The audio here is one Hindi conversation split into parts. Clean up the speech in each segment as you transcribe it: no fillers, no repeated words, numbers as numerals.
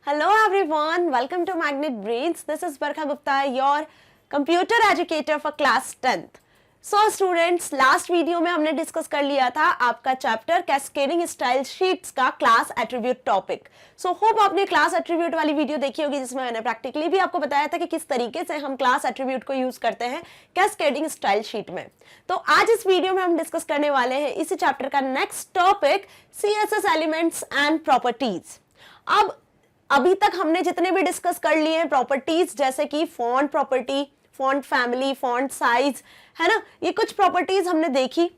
Hello everyone, welcome to Magnet Brains. This is Barkha Gupta, your computer educator for class 10th. So students, last video में हमने डिस्कस कर लिया था आपका चैप्टर कैस्केडिंग स्टाइल शीट्स का class attribute topic. So hope आपने क्लास एट्रीब्यूट वाली वीडियो देखी होगी जिसमें मैंने प्रैक्टिकली भी आपको बताया था कि किस तरीके से हम क्लास एट्रीब्यूट को यूज करते हैं कैस्केडिंग स्टाइल शीट में. तो आज इस वीडियो में हम डिस्कस करने वाले हैं इसी चैप्टर का next topic CSS elements and properties. अब अभी तक हमने जितने भी डिस्कस कर लिए हैं प्रॉपर्टीज, जैसे कि font property, font family, font size, है ना, ये कुछ प्रॉपर्टीज हमने देखी,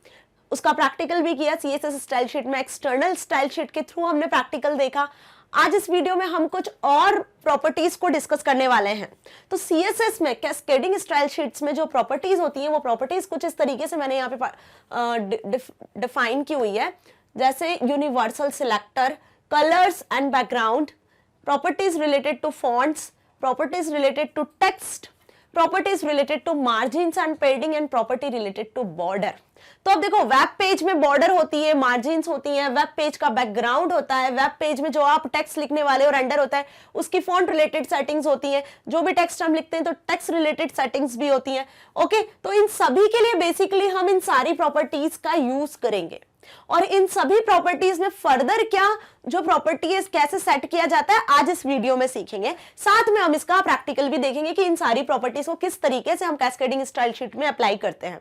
उसका प्रैक्टिकल भी किया CSS स्टाइल शीट में. एक्सटर्नल स्टाइल शीट के थ्रू हमने प्रैक्टिकल देखा. आज इस वीडियो में हम कुछ और प्रॉपर्टीज को डिस्कस करने वाले हैं. तो CSS में कैस्केडिंग स्टाइल शीट्स में जो प्रॉपर्टीज होती हैं वो प्रॉपर्टीज कुछ इस तरीके से मैंने यहाँ पे डिफाइन की हुई है, जैसे universal selector, colours and background, properties related to fonts, properties related to text, properties related to margins and padding and property related to border. तो अब देखो, वेब पेज में बॉर्डर होती है, मार्जिन्स होती हैं, वेब पेज का बैकग्राउंड होता है, वेब पेज में जो आप टेक्स्ट लिखने वाले और अंडर होता है उसकी फॉन्ट रिलेटेड सेटिंग्स होती हैं, जो भी टेक्स्ट हम लिखते हैं तो टेक्स्ट रिलेटेड सेटिंग्स भी होती हैं. ओके, तो इन सभी के लिए बेसिकली हम इन सारी प्रॉपर्टीज का यूज करेंगे और इन सभी प्रॉपर्टीज में फर्दर क्या जो प्रॉपर्टीज कैसे सेट किया जाता है आज इस वीडियो में सीखेंगे. साथ में हम इसका प्रैक्टिकल भी देखेंगे कि इन सारी प्रॉपर्टीज को किस तरीके से हम कैस्केडिंग स्टाइल शीट में अप्लाई करते हैं.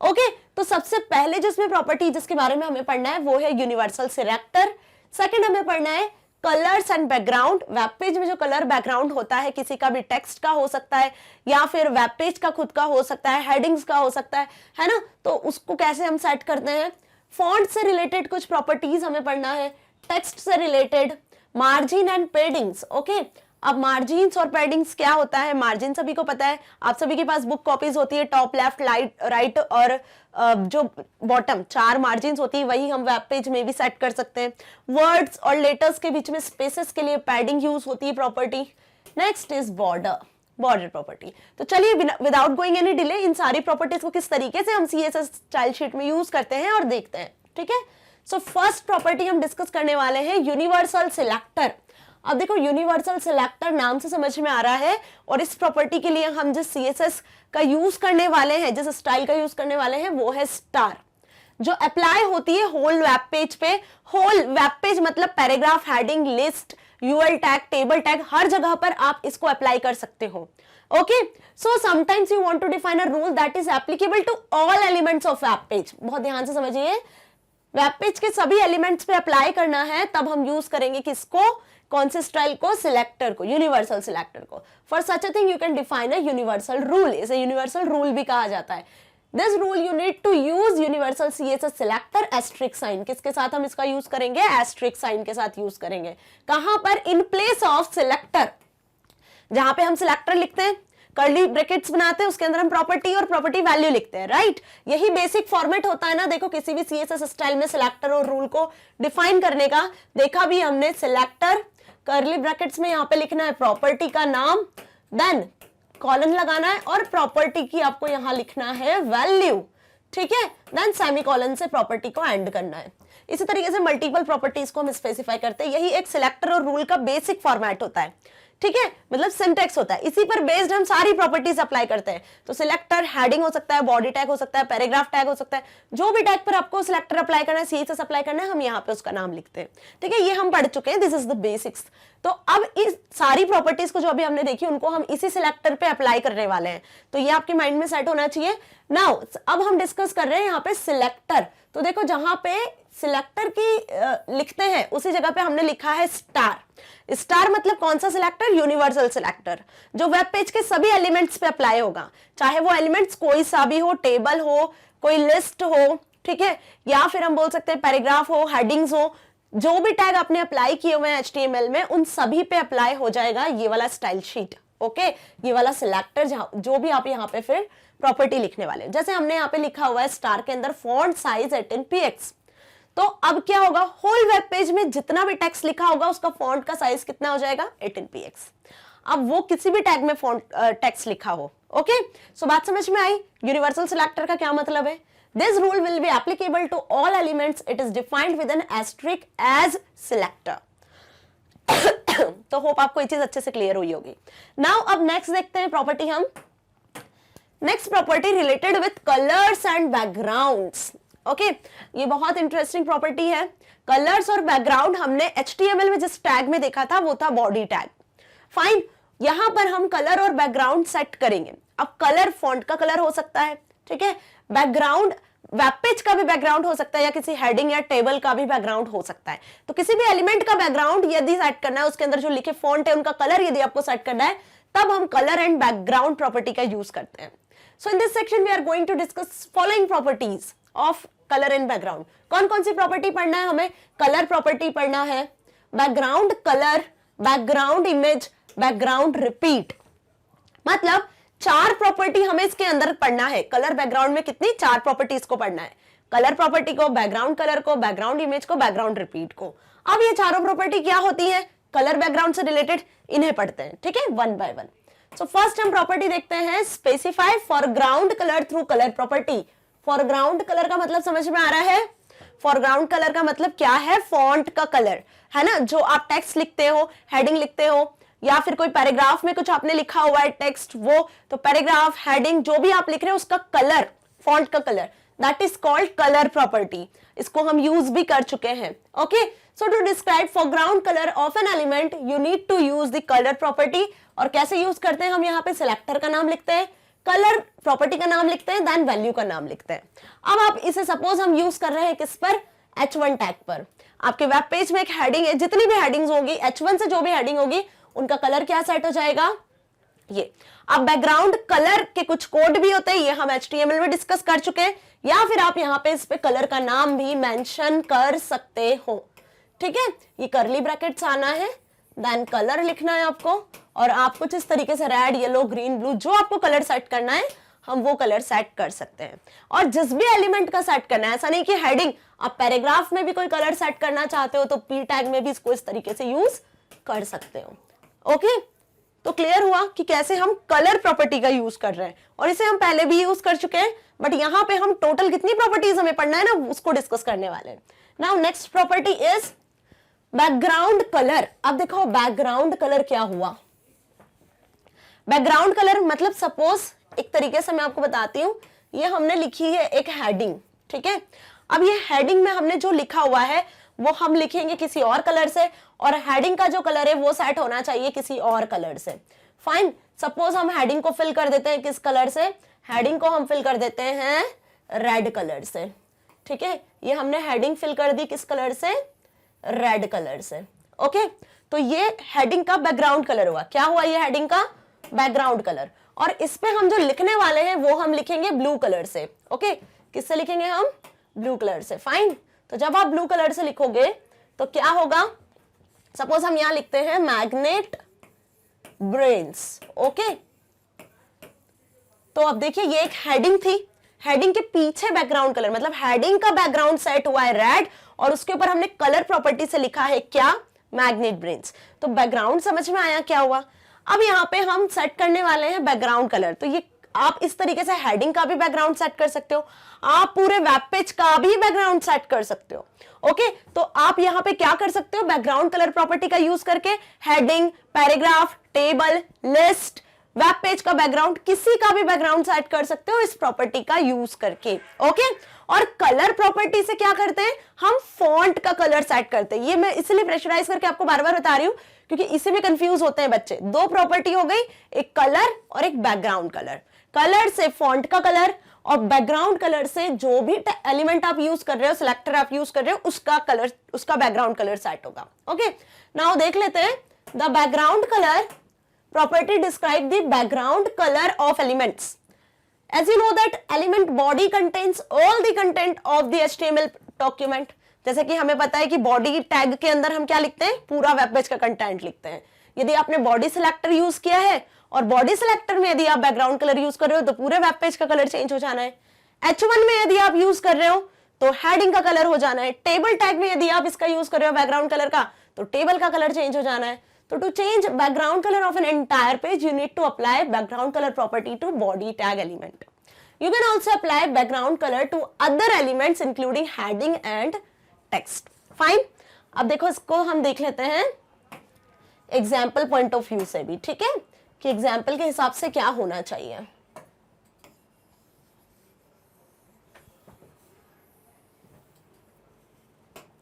ओके, तो सबसे पहले जो इसमें प्रॉपर्टी जिसके बारे में हमें पढ़ना है वो है यूनिवर्सल सिलेक्टर. सेकंड हमें पढ़ना है colours and background. Web page में जो कलर बैकग्राउंड होता है किसी का भी टेक्स्ट का हो सकता है या फिर वेब पेज का खुद का हो सकता है, हेडिंग्स का हो सकता है ना, तो उसको कैसे हम सेट करते हैं. फॉन्ट से रिलेटेड कुछ प्रॉपर्टीज हमें पढ़ना है, टेक्स्ट से रिलेटेड, मार्जिन एंड पेडिंग्स. ओके, अब मार्जिन्स और पेडिंग्स क्या होता है. मार्जिन सभी को पता है, आप सभी के पास बुक कॉपीज होती है, टॉप, लेफ्ट, राइट और जो बॉटम 4 मार्जिन्स होती है, वही हम वेब पेज में भी सेट कर सकते हैं. वर्ड्स और लेटर्स के बीच में स्पेसेस के लिए पैडिंग यूज होती है property. Next is border property. तो चलिए without going any delay in सारी प्रॉपर्टीज को किस तरीके से हम CSS स्टाइल शीट में यूज करते हैं और देखते हैं. ठीक है, सो फर्स्ट प्रॉपर्टी हम डिस्कस करने वाले हैं यूनिवर्सल सिलेक्टर. अब देखो, यूनिवर्सल सिलेक्टर नाम से समझ में आ रहा है और इस प्रॉपर्टी के लिए हम जिस CSS का यूज करने वाले हैं, जिस स्टाइल का यूज करने वाले हैं वो है स्टार, जो अप्लाई होती है होल वेब पेज पे. होल वेब पेज मतलब paragraph, heading, list, URL tag, table tag, हर जगह पर आप इसको अप्लाई कर सकते हो. Okay, so sometimes you want to define a rule that is applicable to all elements of web page. बहुत ध्यान से समझिए, वेब पेज के सभी एलिमेंट्स पे अप्लाई करना है तब हम यूज करेंगे किसको, कौन से स्टाइल को, सिलेक्टर को, यूनिवर्सल सिलेक्टर को. For such a thing you can define a universal rule. इसे यूनिवर्सल रूल भी कहा जाता है. This rule you need to use universal CSS selector asterisk sign. किसके साथ हम इसका यूज करेंगे, asterisk sign के साथ यूज करेंगे. कहां पर, in place of selector. जहां पे हम selector लिखते हैं, कर्ली ब्रैकेट्स बनाते हैं, उसके अंदर हम प्रॉपर्टी और प्रॉपर्टी वैल्यू लिखते हैं, राइट. यही बेसिक फॉर्मेट होता है ना. देखो, किसी भी CSS स्टाइल में सिलेक्टर और रूल को डिफाइन करने का देखा भी हमने. सिलेक्टर, कर्ली ब्रैकेट्स में यहाँ पे लिखना है प्रॉपर्टी का नाम, देन कॉलन लगाना है और प्रॉपर्टी की आपको यहां लिखना है वैल्यू. ठीक है, देन सेमीकोलन से प्रॉपर्टी को एंड करना है. इसी तरीके से मल्टीपल प्रॉपर्टीज को हम स्पेसिफाई करते हैं. यही एक सिलेक्टर और रूल का बेसिक फॉर्मेट होता है. ठीक है, मतलब सिंटेक्स होता है, इसी पर बेस्ड हम सारी प्रॉपर्टीज अप्लाई करते हैं. तो सिलेक्टर, हेडिंग हो सकता है, बॉडी टैग हो सकता है, पैराग्राफ टैग हो सकता है, जो भी टैग पर आपको सिलेक्टर अप्लाई करना है, CSS अप्लाई करना है, हम यहाँ पे उसका नाम लिखते हैं. ठीक है, ये हम पढ़ चुके हैं, दिस इज द बेसिक्स. तो अब इस सारी प्रॉपर्टीज को जो अभी हमने देखी उनको हम इसी सिलेक्टर पे अप्लाई करने वाले हैं. तो ये आपके माइंड में सेट होना चाहिए. नाउ अब हम डिस्कस कर रहे हैं यहाँ पे सिलेक्टर. तो देखो, जहां पे सिलेक्टर की लिखते हैं उसी जगह पे हमने लिखा है स्टार. स्टार मतलब कौन सा सिलेक्टर, यूनिवर्सल सिलेक्टर, जो वेब पेज के सभी एलिमेंट्स पे अप्लाई होगा. चाहे वो एलिमेंट्स कोई सा भी हो, टेबल हो, कोई लिस्ट हो, ठीक है, या फिर हम बोल सकते हैं पैराग्राफ हो, हेडिंग्स हो, जो भी टैग आपने अप्लाई किए हुए हैं HTML में उन सभी पे अप्लाई हो जाएगा ये वाला स्टाइल शीट. ओके, ये वाला सिलेक्टर जो भी आप यहाँ पे फिर प्रॉपर्टी लिखने वाले. जैसे हमने यहाँ पे लिखा हुआ है स्टार के अंदर फॉन्ट साइज 18px. तो अब क्या होगा, होल वेब पेज में जितना भी टेक्स्ट लिखा होगा उसका फॉन्ट का साइज कितना हो जाएगा, 18px. अब वो किसी भी टैग में फॉन्ट टेक्स्ट लिखा हो. ओके, सो बात समझ में आई. यूनिवर्सल सिलेक्टर का क्या मतलब है. This rule will be applicable to all elements. It is defined with an asterisk as selector. तो होप आपको ये चीज अच्छे से क्लियर हुई होगी। नाउ अब नेक्स्ट देखते हैं प्रॉपर्टी हम। Next property related with colours and backgrounds. Okay, ये बहुत इंटरेस्टिंग प्रॉपर्टी है। कलर्स और बैकग्राउंड हमने HTML में जिस टैग में देखा था वो था बॉडी टैग। फाइन, यहां पर हम कलर और बैकग्राउंड सेट करेंगे। अब कलर फॉन्ट का कलर हो सकता है, ठीक है, बैकग्राउंड वेब पेज का भी बैकग्राउंड हो सकता है, या किसी हेडिंग या टेबल का भी बैकग्राउंड हो सकता है। तो किसी भी एलिमेंट का बैकग्राउंड यदि सेट करना है, उसके अंदर जो लिखे फॉन्ट है उनका कलर यदि आपको सेट करना है, तब हम कलर एंड बैकग्राउंड प्रॉपर्टी का यूज करते हैं। So in this section we are going to discuss following properties of colour and background. कौन कौन सी प्रॉपर्टी पढ़ना है हमें? कलर प्रॉपर्टी पढ़ना है, background colour, background image, background repeat. मतलब 4 प्रॉपर्टी हमें इसके अंदर पढ़ना है। कलर बैकग्राउंड में कितनी? 4 प्रॉपर्टीज को पढ़ना है। कलर प्रॉपर्टी को, बैकग्राउंड कलर को, बैकग्राउंड इमेज को, बैकग्राउंड रिपीट को। अब ये चारों प्रॉपर्टी क्या होती है कलर बैकग्राउंड से रिलेटेड, इन्हें पढ़ते हैं, ठीक है, one by one. So first हम प्रॉपर्टी देखते हैं, specify foreground colour through colour property. Foreground colour का मतलब समझ में आ रहा है? फॉरग्राउंड कलर का मतलब क्या है? फॉन्ट का कलर, है ना, जो आप टेक्स्ट लिखते हो, हेडिंग लिखते हो, या फिर कोई पैराग्राफ में कुछ आपने लिखा हुआ है टेक्स्ट, वो तो पैराग्राफ, हेडिंग जो भी आप लिख रहे हो उसका कलर, फॉन्ट का colour, that is called colour property. इसको हम यूज भी कर चुके हैं। Okay, so to describe foreground colour of an element you need to use the colour property. और कैसे यूज करते हैं हम? यहाँ पे सिलेक्टर का नाम लिखते हैं, कलर प्रॉपर्टी का नाम लिखते हैं, देन वैल्यू का नाम लिखते हैं। अब आप इसे सपोज हम यूज कर रहे हैं किस पर? H1 टैग पर। आपके वेब पेज में एक हेडिंग है, जितनी भी हेडिंग्स होगी H1 से जो भी हेडिंग होगी उनका कलर क्या सेट हो जाएगा? ये। अब बैकग्राउंड कलर के कुछ कोड भी होते हैं, ये हम HTML में डिस्कस कर चुके हैं, या फिर आप यहाँ पे इस पे कलर का नाम भी मेंशन कर सकते हो, ठीक है। ये करली ब्रैकेट्स आना है, देन कलर लिखना है आपको, और आप कुछ इस तरीके से रेड, येलो, ग्रीन, ब्लू, जो आपको कलर सेट करना है हम वो कलर सेट कर सकते हैं। और जिस भी एलिमेंट का सेट करना है, ऐसा नहीं कि हेडिंग, आप पैराग्राफ में भी कोई कलर सेट करना चाहते हो तो पी टैग में भी इसको इस तरीके से यूज कर सकते हो। ओके, तो क्लियर हुआ कि कैसे हम कलर प्रॉपर्टी का यूज कर रहे हैं, और इसे हम पहले भी यूज कर चुके हैं, बट यहां पे हम टोटल कितनी प्रॉपर्टीज हमें पढ़ना है ना, उसको डिस्कस करने वाले हैं। Now next property is background colour. अब देखो बैकग्राउंड कलर क्या हुआ। बैकग्राउंड कलर मतलब सपोज एक तरीके से मैं आपको बताती हूं, ये हमने लिखी है एक हेडिंग, ठीक है। अब ये हेडिंग में हमने जो लिखा हुआ है वो हम लिखेंगे किसी और कलर से, और हेडिंग का जो कलर है वो सेट होना चाहिए किसी और कलर से। फाइन, सपोज हम हेडिंग को फिल कर देते हैं किस कलर से? हेडिंग को हम फिल कर देते हैं रेड कलर से, ठीक है। ये हमने हेडिंग फिल कर दी किस कलर से? रेड कलर से। ओके, तो ये हेडिंग का बैकग्राउंड कलर हुआ। क्या हुआ? ये हेडिंग का बैकग्राउंड कलर। और इस पे हम जो लिखने वाले हैं वो हम लिखेंगे ब्लू कलर से। ओके, किससे लिखेंगे हम? ब्लू कलर से। फाइन, तो जब आप ब्लू कलर से लिखोगे तो क्या होगा? सपोज हम यहां लिखते हैं मैग्नेट ब्रेन्स। ओके, तो अब देखिए ये एक हेडिंग थी, हेडिंग के पीछे बैकग्राउंड कलर, मतलब हेडिंग का बैकग्राउंड सेट हुआ है रेड, और उसके ऊपर हमने कलर प्रॉपर्टी से लिखा है क्या? Magnet brains. तो बैकग्राउंड समझ में आया क्या हुआ? अब यहाँ पे हम सेट करने वाले हैं बैकग्राउंड कलर। तो ये आप इस तरीके से हेडिंग का भी बैकग्राउंड सेट कर सकते हो, आप पूरे वेब पेज का भी बैकग्राउंड सेट कर सकते हो। ओके, तो आप यहाँ पे क्या कर सकते हो? बैकग्राउंड कलर प्रॉपर्टी का यूज करके heading, paragraph, table, list, web page का बैकग्राउंड, किसी का भी बैकग्राउंड सेट कर सकते हो इस प्रॉपर्टी का यूज करके। ओके, और कलर प्रॉपर्टी से क्या करते हैं? हम फॉन्ट का कलर सेट करते हैं। ये मैं इसलिए प्रेशराइज करके आपको बार बार बता रही हूं क्योंकि इसी में कंफ्यूज होते हैं बच्चे। 2 प्रॉपर्टी हो गई, एक कलर और एक बैकग्राउंड कलर। कलर से फॉन्ट का कलर, और बैकग्राउंड कलर से जो भी एलिमेंट आप यूज कर रहे हो, सिलेक्टर आप यूज कर रहे हो, उसका कलर, उसका बैकग्राउंड कलर सेट होगा। ओके, नाउ देख लेते हैं the background colour property describe the background color of elements. As you know that element body contains all the content of the HTML document. जैसे कि हमें पता है कि बॉडी टैग के अंदर हम क्या लिखते हैं? पूरा वेब पेज का कंटेंट लिखते हैं। यदि आपने बॉडी सिलेक्टर यूज किया है और बॉडी सिलेक्टर में यदि आप बैकग्राउंड कलर यूज कर रहे हो तो पूरे वेब पेज का कलर चेंज हो जाना है। H1 में यदि आप यूज कर रहे हो तो हेडिंग का कलर हो जाना है। टेबल टैग में यदि आप इसका यूज कर रहे हो बैकग्राउंड कलर का, तो टेबल का कलर चेंज हो जाना है। So to change background color of an entire page, you need to apply background color property to body tag element. You can also apply background color to other elements including heading and text. Fine. अब देखो इसको हम देख लेते हैं। एग्जाम्पल पॉइंट ऑफ व्यू से भी, ठीक है, कि एग्जाम्पल के हिसाब से क्या होना चाहिए।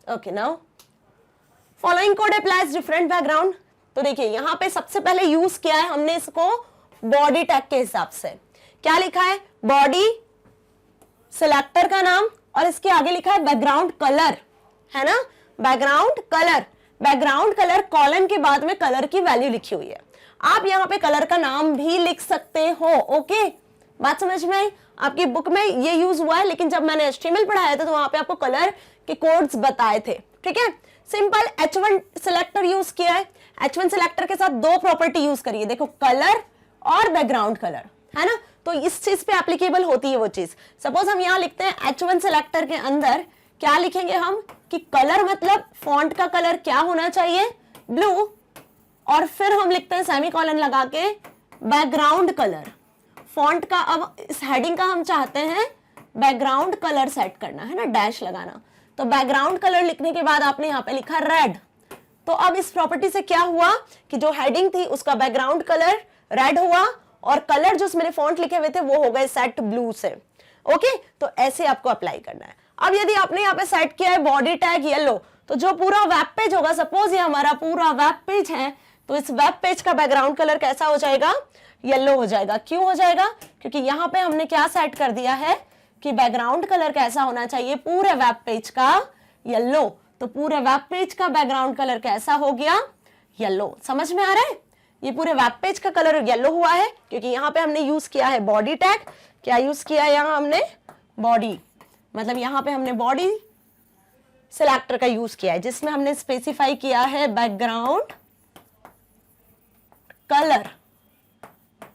Okay, now following code applies different background. तो देखिए यहां पे सबसे पहले यूज किया है हमने इसको बॉडी टैग के हिसाब से। क्या लिखा है? बॉडी सिलेक्टर का नाम और इसके आगे लिखा है बैकग्राउंड कलर, है ना, background colour. Background colour colon के बाद में कलर की वैल्यू लिखी हुई है। आप यहाँ पे कलर का नाम भी लिख सकते हो। ओके, बात समझ में आई? आपकी बुक में ये यूज हुआ है, लेकिन जब मैंने HTML पढ़ाया था तो वहां पे आपको कलर के कोड्स बताए थे, ठीक है। सिंपल H1 सिलेक्टर यूज किया है। H1 सिलेक्टर के साथ दो प्रॉपर्टी यूज करिए, देखो, कलर और बैकग्राउंड कलर, है ना। तो इस चीज पे एप्लीकेबल होती है वो चीज। सपोज हम यहाँ लिखते हैं H1 सिलेक्टर के अंदर क्या लिखेंगे हम कि कलर मतलब फॉन्ट का कलर क्या होना चाहिए? ब्लू। और फिर हम लिखते हैं सेमीकोलन लगा के बैकग्राउंड कलर। फॉन्ट का, अब इस हेडिंग का हम चाहते हैं बैकग्राउंड कलर सेट करना, है ना, डैश लगाना। तो बैकग्राउंड कलर लिखने के बाद आपने यहाँ पे लिखा रेड। तो अब इस प्रॉपर्टी से क्या हुआ कि जो हेडिंग थी उसका बैकग्राउंड कलर रेड हुआ और कलर जो मैंने फॉन्ट लिखे हुए थे वो हो गए सेट ब्लू से। ओके, तो ऐसे आपको अप्लाई करना है। अब यदि आपने यहाँ पे सेट किया है बॉडी टैग येलो, तो जो पूरा वेब पेज होगा, सपोज ये हमारा पूरा वेब पेज है, तो इस वेब पेज का बैकग्राउंड कलर कैसा हो जाएगा? येलो हो जाएगा। क्यों हो जाएगा? क्योंकि यहाँ पे हमने क्या सेट कर दिया है कि बैकग्राउंड कलर कैसा होना चाहिए पूरे वेब पेज का? येलो। तो पूरे वेब पेज का बैकग्राउंड कलर कैसा हो गया? येलो। समझ में आ रहा है? ये पूरे वेब पेज का कलर येलो हुआ है क्योंकि यहाँ पे हमने यूज किया है बॉडी टैग। क्या यूज किया है यहाँ हमने? बॉडी। मतलब यहाँ पे हमने बॉडी सिलेक्टर का यूज किया है जिसमें हमने स्पेसिफाई किया है बैकग्राउंड कलर।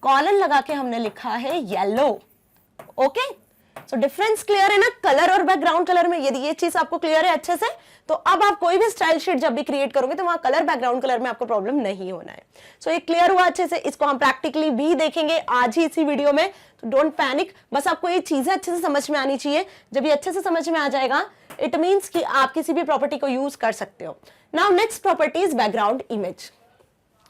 कॉलन लगा के हमने लिखा है yellow. Okay, so difference clear है ना कलर और बैकग्राउंड कलर में? यदि ये चीज आपको क्लियर है अच्छे से, तो अब आप कोई भी स्टाइल शीट जब भी क्रिएट करोगे तो वहां कलर बैकग्राउंड कलर में आपको प्रॉब्लम नहीं होना है। सो ये क्लियर हुआ अच्छे से। इसको हम प्रैक्टिकली भी देखेंगे आज ही इसी वीडियो में, तो डोंट पैनिक। बस आपको ये चीजें अच्छे से समझ में आनी चाहिए। जब ये अच्छे से समझ में आ जाएगा, इट मीन्स कि आप किसी भी प्रॉपर्टी को यूज कर सकते हो। Now next property is background image.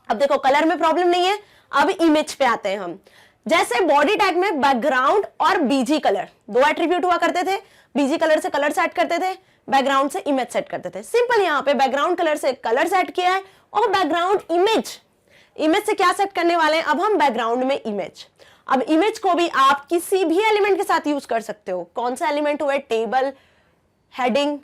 अब देखो कलर में प्रॉब्लम नहीं है, अब इमेज पे आते हैं हम। जैसे बॉडी टैग में बैकग्राउंड और बीजी कलर दो एट्रीब्यूट हुआ करते थे। बीजी कलर से कलर सेट करते थे, बैकग्राउंड से इमेज सेट करते थे। सिंपल यहाँ पे बैकग्राउंड कलर से कलर सेट किया है और बैकग्राउंड इमेज से क्या सेट करने वाले हैं? अब हम बैकग्राउंड में इमेज। अब इमेज को भी आप किसी भी एलिमेंट के साथ यूज कर सकते हो। कौन सा एलिमेंट हुआ? टेबल, हेडिंग,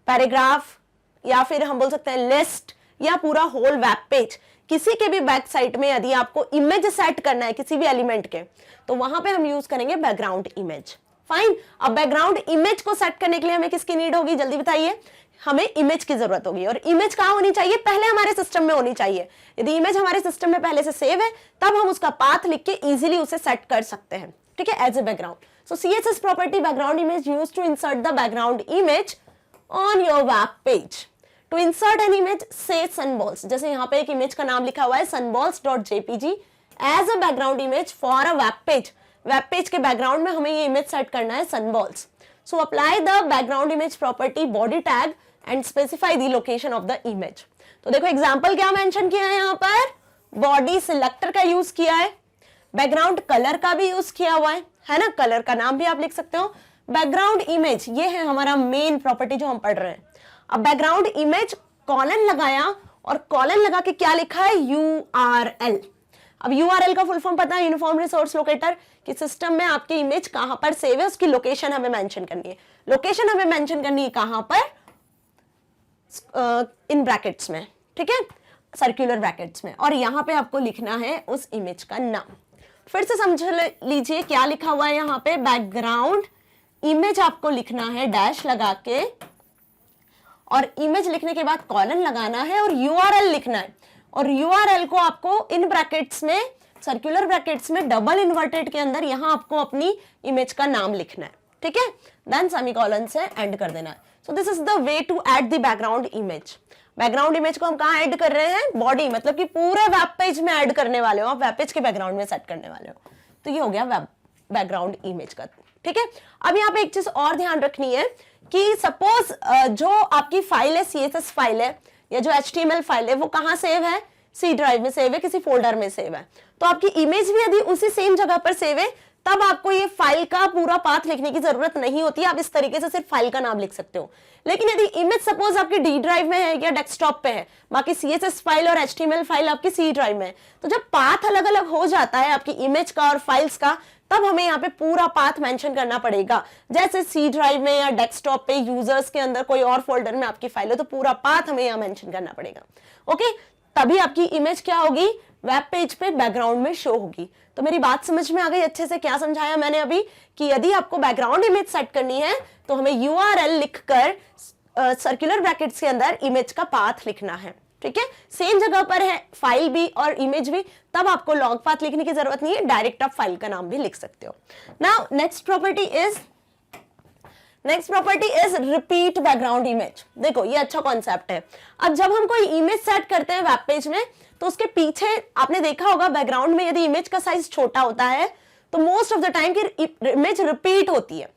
पैराग्राफ, या फिर हम बोल सकते हैं लिस्ट, या पूरा होल वेब पेज। किसी के भी बैक साइड में यदि आपको इमेज सेट करना है किसी भी एलिमेंट के, तो वहां पे हम यूज करेंगे बैकग्राउंड इमेज। फाइन। अब बैकग्राउंड इमेज को सेट करने के लिए हमें किसकी नीड होगी? जल्दी बताइए। हमें इमेज की जरूरत होगी। और इमेज कहां होनी चाहिए? पहले हमारे सिस्टम में होनी चाहिए। यदि इमेज हमारे सिस्टम में पहले से सेव है, तब हम उसका पाथ लिख के इजीली उसे सेट कर सकते हैं, ठीक है, as a background. So CSS property background image used to insert the background image on your web page. To insert an image से सनबॉल्स, जैसे यहाँ पे एक इमेज का नाम लिखा हुआ है sunballs.jpg as a background image for a web page. Web page के बैकग्राउंड में हमें ये इमेज सेट करना है sunballs। So apply the background image property body tag and specify the location of the image. तो देखो एग्जाम्पल क्या मेंशन किया है यहाँ पर? बॉडी सिलेक्टर का यूज किया है, बैकग्राउंड कलर का भी यूज किया हुआ है ना, कलर का नाम भी आप लिख सकते हो। बैकग्राउंड इमेज ये है हमारा मेन प्रॉपर्टी जो हम पढ़ रहे हैं। अब बैकग्राउंड इमेज कॉलन लगाया और कॉलन लगा के क्या लिखा है? URL। अब URL का फुल फॉर्म पता है? Uniform resource locator. कि सिस्टम में आपकी इमेज कहां पर सेव है उसकी लोकेशन हमें मेंशन करनी है। लोकेशन हमें मेंशन करनी है कहां पर? इन ब्रैकेट्स में, ठीक है, सर्कुलर ब्रैकेट्स में। और यहां पे आपको लिखना है उस इमेज का नाम। फिर से समझ लीजिए क्या लिखा हुआ है यहाँ पे? बैकग्राउंड इमेज आपको लिखना है डैश लगा के, और इमेज लिखने के बाद कॉलन लगाना है और URL लिखना है। और URL को आपको इन ब्रैकेट्स में, सर्कुलर ब्रैकेट्स में, डबल इन्वर्टेड के अंदर यहां आपको अपनी इमेज का नाम लिखना है, ठीक है। देन सेमीकोलन से एंड कर देना है। So this is the way to add the background image. Background image को हम कहाँ ऐड कर रहे हैं? बॉडी, मतलब कि पूरे वेब पेज में ऐड करने वाले हो, आप वेब पेज के बैकग्राउंड में सेट करने वाले हो। तो ये हो गया वेब बैकग्राउंड इमेज का, ठीक है। अब यहाँ पे एक चीज और ध्यान रखनी है कि सपोज जो आपकी फाइल है, CSS फाइल है या जो HTML फाइल है, वो कहाँ सेव है? सी ड्राइव में सेव है, किसी फोल्डर में सेव है, तो आपकी इमेज भी यदि उसी सेम जगह पर सेव है तब आपको ये फाइल का पूरा पाथ लिखने की जरूरत नहीं होती, आप इस तरीके से सिर्फ फाइल का नाम लिख सकते हो। लेकिन यदि इमेज सपोज आपकी डी ड्राइव में है या डेस्कटॉप पे है, बाकी CSS फाइल और HTML फाइल आपकी सी ड्राइव में है, तो जब पाथ अलग अलग हो जाता है आपकी इमेज का और फाइल्स का, तब हमें यहाँ पे पूरा पाथ मेंशन करना पड़ेगा। जैसे सी ड्राइव में या डेस्कटॉप पे यूजर्स के अंदर कोई और फोल्डर में आपकी फाइल है, तो पूरा पाथ हमें यहाँ मेंशन करना पड़ेगा। ओके, तभी आपकी इमेज क्या होगी, वेब पेज पे बैकग्राउंड में शो होगी। तो मेरी बात समझ में आ गई अच्छे से? क्या समझाया मैंने अभी कि यदि आपको बैकग्राउंड इमेज सेट करनी है तो हमें URL लिखकर सर्कुलर ब्रैकेट्स के अंदर इमेज का पाथ लिखना है। ठीक है, सेम जगह पर है फाइल भी और इमेज भी, तब आपको लॉन्ग पाथ लिखने की जरूरत नहीं है, डायरेक्ट आप फाइल का नाम भी लिख सकते हो। Now next property is repeat background image. देखो ये अच्छा कॉन्सेप्ट है। अब जब हम कोई इमेज सेट करते हैं वेब पेज में, तो उसके पीछे आपने देखा होगा बैकग्राउंड में यदि इमेज का साइज छोटा होता है तो मोस्ट ऑफ द टाइम की इमेज रिपीट होती है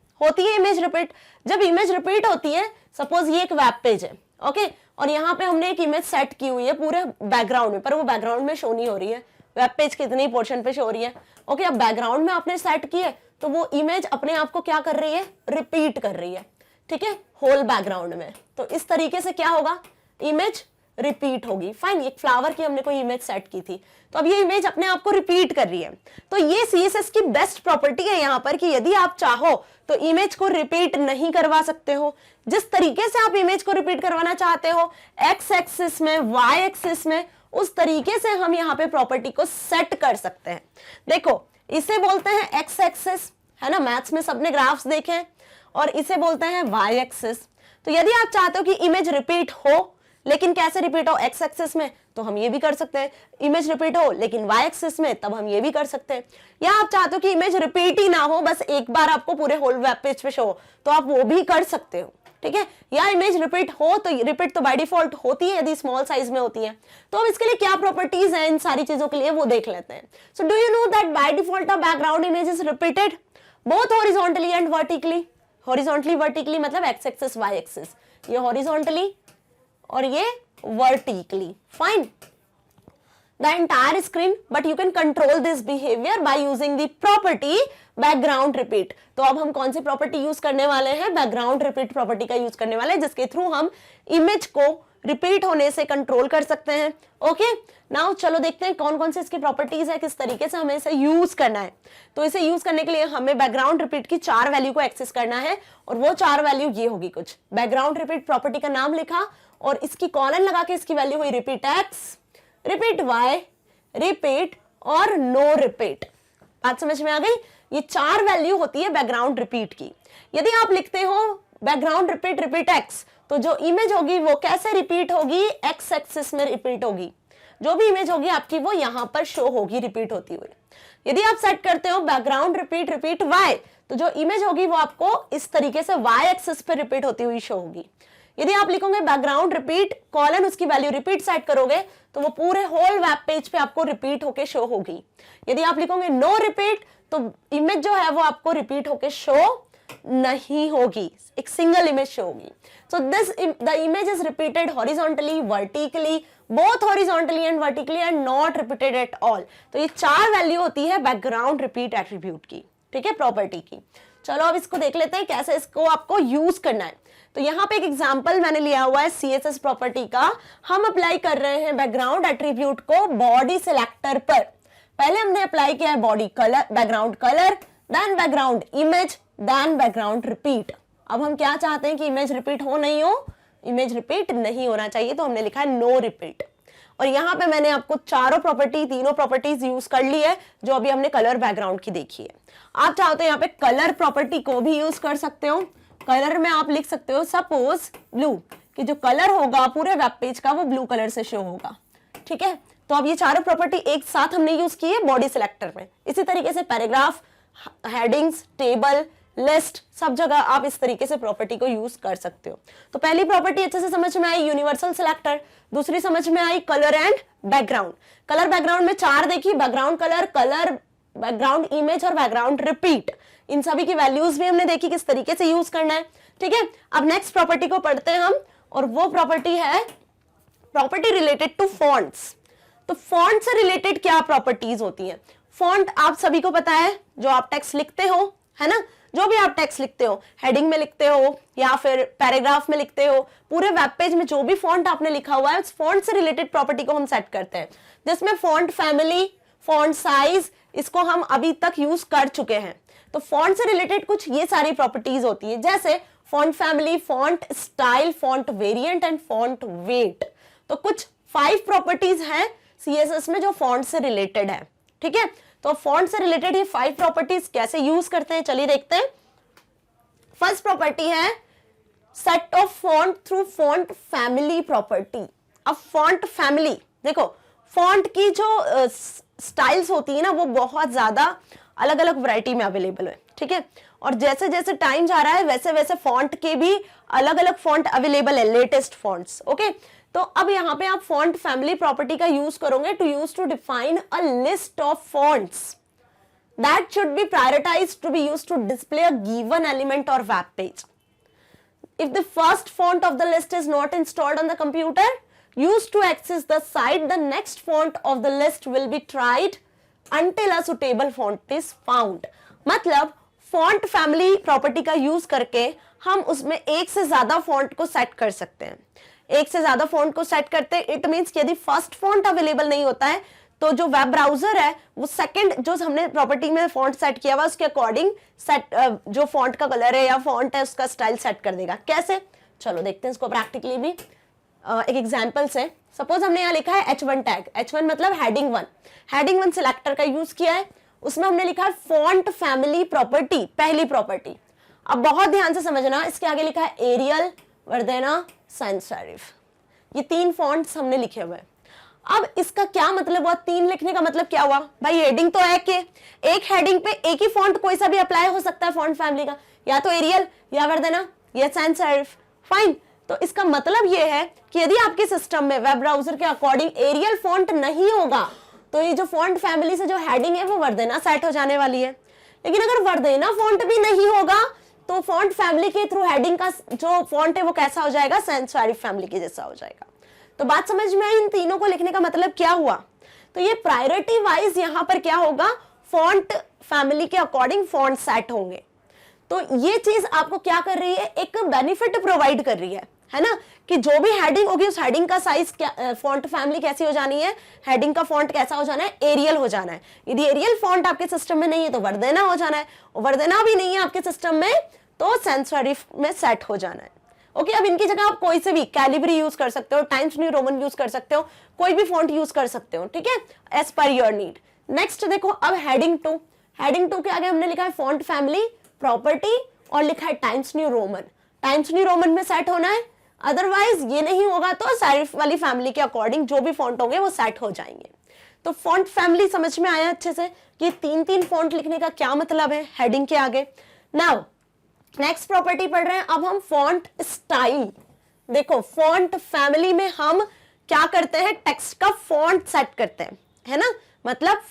इमेज रिपीट। जब इमेज रिपीट होती है, सपोज ये एक वेब पेज है, ओके, और यहाँ पे हमने एक इमेज सेट की हुई है पूरे बैकग्राउंड में, पर वो बैकग्राउंड में शो नहीं हो रही है, वेब पेज के इतने ही पोर्शन पे शो हो रही है। ओके, अब बैकग्राउंड में आपने सेट की है तो वो इमेज अपने आप को क्या कर रही है, रिपीट कर रही है। ठीक है, होल बैकग्राउंड में। तो इस तरीके से क्या होगा, इमेज रिपीट होगी। फाइन, एक फ्लावर की हमने कोई इमेज सेट की थी, तो अब ये इमेज अपने आप को रिपीट कर रही है। तो ये CSS की बेस्ट प्रॉपर्टी है यहाँ पर कि यदि आप चाहो तो इमेज को रिपीट नहीं करवा सकते हो। जिस तरीके से आप इमेज को रिपीट करवाना चाहते हो X एक्सिस में, Y एक्सिस में, उस तरीके से हम यहाँ पे प्रॉपर्टी को सेट कर सकते हैं। देखो इसे बोलते हैं X एक्सिस, है ना, मैथ्स में सबने ग्राफ्स देखे हैं, और इसे बोलते हैं Y एक्सिस। तो यदि आप चाहते हो कि इमेज रिपीट हो, लेकिन कैसे रिपीट हो, X एक्सिस में, तो हम ये भी कर सकते हैं। इमेज रिपीट हो लेकिन Y एक्सिस में, तब हम ये भी कर सकते हैं। या आप चाहते हो कि इमेज रिपीट ही ना हो, बस एक बार आपको पूरे होल वेब पेज पे शो हो, तो आप वो भी कर सकते हो। ठीक है, या इमेज रिपीट हो, तो रिपीट तो बाय डिफॉल्ट होती है यदि स्मॉल साइज में होती है। तो अब इसके लिए क्या प्रॉपर्टीज हैं इन सारी चीजों के लिए, वो देख लेते हैं। So do you know that by default a background image is repeated both horizontally and vertically. Horizontally vertically मतलब X एक्सिस Y एक्सिस, ये हॉरिजॉन्टली और ये vertically. Fine. The entire screen, but you can control this behavior by using the property background repeat. तो अब हम कौन सी प्रॉपर्टी यूज करने वाले हैं, बैकग्राउंड रिपीट प्रॉपर्टी का यूज करने वाले हैं, जिसके थ्रू हम इमेज को रिपीट होने से कंट्रोल कर सकते हैं। ओके, नाउ चलो देखते हैं कौन कौन से इसकी प्रॉपर्टीज है, किस तरीके से हमें इसे यूज करना है। तो इसे यूज करने के लिए हमें बैकग्राउंड रिपीट की 4 वैल्यू को एक्सेस करना है, और वो 4 वैल्यू ये होगी कुछ। बैकग्राउंड रिपीट प्रॉपर्टी का नाम लिखा और इसकी कॉलन लगा के इसकी वैल्यू हुई repeat X, repeat Y, repeat और नो रिपीट। बात समझ में आ गई? ये 4 वैल्यू होती है बैकग्राउंड रिपीट की। यदि आप लिखते हो बैकग्राउंड रिपीट रिपीट X, तो जो इमेज होगी वो कैसे रिपीट होगी, X एक्सिस में रिपीट होगी। जो भी इमेज होगी आपकी वो यहां पर शो होगी रिपीट होती हुई। यदि आप सेट करते हो बैकग्राउंड रिपीट रिपीट Y, तो जो इमेज होगी वो आपको इस तरीके से Y एक्सिस पे रिपीट होती हुई शो होगी। यदि आप लिखोगे बैकग्राउंड रिपीट कॉलन उसकी वैल्यू रिपीट सेट करोगे, तो वो पूरे होल वेब पेज पे आपको रिपीट होके शो होगी। यदि आप लिखोगे नो रिपीट, तो इमेज जो है वो आपको रिपीट होके शो नहीं होगी, एक सिंगल इमेज शो होगी। So this the image is repeated horizontally, vertically, both horizontally and vertically, and not repeated at all. तो ये 4 वैल्यू होती है बैकग्राउंड रिपीट एट्रीब्यूट की, ठीक है, प्रॉपर्टी की। चलो अब इसको देख लेते हैं कैसे इसको आपको यूज करना है। तो यहाँ पे एक एग्जांपल मैंने लिया हुआ है CSS प्रॉपर्टी का। हम अप्लाई कर रहे हैं बैकग्राउंड एट्रीब्यूट को बॉडी सिलेक्टर पर। पहले हमने अप्लाई किया है body colour, background colour, then background image, then background repeat. अब हम क्या चाहते हैं कि इमेज रिपीट हो नहीं हो, इमेज रिपीट नहीं होना चाहिए, तो हमने लिखा है नो रिपीट। और यहाँ पे मैंने आपको तीनों प्रॉपर्टीज यूज कर ली है जो अभी हमने कलर बैकग्राउंड की देखी है। आप चाहो तो यहाँ पे कलर प्रॉपर्टी को भी यूज कर सकते हो। कलर में आप लिख सकते हो सपोज ब्लू, कि जो कलर होगा पूरे वेब पेज का वो ब्लू कलर से शो होगा। ठीक है, तो अब ये चारों प्रॉपर्टी एक साथ हमने यूज की है बॉडी सिलेक्टर में। इसी तरीके से पैराग्राफ, हेडिंग्स, टेबल, लिस्ट, सब जगह आप इस तरीके से प्रॉपर्टी को यूज कर सकते हो। तो पहली प्रॉपर्टी अच्छे से समझ में आई, यूनिवर्सल सिलेक्टर। दूसरी समझ में आई colour and background. Colour background में 4 देखी, background colour, colour background image और बैकग्राउंड रिपीट। इन सभी की वैल्यूज भी हमने देखी किस तरीके से यूज करना है। ठीक है, अब नेक्स्ट प्रॉपर्टी को पढ़ते हैं हम, और वो प्रॉपर्टी है प्रॉपर्टी रिलेटेड टू फॉन्ट्स। तो फॉन्ट से रिलेटेड क्या प्रॉपर्टीज होती हैं? फॉन्ट आप सभी को पता है, जो आप टेक्स्ट लिखते हो, है ना, जो भी आप टेक्स्ट लिखते हो, हेडिंग में लिखते हो या फिर पैराग्राफ में लिखते हो, पूरे वेब पेज में जो भी फॉन्ट आपने लिखा हुआ है, उस फॉन्ट से रिलेटेड प्रॉपर्टी को हम सेट करते हैं, जिसमें फॉन्ट फैमिली, फॉन्ट साइज, इसको हम अभी तक यूज कर चुके हैं। तो फॉन्ट से रिलेटेड कुछ ये सारी प्रॉपर्टीज होती है, जैसे font family, font style, font variant and font weight. तो कुछ 5 प्रॉपर्टीज हैं सीएसएस में जो फॉन्ट से रिलेटेड है, ठीक है। तो फॉन्ट से रिलेटेड ये 5 प्रॉपर्टीज कैसे यूज करते हैं, चलिए देखते हैं। फर्स्ट प्रॉपर्टी है set of font through font family property. अब फॉन्ट फैमिली, देखो फॉन्ट की जो स्टाइल्स होती है ना, वो बहुत ज्यादा अलग अलग वैरायटी में अवेलेबल है, ठीक है। और जैसे जैसे टाइम जा रहा है वैसे वैसे फॉन्ट के भी अलग अलग फॉन्ट अवेलेबल है, लेटेस्ट फॉन्ट्स, ओके। तो अब यहाँ पे आप फॉन्ट फैमिली प्रॉपर्टी का यूज करोगे to define a list of fonts that should be prioritized to be used to display a given element or web page. If the first font of the list is not installed on the computer, used to access the site, the next font of the list will be tried until a suitable font is found. मतलब font family property का यूज करके हम उसमें एक से ज्यादा फॉन्ट को सेट कर सकते हैं। एक से ज्यादा फॉन्ट को सेट करते हैं, इट मीन्स कि यदि फर्स्ट फॉन्ट अवेलेबल नहीं होता है तो जो वेब ब्राउजर है वो सेकंड जो हमने प्रॉपर्टी में फॉन्ट सेट किया हुआ उसके अकॉर्डिंग सेट जो फॉन्ट का कलर है या फॉन्ट है उसका स्टाइल सेट कर देगा। कैसे, चलो देखते हैं इसको प्रैक्टिकली भी। एक एग्जांपल से सपोज हमने यहाँ लिखा है H1 टैग, H1 मतलब हेडिंग 1, हेडिंग 1 सिलेक्टर का यूज किया है, उसमें हमने लिखा है फॉन्ट फैमिली प्रॉपर्टी, पहली प्रॉपर्टी। अब बहुत ध्यान से समझना, इसके आगे लिखा है एरियल, वर्देना, सैंस सेरिफ, ये 3 फॉन्ट्स हमने लिखे हुए हैं। अब इसका क्या मतलब हुआ, 3 लिखने का मतलब क्या हुआ भाई, हेडिंग तो है कि एक हेडिंग पे एक ही फॉन्ट कोई सा भी अप्लाई हो सकता है फॉन्ट फैमिली का, या तो एरियल या वर्देना या सैंस सेरिफ, फाइन। तो इसका मतलब ये है कि यदि आपके सिस्टम में वेब ब्राउजर के अकॉर्डिंग एरियल फॉन्ट नहीं होगा तो ये जो फॉन्ट फैमिली से जो हेडिंग है वो वर्देना सेट हो जाने वाली है। लेकिन अगर वर्देना फॉन्ट भी नहीं होगा तो फॉन्ट फैमिली के थ्रू हेडिंग का जो फॉन्ट है वो कैसा हो जाएगा, सैंस सेरिफ फैमिली के जैसा हो जाएगा। तो बात समझ में आई, इन तीनों को लिखने का मतलब क्या हुआ। तो ये प्रायोरिटी वाइज यहाँ पर क्या होगा, फॉन्ट फैमिली के अकॉर्डिंग फॉन्ट सेट होंगे। तो ये चीज आपको क्या कर रही है, एक बेनिफिट प्रोवाइड कर रही है ना, कि जो भी हेडिंग होगी उस हेडिंग का साइज क्या, फॉन्ट फैमिली कैसी हो जानी है, हेडिंग का फॉन्ट कैसा हो जाना है, एरियल हो जाना है। यदि एरियल फॉन्ट आपके सिस्टम में नहीं है तो वर्देना हो जाना है, और वर्देना भी नहीं है आपके सिस्टम में तो सैंस सेरिफ में सेट हो जाना है। ओके, अब इनकी जगह आप कोई से भी कैलिब्री यूज कर सकते हो, टाइम्स न्यू रोमन यूज कर सकते हो, कोई भी फॉन्ट यूज कर सकते हो, ठीक है, as per your need. Next देखो, अब हेडिंग 2, हेडिंग 2 के आगे हमने लिखा है फॉन्ट फैमिली प्रॉपर्टी और लिखा है times New Roman, times New Roman में सेट होना है, अदरवाइज ये नहीं होगा तो सेरिफ वाली फैमिली के अकॉर्डिंग जो भी फॉन्ट होंगे वो सेट हो जाएंगे। तो फॉन्ट फैमिली समझ में आया अच्छे से कि 3-3 फॉन्ट लिखने का क्या मतलब है हेडिंग के आगे। नाउ नेक्स्ट प्रॉपर्टी पढ़ रहे हैं अब हम, फॉन्ट स्टाइल। देखो फॉन्ट फैमिली में हम क्या करते हैं, टेक्स्ट का फॉन्ट सेट करते हैं, है ना, मतलब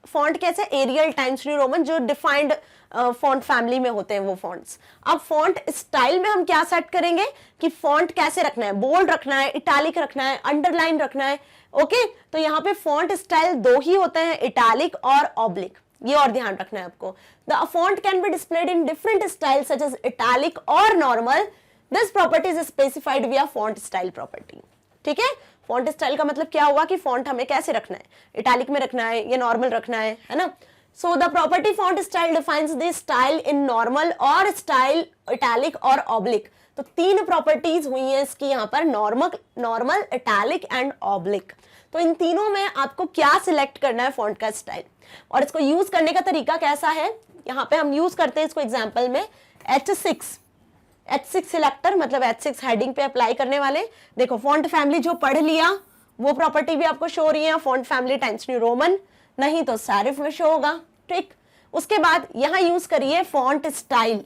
फॉन्ट कैसे, एरियल, टाइम्स न्यू रोमन, जो डिफाइंड फॉन्ट फैमिली में होते हैं वो फॉन्ट्स। अब फॉन्ट स्टाइल में हम क्या सेट करेंगे कि फॉन्ट कैसे रखना है, बोल्ड रखना है, इटैलिक रखना है, अंडरलाइन रखना है, ओके। तो यहाँ पे फॉन्ट स्टाइल 2 ही होते हैं, इटैलिक और ऑब्लिक, ये और ध्यान रखना है आपको। The font can be displayed in different style such as italic और normal, this property is specified via font style property, ठीक है। फॉन्ट स्टाइल का मतलब क्या हुआ कि फॉन्ट हमें कैसे रखना है, इटैलिक में रखना है या नॉर्मल रखना है ना। So the property font style defines the style in normal और स्टाइल इटैलिक और ऑब्लिक। तो 3 प्रॉपर्टीज हुई हैं इसकी यहाँ पर, नॉर्मल, इटैलिक एंड ऑब्लिक। तो इन तीनों में आपको क्या सिलेक्ट करना है फॉन्ट का स्टाइल, और इसको यूज करने का तरीका कैसा है, यहाँ पे हम यूज करते हैं इसको एग्जाम्पल में H6 सिलेक्टर, मतलब H6 हेडिंग पे अप्लाई करने वाले। देखो फॉन्ट फैमिली जो पढ़ लिया वो प्रॉपर्टी भी आपको शो हो रही है, font family times New Roman, नहीं तो सेरिफ में शो होगा, ठीक। उसके बाद यहाँ यूज करिए फॉन्ट स्टाइल,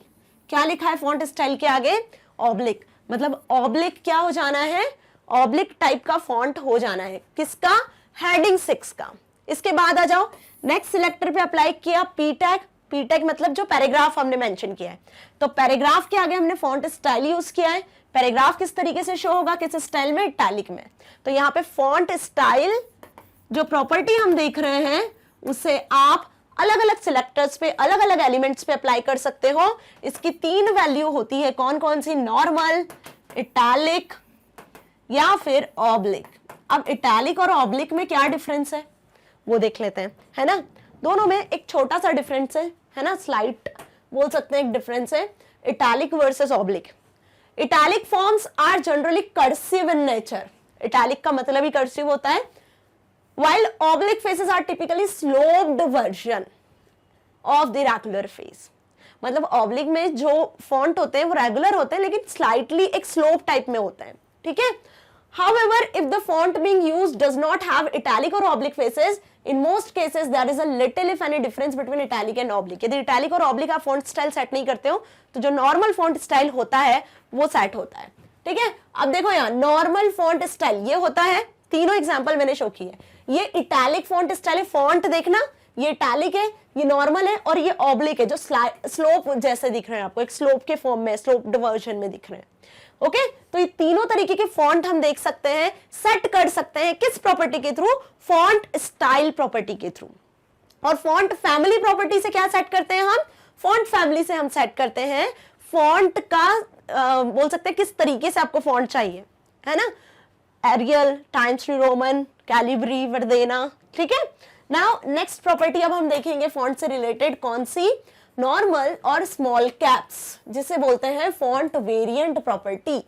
क्या लिखा है फॉन्ट स्टाइल के आगे, ऑब्लिक, मतलब ऑब्लिक क्या हो जाना है, ऑब्लिक टाइप का फॉन्ट हो जाना है, किसका, हेडिंग 6 का। इसके बाद आ जाओ नेक्स्ट सिलेक्टर पे अप्लाई किया पी टैग मतलब जो पैराग्राफ हमने मेंशन किया है, तो पैराग्राफ के आगे हमने फॉन्ट स्टाइल यूज किया है। पैराग्राफ किस तरीके से शो होगा, किस स्टाइल में, इटैलिक में, तो यहाँ पे फॉन्ट स्टाइल जो प्रॉपर्टी हम देख रहे हैं उसे आप अलग अलग सिलेक्टर्स पे, अलग अलग एलिमेंट्स पे अप्लाई कर सकते हो। इसकी 3 वैल्यू होती है, कौन कौन सी? नॉर्मल, इटैलिक या फिर ऑब्लिक। अब इटैलिक और ऑब्लिक में क्या डिफरेंस है वो देख लेते हैं, है ना। दोनों में एक छोटा सा डिफरेंस है ना, स्लाइट बोल सकते हैं एक डिफरेंस है, italic versus oblique. Italic forms are generally cursive in nature, italic का मतलब ही कर्सिव होता है, while oblique faces are typically sloped version of the regular face। मतलब ऑब्लिक में जो फॉन्ट होते हैं वो रेगुलर होते हैं लेकिन स्लाइटली एक स्लोप टाइप में होता है, ठीक है। However, if the font being used does not have italic or oblique faces, in most cases there is a little if any difference between italic and oblique। यदि italic और oblique आप फॉन्ट स्टाइल सेट नहीं करते हो तो जो नॉर्मल फॉन्ट स्टाइल होता है वो सेट होता है, ठीक है। अब देखो यहाँ नॉर्मल फॉन्ट स्टाइल ये होता है, तीनों एग्जाम्पल मैंने शो किए। ये इटैलिक फॉन्ट स्टाइल है, फॉन्ट देखना, ये इटैलिक है, ये नॉर्मल है और ये ऑब्लिक है जो स्लोप जैसे दिख रहे हैं आपको, एक स्लोप के फॉर्म में, स्लोप्ड वर्जन में दिख रहे हैं। ओके, तो ये तीनों तरीके के फॉन्ट हम देख सकते हैं, सेट कर सकते हैं किस प्रॉपर्टी के थ्रू? फॉन्ट स्टाइल प्रॉपर्टी के थ्रू। और फॉन्ट फैमिली प्रॉपर्टी से क्या सेट करते हैं हम? फॉन्ट फैमिली से हम सेट करते हैं फॉन्ट का बोल सकते हैं किस तरीके से आपको फॉन्ट चाहिए, है ना। Arial, Times New Roman, Calibri, Verdana, ठीक है। नाउ नेक्स्ट प्रॉपर्टी अब हम देखेंगे फॉन्ट से रिलेटेड, कौन सी? नॉर्मल और स्मॉल कैप्स, जिसे बोलते हैं font variant property.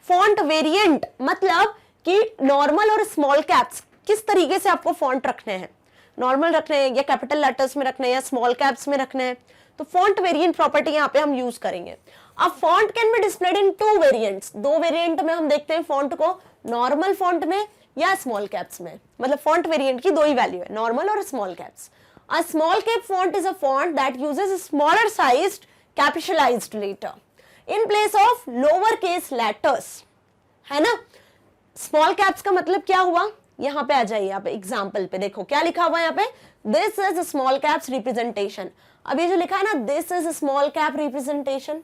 Font variant मतलब कि नॉर्मल और स्मॉल कैप्स किस तरीके से आपको फॉन्ट रखने हैं, नॉर्मल रखने हैं या कैपिटल लेटर्स में रखने हैं या स्मॉल कैप्स में रखने हैं, तो फॉन्ट वेरिएंट प्रॉपर्टी यहाँ पे हम यूज करेंगे। अब font can be displayed in 2 variants, 2 variant में हम देखते हैं फॉन्ट को, नॉर्मल फॉन्ट में या स्मॉल कैप्स में। मतलब फॉन्ट वेरिएंट की 2 ही वैल्यू है, नॉर्मल और small caps. A small cap font is a font that uses smaller sized capitalized letter in place of lower case letters, है ना। स्मॉल कैप्स का मतलब क्या हुआ? यहाँ पे आ जाइए, आप एग्जाम्पल पे देखो क्या लिखा हुआ है यहाँ पे, this is small caps representation. अब ये जो लिखा है ना, this is small cap representation,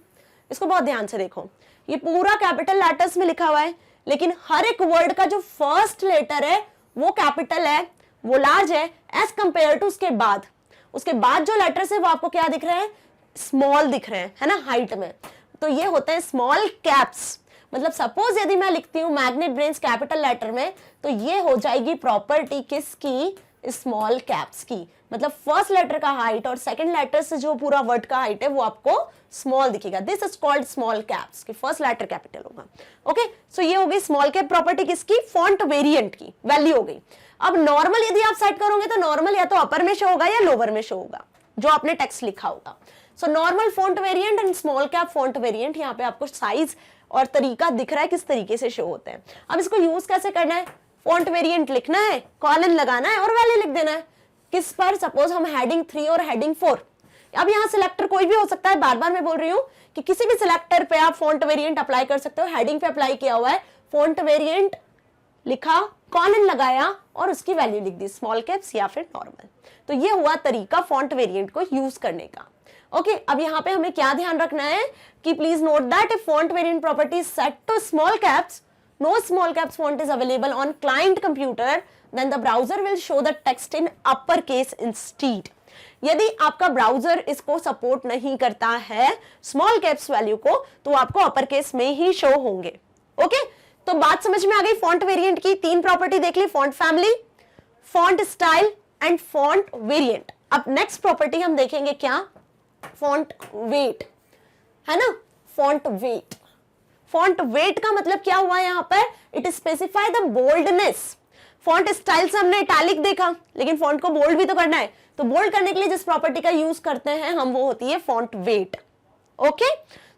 इसको बहुत ध्यान से देखो, ये पूरा कैपिटल लेटर्स में लिखा हुआ है लेकिन हर एक वर्ड का जो फर्स्ट लेटर है वो कैपिटल है, वो लार्ज है, एज कंपेयर टू उसके बाद जो लेटर्स है वो आपको क्या दिख रहे हैं? स्मॉल दिख रहे हैं, है ना, हाइट में। तो ये होते हैं स्मॉल कैप्स। मतलब सपोज यदि मैं लिखती हूँ मैग्नेट ब्रेन्स कैपिटल लेटर में, तो ये हो जाएगी प्रॉपर्टी किसकी? स्मॉल कैप्स की। मतलब फर्स्ट लेटर का हाइट और सेकंड लेटर से जो पूरा वर्ड का हाइट है वो आपको स्मॉल दिखेगा। This is called small caps, कि फर्स्ट लेटर कैपिटल होगा। ओके, सो ये हो गई स्मॉल कैप प्रॉपर्टी किसकी? फॉन्ट वेरिएंट की वैल्यू हो गई। अब नॉर्मल यदि आप सेट करोगे तो नॉर्मल या तो अपर में शो होगा या लोअर में शो होगा, जो आपने टेक्स्ट लिखा होगा। So normal font variant and small cap font variant, यहाँ पे आपको साइज और तरीका दिख रहा है किस तरीके से शो होते हैं। अब इसको यूज कैसे करना है? फॉन्ट वेरिएंट लिखना है, कॉलन लगाना है और वैल्यू लिख देना है। किस पर? सपोज हम हेडिंग 3 और हेडिंग 4, अब यहाँ सिलेक्टर कोई भी हो सकता है, बार बार मैं बोल रही हूँ कि किसी भी सिलेक्टर पे आप फॉन्ट वेरिएंट अप्लाई कर सकते हो। हेडिंग पे अप्लाई किया हुआ है, फॉन्ट वेरिएंट लिखा, कॉलन लगाया और उसकी वैल्यू लिख दी, स्मॉल कैप्स या फिर नॉर्मल। तो ये हुआ तरीका फॉन्ट वेरिएंट को यूज करने का। ओके, अब यहाँ पे हमें क्या ध्यान रखना है कि please note that if font variant property is set to small caps, no small caps font is available on client computer, then the browser will show the text in uppercase instead। यदि आपका ब्राउजर इसको सपोर्ट नहीं करता है स्मॉल कैप्स वैल्यू को, तो आपको अपर केस में ही शो होंगे। ओके, तो बात समझ में आ गई। फॉन्ट वेरिएंट की 3 प्रॉपर्टी देख ली, font family, font style and font variant. अब नेक्स्ट प्रॉपर्टी हम देखेंगे क्या? फॉन्ट वेट, है ना। फॉन्ट वेट, फॉन्ट वेट का मतलब क्या हुआ यहाँ पर? It specify the boldness. Font style से हमने इटैलिक देखा, लेकिन फॉन्ट को बोल्ड भी तो करना है, तो बोल्ड करने के लिए जिस प्रॉपर्टी का यूज करते हैं हम, वो होती है फॉन्ट वेट। ओके,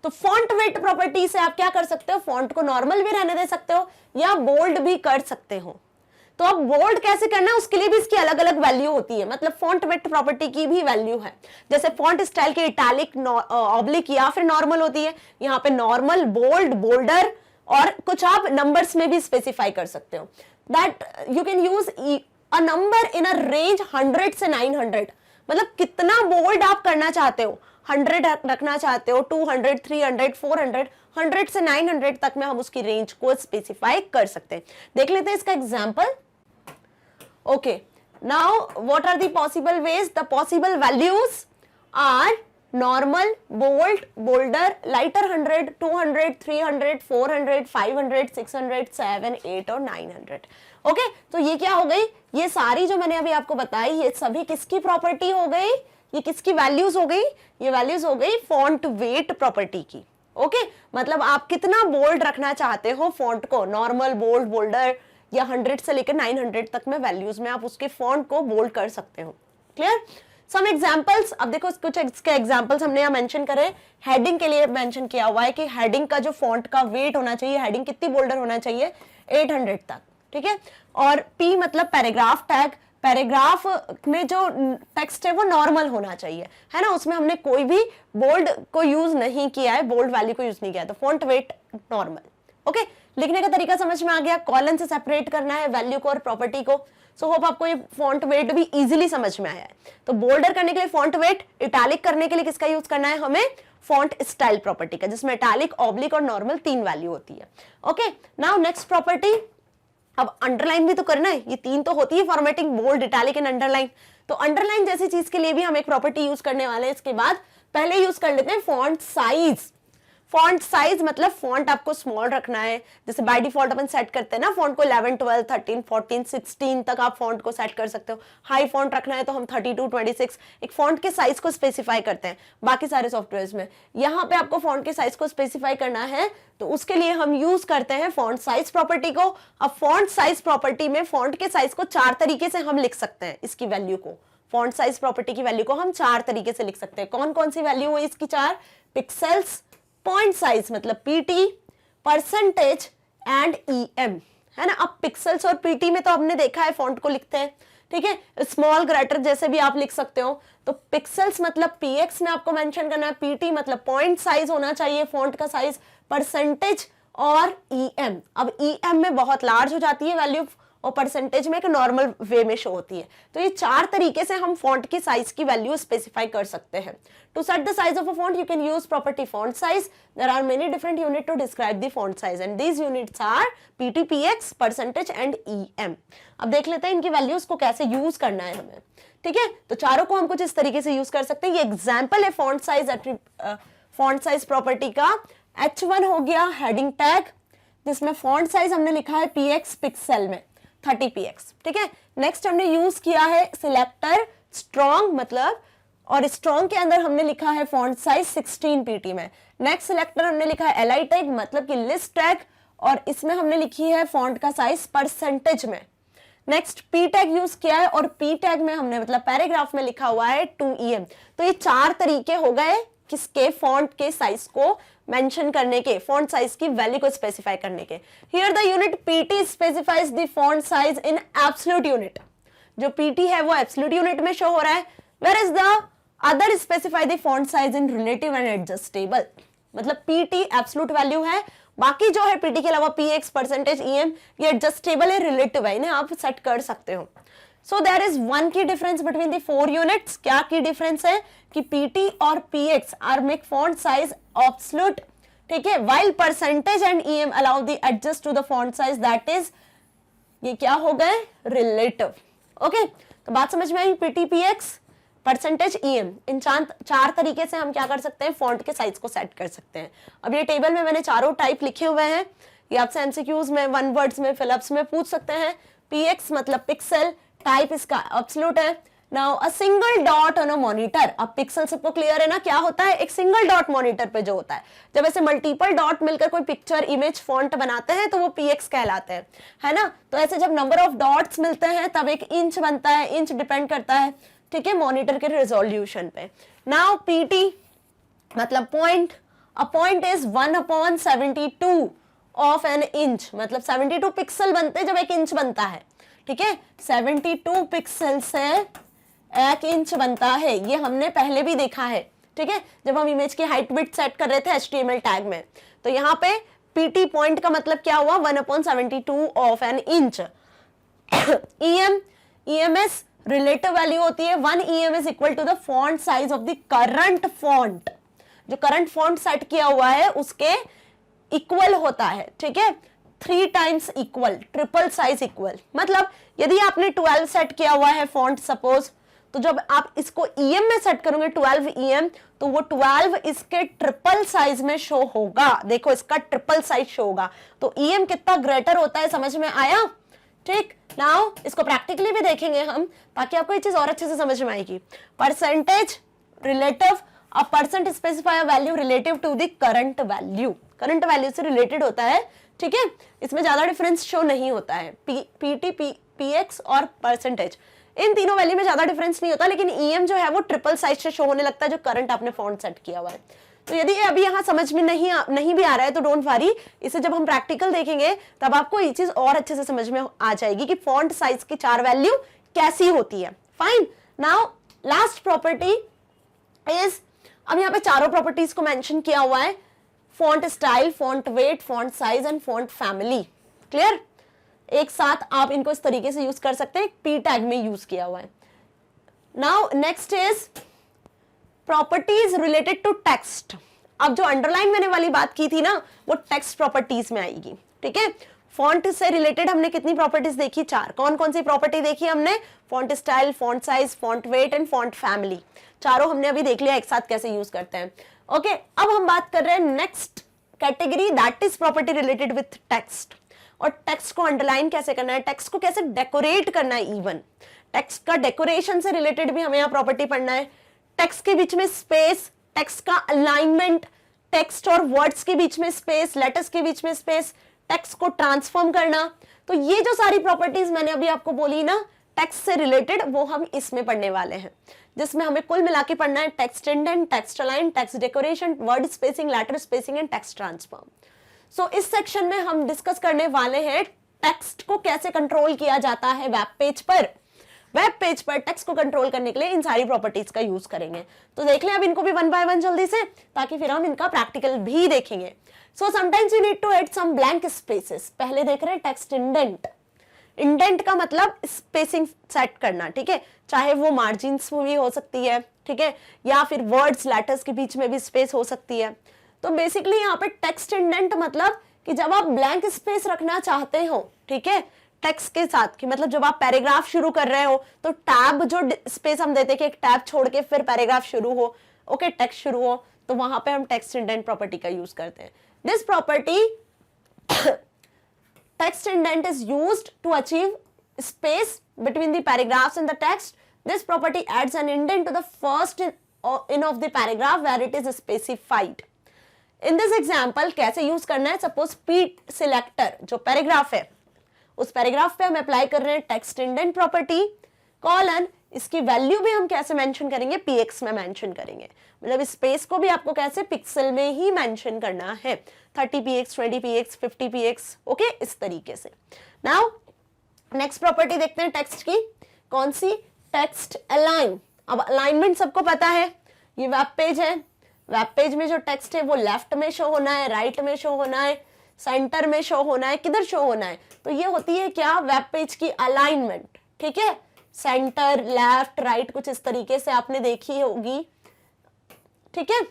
तो फॉन्ट वेट प्रॉपर्टी से आप क्या कर सकते हो? फॉन्ट को नॉर्मल भी रहने दे सकते हो या बोल्ड भी कर सकते हो। तो अब बोल्ड कैसे करना है, उसके लिए भी इसकी अलग अलग वैल्यू होती है। मतलब फॉन्ट वेट प्रॉपर्टी की भी वैल्यू है। जैसे फॉन्ट स्टाइल की इटैलिक, ऑब्लिक या फिर नॉर्मल होती है। यहाँ पे नॉर्मल, बोल्ड, बोल्डर और कुछ आप नंबर्स में भी स्पेसिफाई कर सकते हो। That you can use a number in a range 100 से 900। मतलब कितना बोल्ड आप करना चाहते हो, 100 रखना चाहते हो, 200, 300, 400, 100 से 900 तक में हम उसकी रेंज को स्पेसिफाई कर सकते हैं। देख लेते हैं इसका example. Okay, now what are the possible ways? The possible values are normal, bold, bolder, lighter 100, 200, 300, 400, 500, 600, 7, 8 और 900. ओके, तो ये क्या हो गई? ये सारी जो मैंने अभी आपको बताई ये सभी किसकी प्रॉपर्टी हो गई? ये किसकी वैल्यूज हो गई? ये वैल्यूज हो गई फॉन्ट वेट प्रॉपर्टी की. ओके, मतलब आप कितना बोल्ड रखना चाहते हो फॉन्ट को, नॉर्मल, बोल्ड, बोल्डर या 100 से लेकर 900 तक में वैल्यूज में आप उसके फॉन्ट को बोल्ड कर सकते हो. क्लियर? सम एग्जांपल्स, अब देखो कुछ इसके एग्जांपल्स हमने यहाँ मेंशन करे. हेडिंग के लिए मेंशन किया हुआ है कि हेडिंग का जो फॉन्ट का वेट होना चाहिए, हेडिंग कितनी बोल्डर होना चाहिए, 800 तक. ठीक है, और P मतलब पैराग्राफ टैग, पैराग्राफ में जो टेक्स्ट है वो नॉर्मल होना चाहिए, है ना, उसमें हमने कोई भी बोल्ड को यूज नहीं किया है, बोल्ड वैल्यू को यूज नहीं किया है, तो फॉन्ट वेट नॉर्मल. ओके, लिखने का तरीका समझ में आ गया, कॉलन से सेपरेट करना है वैल्यू को और प्रॉपर्टी को. सो होप आपको ये फॉन्ट वेट भी इजीली समझ में आया है. तो बोल्डर करने के लिए फॉन्ट वेट, इटैलिक करने के लिए किसका यूज करना है हमें, फॉन्ट स्टाइल प्रॉपर्टी का, जिसमें इटैलिक, ऑब्लिक और नॉर्मल 3 वैल्यू होती है. ओके, नाउ नेक्स्ट प्रॉपर्टी, अब अंडरलाइन भी तो करना है, ये 3 तो होती है formatting, bold, italic and underline. तो अंडरलाइन जैसी चीज के लिए भी हम एक प्रॉपर्टी यूज करने वाले हैं. इसके बाद पहले यूज कर लेते हैं फॉन्ट साइज. फॉन्ट साइज मतलब फॉन्ट आपको स्मॉल रखना है, जैसे बाय डिफॉल्ट अपन सेट करते हैं ना फॉन्ट को 11, 12, 13, 14, 16 तक आप फॉन्ट को सेट कर सकते हो. हाई फॉन्ट रखना है तो हम 32, 26 एक फॉन्ट के साइज को स्पेसिफाई करते हैं बाकी सारे सॉफ्टवेयर्स में. यहाँ पे आपको फॉन्ट के साइज को स्पेसिफाई करना है तो उसके लिए हम यूज करते हैं फॉन्ट साइज प्रॉपर्टी को. अब फॉन्ट साइज प्रॉपर्टी में फॉन्ट के साइज को 4 तरीके से हम लिख सकते हैं. इसकी वैल्यू को, फॉन्ट साइज प्रॉपर्टी की वैल्यू को हम 4 तरीके से लिख सकते हैं. कौन कौन सी वैल्यू है इसकी 4? पिक्सेल्स, पॉइंट साइज मतलब पीटी, परसेंटेज एंड ईएम, है ना. अब पिक्सेल्स और पीटी में तो आपने देखा है फॉन्ट को लिखते हैं. ठीक है, स्मॉल ग्रेटर जैसे भी आप लिख सकते हो. तो पिक्सेल्स मतलब पीएक्स में आपको मेंशन करना है, पीटी मतलब पॉइंट साइज होना चाहिए फॉन्ट का साइज, परसेंटेज और ईएम. अब ईएम में बहुत लार्ज हो जाती है वैल्यू और परसेंटेज में एक नॉर्मल वे में शो होती है. तो ये 4 तरीके से हम फॉन्ट की साइज की वैल्यू स्पेसिफाई कर सकते हैं. To set the size of a font you can use property font size. There are many different unit to describe the font size and these units are PT, PX, percentage and EM. अब देख लेते हैं इनकी वैल्यूज को कैसे यूज करना है हमें. ठीक है, तो चारों को हम कुछ इस तरीके से यूज कर सकते हैं. ये एग्जाम्पल है फॉन्ट साइज प्रॉपर्टी का. H1 हो गया हेडिंग टैग, जिसमें फॉन्ट साइज हमने लिखा है px पिक्सल में 30 px. ठीक है, नेक्स्ट हमने यूज किया है सिलेक्टर स्ट्रॉन्ग मतलब, और स्ट्रॉन्ग के अंदर हमने लिखा है फॉन्ट साइज 16 pt में. नेक्स्ट सिलेक्टर हमने लिखा है li टैग मतलब कि लिस्ट टैग, और इसमें हमने लिखी है फॉन्ट का साइज परसेंटेज में. नेक्स्ट p टैग यूज किया है और p टैग में हमने मतलब पैराग्राफ में लिखा हुआ है 2em. तो ये 4 तरीके हो गए किसके, फॉन्ट के साइज को मेंशन करने के, फॉन्ट साइज की वैल्यू को स्पेसिफाई करने के. Here the unit PT specifies the font size in absolute unit. जो पीटी है वो एब्सोल्यूट यूनिट में शो हो रहा है, where is the other specify the font size in relative and adjustable. मतलब पीटी एब्सोल्यूट वैल्यू है, बाकी जो है पीटी के अलावा पीएक्स, परसेंटेज, ईएम ये एडजस्टेबल है, रिलेटिव है, इन्हें आप सेट कर सकते हो. So there is one key difference between the 4 units. क्या key difference है कि PT और PX are make font size absolute, ठीक है, while percentage and EM allow the adjust to the font size, that is ये क्या हो गए, relative. ओके, तो बात समझ में आई. PT, PX, परसेंटेज, EM, इन 4 तरीके से हम क्या कर सकते हैं, फॉन्ट के साइज को सेट कर सकते हैं. अब ये टेबल में मैंने चारों टाइप लिखे हुए हैं, ये आपसे एमसीक्यूज में, 1 वर्ड्स में, फिलअप्स में पूछ सकते हैं. PX मतलब पिक्सल, टाइप इसका एब्सोल्यूट है. Now a single dot on a monitor. अब पिक्सल सबको क्लियर है ना, क्या होता है, एक सिंगल डॉट मॉनिटर पे जो होता है. जब ऐसे मल्टीपल डॉट मिलकर कोई पिक्चर, इमेज, फॉन्ट बनाते हैं तो वो px कहलाते हैं, है ना. तो ऐसे जब नंबर ऑफ डॉट्स मिलते हैं तब एक इंच बनता है. इंच डिपेंड करता है, ठीक है, मॉनिटर के रेजोल्यूशन पे. नाउ pt मतलब point. A point is 1/72 of an inch, मतलब 72 पिक्सल बनते हैं जब 1 इंच बनता है. ठीक है, 72 पिक्सल से 1 इंच बनता है, ये हमने पहले भी देखा है. ठीक है, जब हम इमेज की हाइट विड्थ सेट कर रहे थे HTML टैग में. तो यहाँ पे PT पॉइंट का मतलब क्या हुआ, 1/72 of an inch. EMS relative value होती है. 1 EM is equal to the font size of the current font. जो करंट फॉन्ट सेट किया हुआ है उसके इक्वल होता है. ठीक है, 3 times equal, triple size equal. मतलब यदि आपने 12 सेट किया हुआ है फॉन्ट सपोज, तो जब आप इसको EM में सेट करोगे 12 EM, तो वो 12 इसके ट्रिपल साइज में शो होगा। देखो इसका ट्रिपल साइज शो होगा, तो EM कितना ग्रेटर होता है, समझ में आया? ठीक, नाउ इसको प्रैक्टिकली भी देखेंगे हम, ताकि आपको ये चीज और अच्छे से समझ में आएगी। Percentage relative, a percent specify a value relative to the current value, current value से रिलेटेड होता है। ठीक है, इसमें ज्यादा डिफरेंस शो नहीं होता है। PT, PX और परसेंटेज, इन तीनों वैल्यू में ज्यादा डिफरेंस नहीं होता, लेकिन EM जो है वो ट्रिपल साइज से शो होने लगता है, जो करंट आपने फॉन्ट सेट किया हुआ है। तो यदि अभी यहाँ समझ में नहीं भी आ रहा है तो डोंट वरी, इसे जब हम प्रैक्टिकल देखेंगे तब आपको ये चीज और अच्छे से समझ में आ जाएगी कि फॉन्ट साइज की 4 वैल्यू कैसी होती है। Fine, now last property is, अब यहाँ पे चारों प्रॉपर्टीज को मेंशन किया हुआ है, font style, font weight, font size and font family. Clear? एक साथ आप इनको इस तरीके से यूज कर सकते हैं, P टैग में यूज किया हुआ है। Now next is properties related to text. अब जो अंडरलाइन मैंने वाली बात की थी ना, वो टेक्स्ट प्रॉपर्टीज में आएगी। ठीक है, फॉन्ट से रिलेटेड हमने कितनी प्रॉपर्टीज देखी? 4। कौन कौन सी प्रॉपर्टी देखी हमने? Font style, font size, font weight and font family. चारों हमने अभी देख लिया एक साथ कैसे यूज करते हैं। ओके, अब हम बात कर रहे हैं next category, that is property related with text. और टेक्स्ट को अंडरलाइन कैसे करना है, टेक्स्ट को कैसे डेकोरेट करना है, इवन टेक्स्ट का डेकोरेशन से रिलेटेड भी हमें यहाँ प्रॉपर्टी पढ़ना है। टेक्स्ट के बीच में स्पेस, टेक्स्ट का अलाइनमेंट, टेक्स्ट और वर्ड्स के बीच में स्पेस, लेटर्स के बीच में स्पेस, टेक्स्ट को ट्रांसफॉर्म करना। तो ये जो सारी प्रॉपर्टीज मैंने अभी आपको बोली ना टेक्स्ट से रिलेटेड, वो हम इसमें पढ़ने वाले हैं, जिसमें हमें कुल मिला के पढ़ना है text indent, text align, text decoration, word spacing, letter spacing and text transform. So इस सेक्शन में हम डिस्कस करने वाले हैं टेक्स्ट को कैसे कंट्रोल किया जाता है वेब पेज पर। वेब पेज पर टेक्स्ट को कंट्रोल करने के लिए इन सारी प्रॉपर्टीज का यूज करेंगे। तो देख लें अब इनको भी 1 बाय 1 जल्दी से, ताकि फिर हम इनका प्रैक्टिकल भी देखेंगे। So sometimes you need to add some blank spaces. पहले देख रहे हैं टेक्स्ट इंडेंट। इंडेंट का मतलब स्पेसिंग सेट करना। ठीक है, चाहे वो मार्जिन्स में भी हो सकती है, ठीक है, या फिर वर्ड्स लेटर्स के बीच में भी स्पेस हो सकती है। तो बेसिकली यहाँ पे टेक्स्ट इंडेंट मतलब कि जब आप ब्लैंक स्पेस रखना चाहते हो, ठीक है, टेक्स्ट के साथ, कि मतलब जब आप पैराग्राफ शुरू कर रहे हो तो टैब जो स्पेस हम देते हैं कि एक टैब छोड़ के फिर पैराग्राफ शुरू हो, ओके, टेक्स्ट शुरू हो, तो वहां पे हम टेक्स्ट इंडेंट प्रॉपर्टी का यूज करते हैं। This property text indent is used to achieve space between the paragraphs and the text. This property adds an indent to the first in of the paragraph where it is specified. In this example कैसे यूज करना है? सपोज P selector जो पैराग्राफ है, उस पैराग्राफ पे हम अप्लाई कर रहे हैं टेक्स्ट इंडेंट प्रॉपर्टी, कॉलन, इसकी वैल्यू भी हम कैसे मेंशन करेंगे? px में मेंशन करेंगे। मतलब स्पेस को भी आपको कैसे पिक्सल में ही मेंशन करना है, 30px, 20px, 50px, ओके, इस तरीके से। नाउ नेक्स्ट प्रॉपर्टी देखते हैं टेक्स्ट की, कौन सी? Text align. अब अलाइनमेंट सबको पता है, ये वेब पेज है, वेब पेज में जो टेक्स्ट है वो लेफ्ट में शो होना है, राइट में शो होना है, सेंटर में शो होना है, किधर शो होना है? तो ये होती है क्या? वेब पेज की अलाइनमेंट। ठीक है, सेंटर, लेफ्ट, राइट, कुछ इस तरीके से आपने देखी होगी। ठीक है,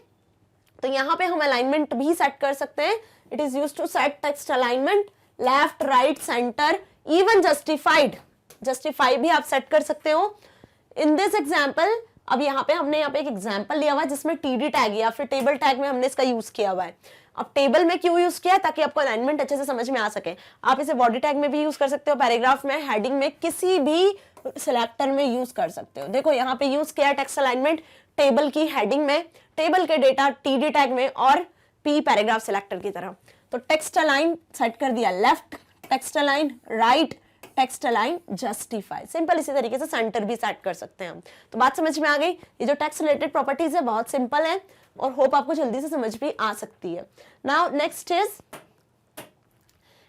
तो यहाँ पे हम अलाइनमेंट भी सेट कर सकते हैं। It is used to set text alignment, left, right, centre, even justified, justify भी आप सेट कर सकते हो। इन दिस एग्जाम्पल, अब यहाँ पे हमने यहाँ पे एक एग्जाम्पल लिया हुआ है जिसमें TD टैग या फिर टेबल टैग में हमने इसका यूज किया हुआ है। अब टेबल में क्यों यूज किया? ताकि आपको अलाइनमेंट अच्छे से समझ में आ सके। आप इसे बॉडी टैग में भी यूज कर सकते हो, पैराग्राफ में, हेडिंग में, किसी भी सिलेक्टर में यूज कर सकते हो। देखो यहाँ पे यूज किया टेक्स्ट अलाइनमेंट टेबल की हेडिंग में, टेबल के डेटा TD टैग में और P पैराग्राफ सिलेक्टर की तरह। तो टेक्स्ट अलाइन सेट कर दिया left, text align right, text align justify. Simple इसी तरीके से सेंटर भी सेट कर सकते हैं हम। तो बात समझ में आ गई? ये जो टेक्स्ट रिलेटेड प्रॉपर्टीज है बहुत सिंपल है और होप आपको जल्दी से समझ भी आ सकती है। Now next is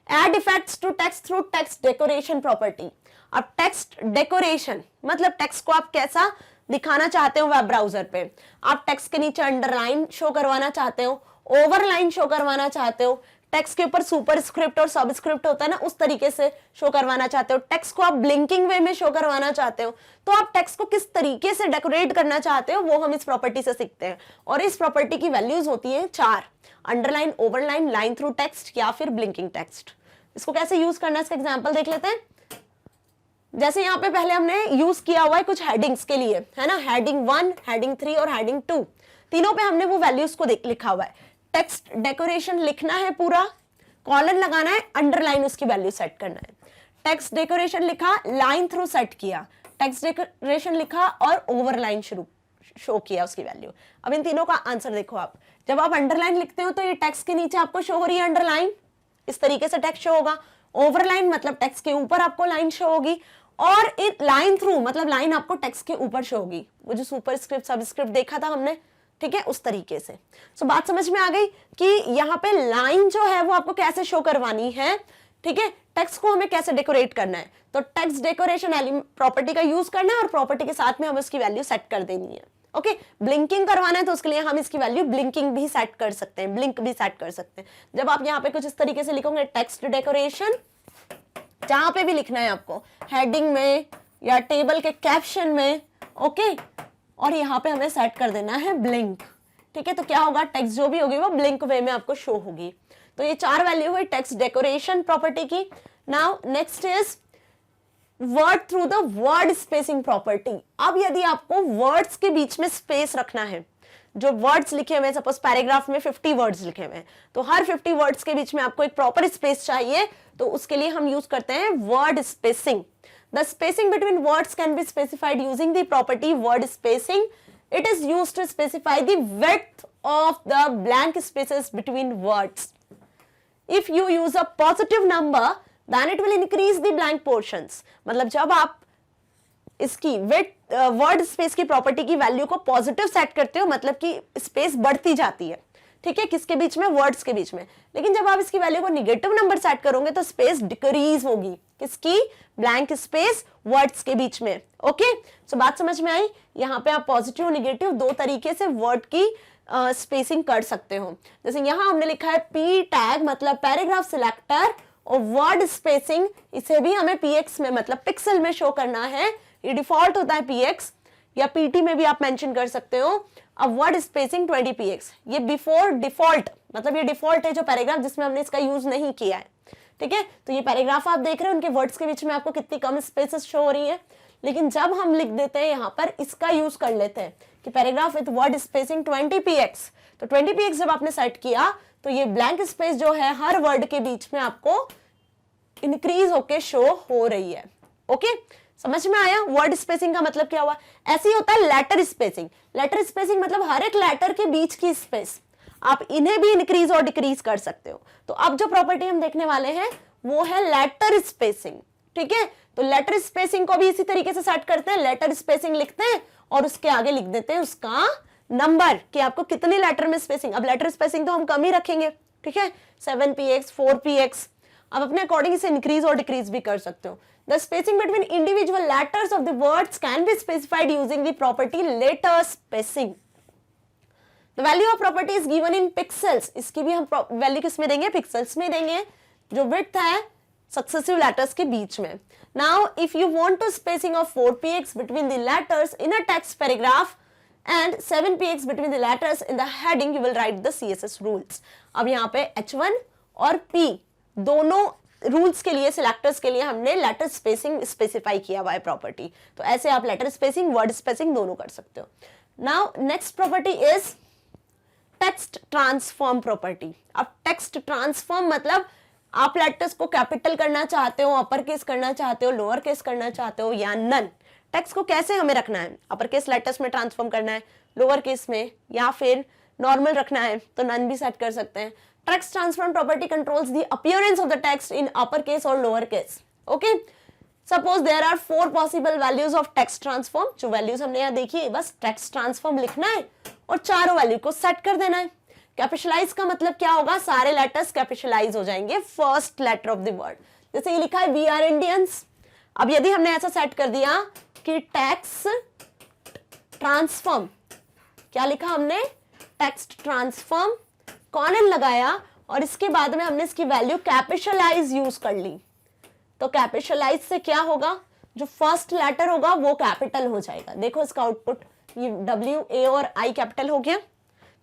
add effects to text through text decoration property. अब टेक्स्ट डेकोरेशन मतलब टेक्स्ट को आप कैसा दिखाना चाहते हो वेब ब्राउजर पे। आप टेक्स्ट के नीचे अंडरलाइन शो करवाना चाहते हो, ओवरलाइन शो करवाना चाहते हो, टेक्स्ट के ऊपर सुपर स्क्रिप्ट और सबस्क्रिप्ट होता है ना, उस तरीके से शो करवाना चाहते हो, टेक्स्ट को आप ब्लिंकिंग वे में शो करवाना चाहते हो। तो आप टेक्स्ट को किस तरीके से डेकोरेट करना चाहते हो वो हम इस प्रॉपर्टी से सीखते हैं। और इस प्रॉपर्टी की वैल्यूज होती है 4, underline, overline, line through text या फिर ब्लिंकिंग टेक्स्ट। इसको कैसे यूज करना है इसका एग्जाम्पल देख लेते हैं। जैसे यहाँ पे पहले हमने यूज किया हुआ है कुछ हेडिंग्स के लिए, है ना, हेडिंग 1, हेडिंग 3 और हेडिंग 2, तीनों पे हमने वो वैल्यूज को लिखा हुआ है। टेक्स्ट डेकोरेशन लिखना है पूरा, कॉलन लगाना है, अंडरलाइन उसकी वैल्यू सेट करना है। टेक्स्ट डेकोरेशन लिखा, लाइन थ्रू सेट किया, टेक्स्ट डेकोरेशन लिखा और ओवरलाइन शो किया उसकी वैल्यू। अब इन तीनों का आंसर देखो आप, जब आप अंडरलाइन लिखते हो तो ये टेक्स्ट के नीचे आपको शो हो रही है अंडरलाइन, इस तरीके से टेक्स्ट शो होगा। ओवरलाइन मतलब टेक्स्ट के ऊपर आपको लाइन शो होगी, और लाइन थ्रू मतलब लाइन आपको टेक्स्ट के ऊपर शो होगी, वो जो सुपरस्क्रिप्ट सबस्क्रिप्ट देखा था हमने, ठीक है, उस तरीके से। सो बात समझ में आ गई कि यहाँ पे लाइन जो है वो आपको कैसे शो करवानी है, ठीक है, टेक्स्ट को हमें कैसे डेकोरेट करना है। तो टेक्स्ट डेकोरेशन प्रॉपर्टी का यूज करना है और प्रॉपर्टी के साथ में हमें उसकी वैल्यू सेट कर देनी है। ओके, ब्लिंकिंग करवाना है तो उसके लिए हम इसकी वैल्यू ब्लिंकिंग भी सेट कर सकते हैं, ब्लिंक भी सेट कर सकते हैं। जब आप यहाँ पे कुछ इस तरीके से लिखोगे टेक्स्ट डेकोरेशन, जहां पे भी लिखना है आपको, हेडिंग में या टेबल के कैप्शन में, ओके, और यहाँ पे हमें सेट कर देना है ब्लिंक, ठीक है। तो क्या होगा, टेक्स्ट जो भी होगी वो ब्लिंक वे में आपको शो होगी। तो ये 4 वैल्यू हुई टेक्स्ट डेकोरेशन प्रॉपर्टी की। Now next is word through the word spacing property. अब यदि आपको वर्ड्स के बीच में स्पेस रखना है, जो वर्ड्स लिखे हुए हैं, सपोज पैराग्राफ में 50 वर्ड्स लिखे हुए हैं, तो हर 50 वर्ड्स के बीच में आपको एक प्रॉपर स्पेस चाहिए, तो उसके लिए हम यूज करते हैं word spacing. The spacing between words can be specified using the property word spacing. It is used to specify the width of the blank spaces between words. If you use a positive number, then it will increase the blank portions. मतलब जब आप इसकी वर्ड स्पेस की प्रॉपर्टी की वैल्यू को पॉजिटिव सेट करते हो, मतलब कि स्पेस बढ़ती जाती है, ठीक है, किसके बीच में, वर्ड्स के बीच में। लेकिन जब आप इसकी वैल्यू को निगेटिव नंबर सेट करोगे तो स्पेस डिक्रीज होगी, किसकी, ब्लैंक स्पेस वर्ड्स के बीच में। ओके, सो बात समझ में आई। यहाँ पे आप पॉजिटिव और निगेटिव दो तरीके से वर्ड की स्पेसिंग कर सकते हो। जैसे यहाँ हमने लिखा है पी टैग मतलब पैराग्राफ सिलेक्टर, और वर्ड स्पेसिंग इसे भी हमें पीएक्स में मतलब पिक्सल में शो करना है, ये डिफॉल्ट होता है पीएक्स, या पीटी में भी आप मेंशन कर सकते हो। अब वर्ड स्पेसिंग 20 पीएक्स, ये बिफोर डिफॉल्ट मतलब ये डिफॉल्ट है जो पैराग्राफ जिसमें हमने इसका यूज नहीं किया है, ठीक है। तो ये पैराग्राफ आप देख रहे हो, उनके वर्ड्स के बीच में आपको कितनी कम स्पेसेस शो हो रही है। लेकिन जब हम लिख देते हैं यहाँ पर, इसका यूज कर लेते हैं कि paragraph with word spacing 20 px, तो 20 पीएक्स जब आपने सेट किया तो ये ब्लैंक स्पेस जो है हर वर्ड के बीच में आपको इंक्रीज होके शो हो रही है। ओके, समझ में आया। वर्ड स्पेसिंग का मतलब क्या हुआ, ऐसे ही होता है लेटर स्पेसिंग। लेटर स्पेसिंग मतलब हर एक लेटर के बीच की स्पेस, आप इन्हें भी इंक्रीज और डिक्रीज कर सकते हो। तो अब जो प्रॉपर्टी हम देखने वाले हैं वो है लेटर स्पेसिंग, ठीक है। तो लेटर स्पेसिंग को भी इसी तरीके से सेट करते हैं, लेटर स्पेसिंग लिखते हैं और उसके आगे लिख देते हैं उसका नंबर कि आपको कितने लेटर में स्पेसिंग। अब लेटर स्पेसिंग तो हम कम ही रखेंगे, ठीक है, 7 px 4 px। अब अपने अकॉर्डिंग इसे इंक्रीज और डिक्रीज भी कर सकते हो। The spacing between individual letters of the words can be specified using the property letter spacing. The value of property is given in pixels. इसकी भी हम वैल्यू किस में देंगे, पिक्सेल्स में देंगे, जो विड्थ है सक्सेसिव लेटर्स के बीच में। Now if you want to spacing of 4 px between the letters in a text paragraph and 7 px between the letters in the heading, you will write the CSS rules. अब यहाँ पे H1 और P दोनों रूल्स के लिए, सिलेक्टर्स के लिए हमने लेटर स्पेसिंग स्पेसिफाई किया हुआ है प्रॉपर्टी। तो ऐसे आप लेटर स्पेसिंग, वर्ड स्पेसिंग दोनों कर सकते हो। Now next property is text transform property. अब टेक्स्ट ट्रांसफॉर्म मतलब आप लेटर्स को कैपिटल करना चाहते हो, अपर केस करना चाहते हो, लोअर केस करना चाहते हो या नन। टेक्स्ट को कैसे हमें रखना है, अपर केस लेटर्स में ट्रांसफॉर्म करना है, लोअर केस में, या फिर नॉर्मल रखना है तो नन भी सेट कर सकते हैं। Text transform property controls the appearance of the text in upper case और lower case. Okay, suppose there are 4 possible values of text transform. जो वैल्यूज हमने यहाँ देखी है, बस टेक्स्ट ट्रांसफॉर्म लिखना है और चारों वैल्यू को सेट कर देना है। कैपिटलाइज का मतलब क्या होगा, सारे लेटर्स कैपिटलाइज हो जाएंगे first letter of the word. जैसे ये लिखा है वी आर इंडियंस। अब यदि हमने ऐसा सेट कर दिया कि टेक्स्ट ट्रांसफॉर्म, क्या लिखा हमने, टेक्स्ट ट्रांसफॉर्म, कॉलन लगाया और इसके बाद में हमने इसकी वैल्यू कैपिटलाइज यूज कर ली। तो कैपिटलाइज से क्या होगा, जो फर्स्ट लेटर होगा वो कैपिटल हो जाएगा। देखो इसका आउटपुट, ये W, A और I कैपिटल हो गया।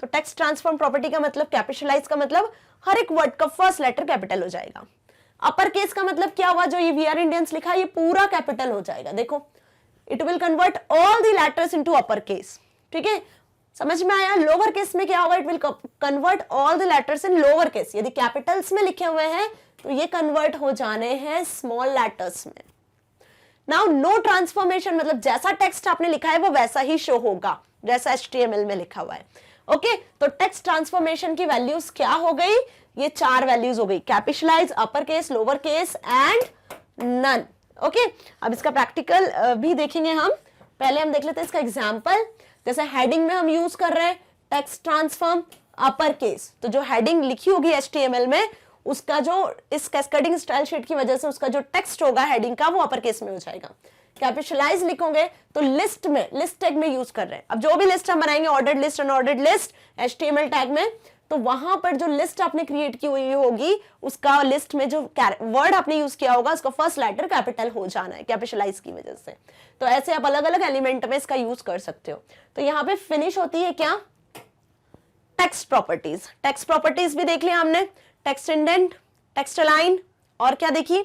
तो टेक्स्ट ट्रांसफॉर्म प्रॉपर्टी का मतलब, कैपिटलाइज का मतलब हर एक वर्ड का फर्स्ट लेटर कैपिटल हो जाएगा। अपर केस का मतलब क्या हुआ, जो ये वी आर इंडियंस लिखा है ये पूरा कैपिटल हो जाएगा। देखो it will convert all the letters into upper case, ठीक है, समझ में आया। लोअर केस में क्या होगा, it will convert all the letters in lower case. यदि कैपिटल्स में लिखे हुए हैं तो ये कन्वर्ट हो जाने हैं स्मॉल लेटर्स में। नाउ नो ट्रांसफॉर्मेशन मतलब जैसा टेक्स्ट आपने लिखा है वो वैसा ही शो होगा जैसा HTML में लिखा हुआ है। ओके तो टेक्स्ट ट्रांसफॉर्मेशन की वैल्यूज क्या हो गई, ये 4 वैल्यूज हो गई, capitalise, upper case, lower case and none. Okay अब इसका प्रैक्टिकल भी देखेंगे हम। पहले हम देख लेते हैं इसका एग्जांपल। जैसे हेडिंग में हम यूज कर रहे हैं टेक्स्ट ट्रांसफॉर्म अपर केस, तो जो हेडिंग लिखी होगी HTML में उसका जो इस कैस्केडिंग स्टाइल शीट की वजह से उसका जो टेक्स्ट होगा हेडिंग का वो अपर केस में हो जाएगा। कैपिटलाइज लिखोगे तो लिस्ट में, लिस्ट टैग में यूज कर रहे हैं। अब जो भी लिस्ट हम बनाएंगे ordered list, unordered list HTML tag में, तो वहां पर जो लिस्ट आपने क्रिएट की हुई होगी उसका लिस्ट में जो वर्ड आपने यूज किया होगा उसका फर्स्ट लेटर कैपिटल हो जाना है कैपिटलाइज की वजह से। तो ऐसे आप अलग अलग एलिमेंट में इसका यूज कर सकते हो। तो यहाँ पे फिनिश होती है क्या, टेक्स्ट प्रॉपर्टीज। टेक्स्ट प्रॉपर्टीज भी देख लिया हमने, टेक्स्ट इंडेंट, टेक्स्ट अलाइन, और क्या देखी,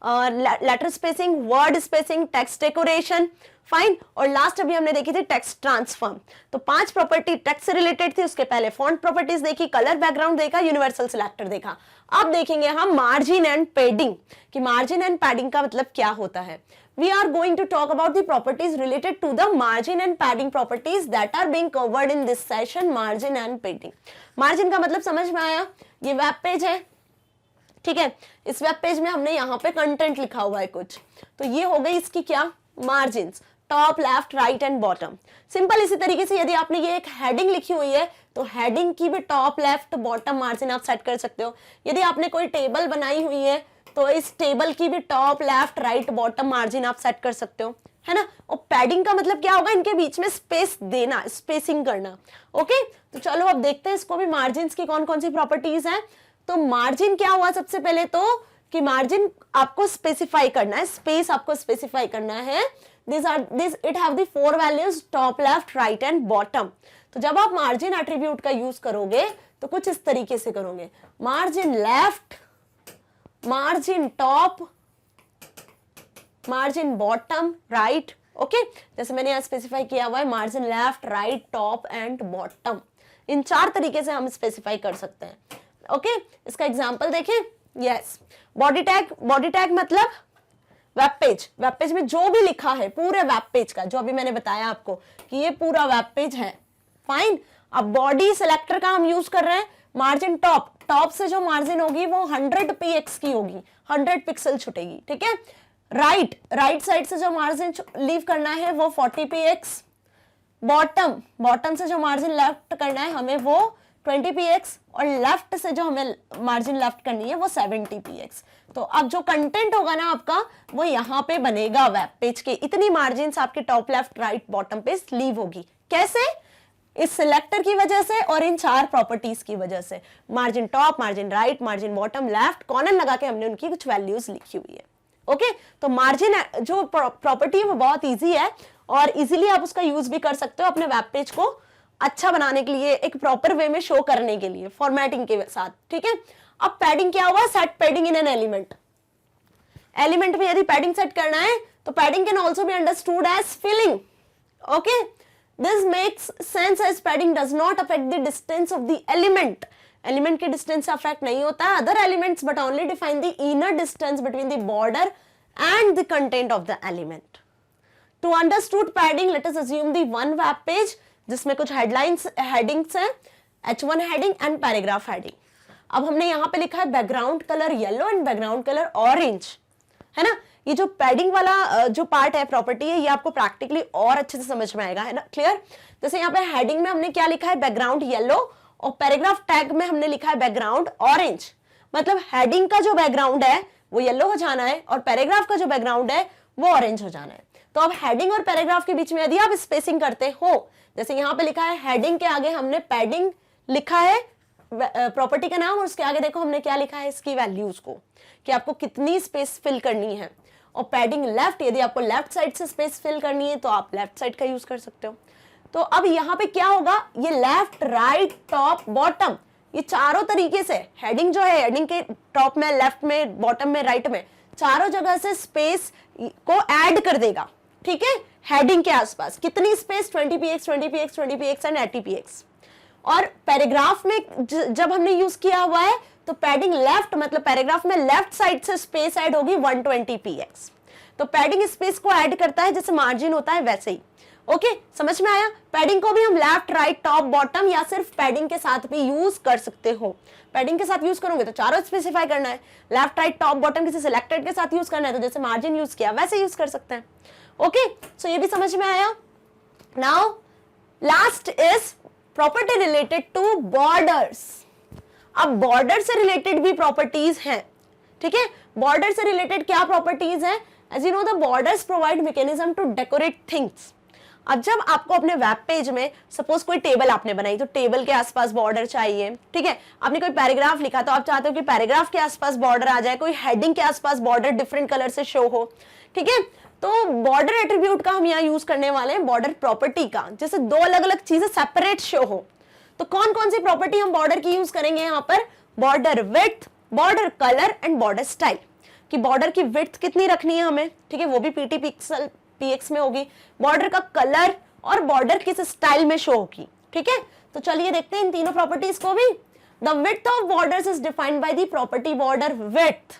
letter spacing, word spacing, text decoration, fine. और लास्ट अभी हमने देखी थी टेक्स्ट ट्रांसफॉर्म। तो 5 प्रॉपर्टी टेक्स्ट से रिलेटेड थी। उसके पहले फॉन्ट प्रॉपर्टीज देखी, कलर बैकग्राउंड देखा, यूनिवर्सल सिलेक्टर देखा। अब देखेंगे हम मार्जिन एंड पैडिंग कि मार्जिन एंड पैडिंग का मतलब क्या होता है। We are going to talk about the properties related to the margin and padding properties that are being covered in this session, margin and padding. Margin का मतलब समझ में आया, ये वेब पेज है, ठीक है, इस वेब पेज में हमने यहाँ पे कंटेंट लिखा हुआ है कुछ, तो ये हो गई इसकी क्या, margins, top, left, right and bottom. Simple इसी तरीके से यदि आपने ये एक हेडिंग लिखी हुई है तो हेडिंग की भी टॉप, लेफ्ट, बॉटम मार्जिन आप सेट कर सकते हो। यदि आपने कोई टेबल बनाई हुई है तो इस टेबल की भी top, left, right, bottom margin आप सेट कर सकते हो, है ना। और पैडिंग का मतलब क्या होगा, इनके बीच में स्पेस देना, स्पेसिंग करना। ओके तो चलो अब देखते हैं इसको भी, मार्जिन की कौन कौन सी प्रॉपर्टीज है। तो मार्जिन क्या हुआ, सबसे पहले तो कि मार्जिन आपको स्पेसिफाई करना है, स्पेस आपको स्पेसिफाई करना है। It have the 4 values, top, left, right and bottom. तो जब आप मार्जिन एट्रीब्यूट का यूज करोगे तो कुछ इस तरीके से करोगे, margin left, margin top, margin bottom, right. Okay जैसे मैंने यहाँ स्पेसिफाई किया हुआ है margin left, right, top and bottom. इन 4 तरीके से हम स्पेसिफाई कर सकते हैं। ओके इसका एग्जांपल देखें, yes, body tag. Body tag मतलब वेब पेज, वेब पेज में जो भी लिखा है पूरे वेब पेज का, जो अभी मैंने बताया आपको कि ये पूरा वेब पेज है, फाइन। अब बॉडी सिलेक्टर का हम यूज कर रहे हैं, मार्जिन टॉप, टॉप से जो मार्जिन होगी वो 100 px की होगी, 100 पिक्सल छुटेगी, ठीक है। राइट, राइट साइड से जो मार्जिन लीव करना है वो 40 px। बॉटम, बॉटम से जो मार्जिन लेफ्ट करना है हमें वो 20 px, और लेफ्ट से जो हमें मार्जिन लेफ्ट करनी है वो 70 px। तो अब जो कंटेंट होगा ना आपका वो यहाँ पे बनेगा वेब पेज के, इतनी मार्जिन आपके टॉप, लेफ्ट, राइट, बॉटम पे लीव होगी। कैसे, इस सिलेक्टर की वजह से और इन 4 प्रॉपर्टीज की वजह से, margin top, margin right, margin bottom, left, corner लगा के हमने उनकी कुछ वैल्यूज लिखी हुई है। ओके तो मार्जिन जो प्रॉपर्टी है वो बहुत इजी है और इजीली आप उसका यूज भी कर सकते हो अपने वेब पेज को अच्छा बनाने के लिए, एक प्रॉपर वे में शो करने के लिए, फॉर्मेटिंग के साथ, ठीक है। अब पैडिंग क्या हुआ, set padding in an element. Element में यदि पैडिंग सेट करना है तो padding can also be understood as filling. Okay this makes sense as padding does not affect the distance of the element. Element के डिस्टेंस से अफेक्ट नहीं होता other elements but only define the inner distance between the border and the content of the element. To understood padding let us assume the one web page जिसमें कुछ हेडलाइंस, हेडिंग्स हैं, H1 heading and paragraph heading. अब हमने यहाँ पे लिखा है background colour yellow and background colour orange, है ना। ये जो पैडिंग वाला जो पार्ट है, प्रॉपर्टी है, ये आपको प्रैक्टिकली और अच्छे से समझ में आएगा, है ना, क्लियर। जैसे यहाँ पे हेडिंग में हमने क्या लिखा है, बैकग्राउंड येलो, और पैराग्राफ टैग में हमने लिखा है बैकग्राउंड ऑरेंज। मतलब हेडिंग का जो बैकग्राउंड है वो येलो हो जाना है और पैराग्राफ का जो बैकग्राउंड है वो ऑरेंज हो जाना है। तो अब हेडिंग और पैराग्राफ के बीच में यदि आप स्पेसिंग करते हो, जैसे यहाँ पे लिखा है हेडिंग के आगे हमने पैडिंग लिखा है प्रॉपर्टी का नाम, और उसके आगे देखो हमने क्या लिखा है, इसकी वैल्यूज को, कि आपको कितनी स्पेस फिल करनी है। और पैडिंग लेफ्ट, यदि आपको लेफ्ट साइड से स्पेस फिल करनी है तो आप लेफ्ट साइड का यूज कर सकते हो। तो अब यहाँ पे क्या होगा, ये लेफ्ट, राइट, टॉप, बॉटम, ये चारों तरीके से हेडिंग जो है, हेडिंग के टॉप में, लेफ्ट में, बॉटम में, राइट में, चारों जगह से स्पेस को ऐड कर देगा, ठीक है। हेडिंग के आसपास कितनी space, 20px, 20px, 20px and 80px। और पैराग्राफ में जब हमने यूज किया हुआ है तो पैडिंग लेफ्ट, मतलब पैराग्राफ में लेफ्ट साइड से स्पेस ऐड होगी 120px। तो पैडिंग स्पेस को ऐड करता है जैसे मार्जिन होता है वैसे ही। ओके, समझ में आया। पैडिंग को भी हम लेफ्ट, राइट, टॉप, बॉटम या सिर्फ पैडिंग के साथ भी यूज कर सकते हो। पैडिंग के साथ यूज करोगे तो चारों स्पेसिफाई करना है, लेफ्ट, राइट, टॉप, बॉटम किसी सिलेक्टेड के साथ यूज करना है तो जैसे मार्जिन यूज किया वैसे यूज कर सकते हैं। ओके, सो ये भी समझ में आया। Now last is property related to borders. अब बॉर्डर से रिलेटेड भी प्रॉपर्टीज हैं, ठीक है। बॉर्डर से रिलेटेड क्या प्रॉपर्टीज हैं? As you know the borders provide mechanism to decorate things. अब जब आपको अपने वेब पेज में सपोज कोई टेबल आपने बनाई तो टेबल के आसपास बॉर्डर चाहिए, ठीक है। आपने कोई पैराग्राफ लिखा तो आप चाहते हो कि पैराग्राफ के आसपास बॉर्डर आ जाए, कोई हेडिंग के आसपास बॉर्डर डिफरेंट कलर से शो हो, ठीक है। तो बॉर्डर एट्रीब्यूट का हम यहाँ यूज करने वाले हैं बॉर्डर प्रॉपर्टी का, जैसे दो अलग अलग चीजें सेपरेट शो हो। तो कौन कौन सी प्रॉपर्टी हम बॉर्डर की यूज करेंगे यहाँ पर? Border width, border colour and border style. कि बॉर्डर की विड्थ कितनी रखनी है हमें, ठीक है, वो भी pt पिक्सल px में होगी। बॉर्डर का कलर और बॉर्डर किस स्टाइल में शो होगी, ठीक है। तो चलिए देखते हैं इन तीनों प्रॉपर्टीज को भी। The width of borders is defined by the property border width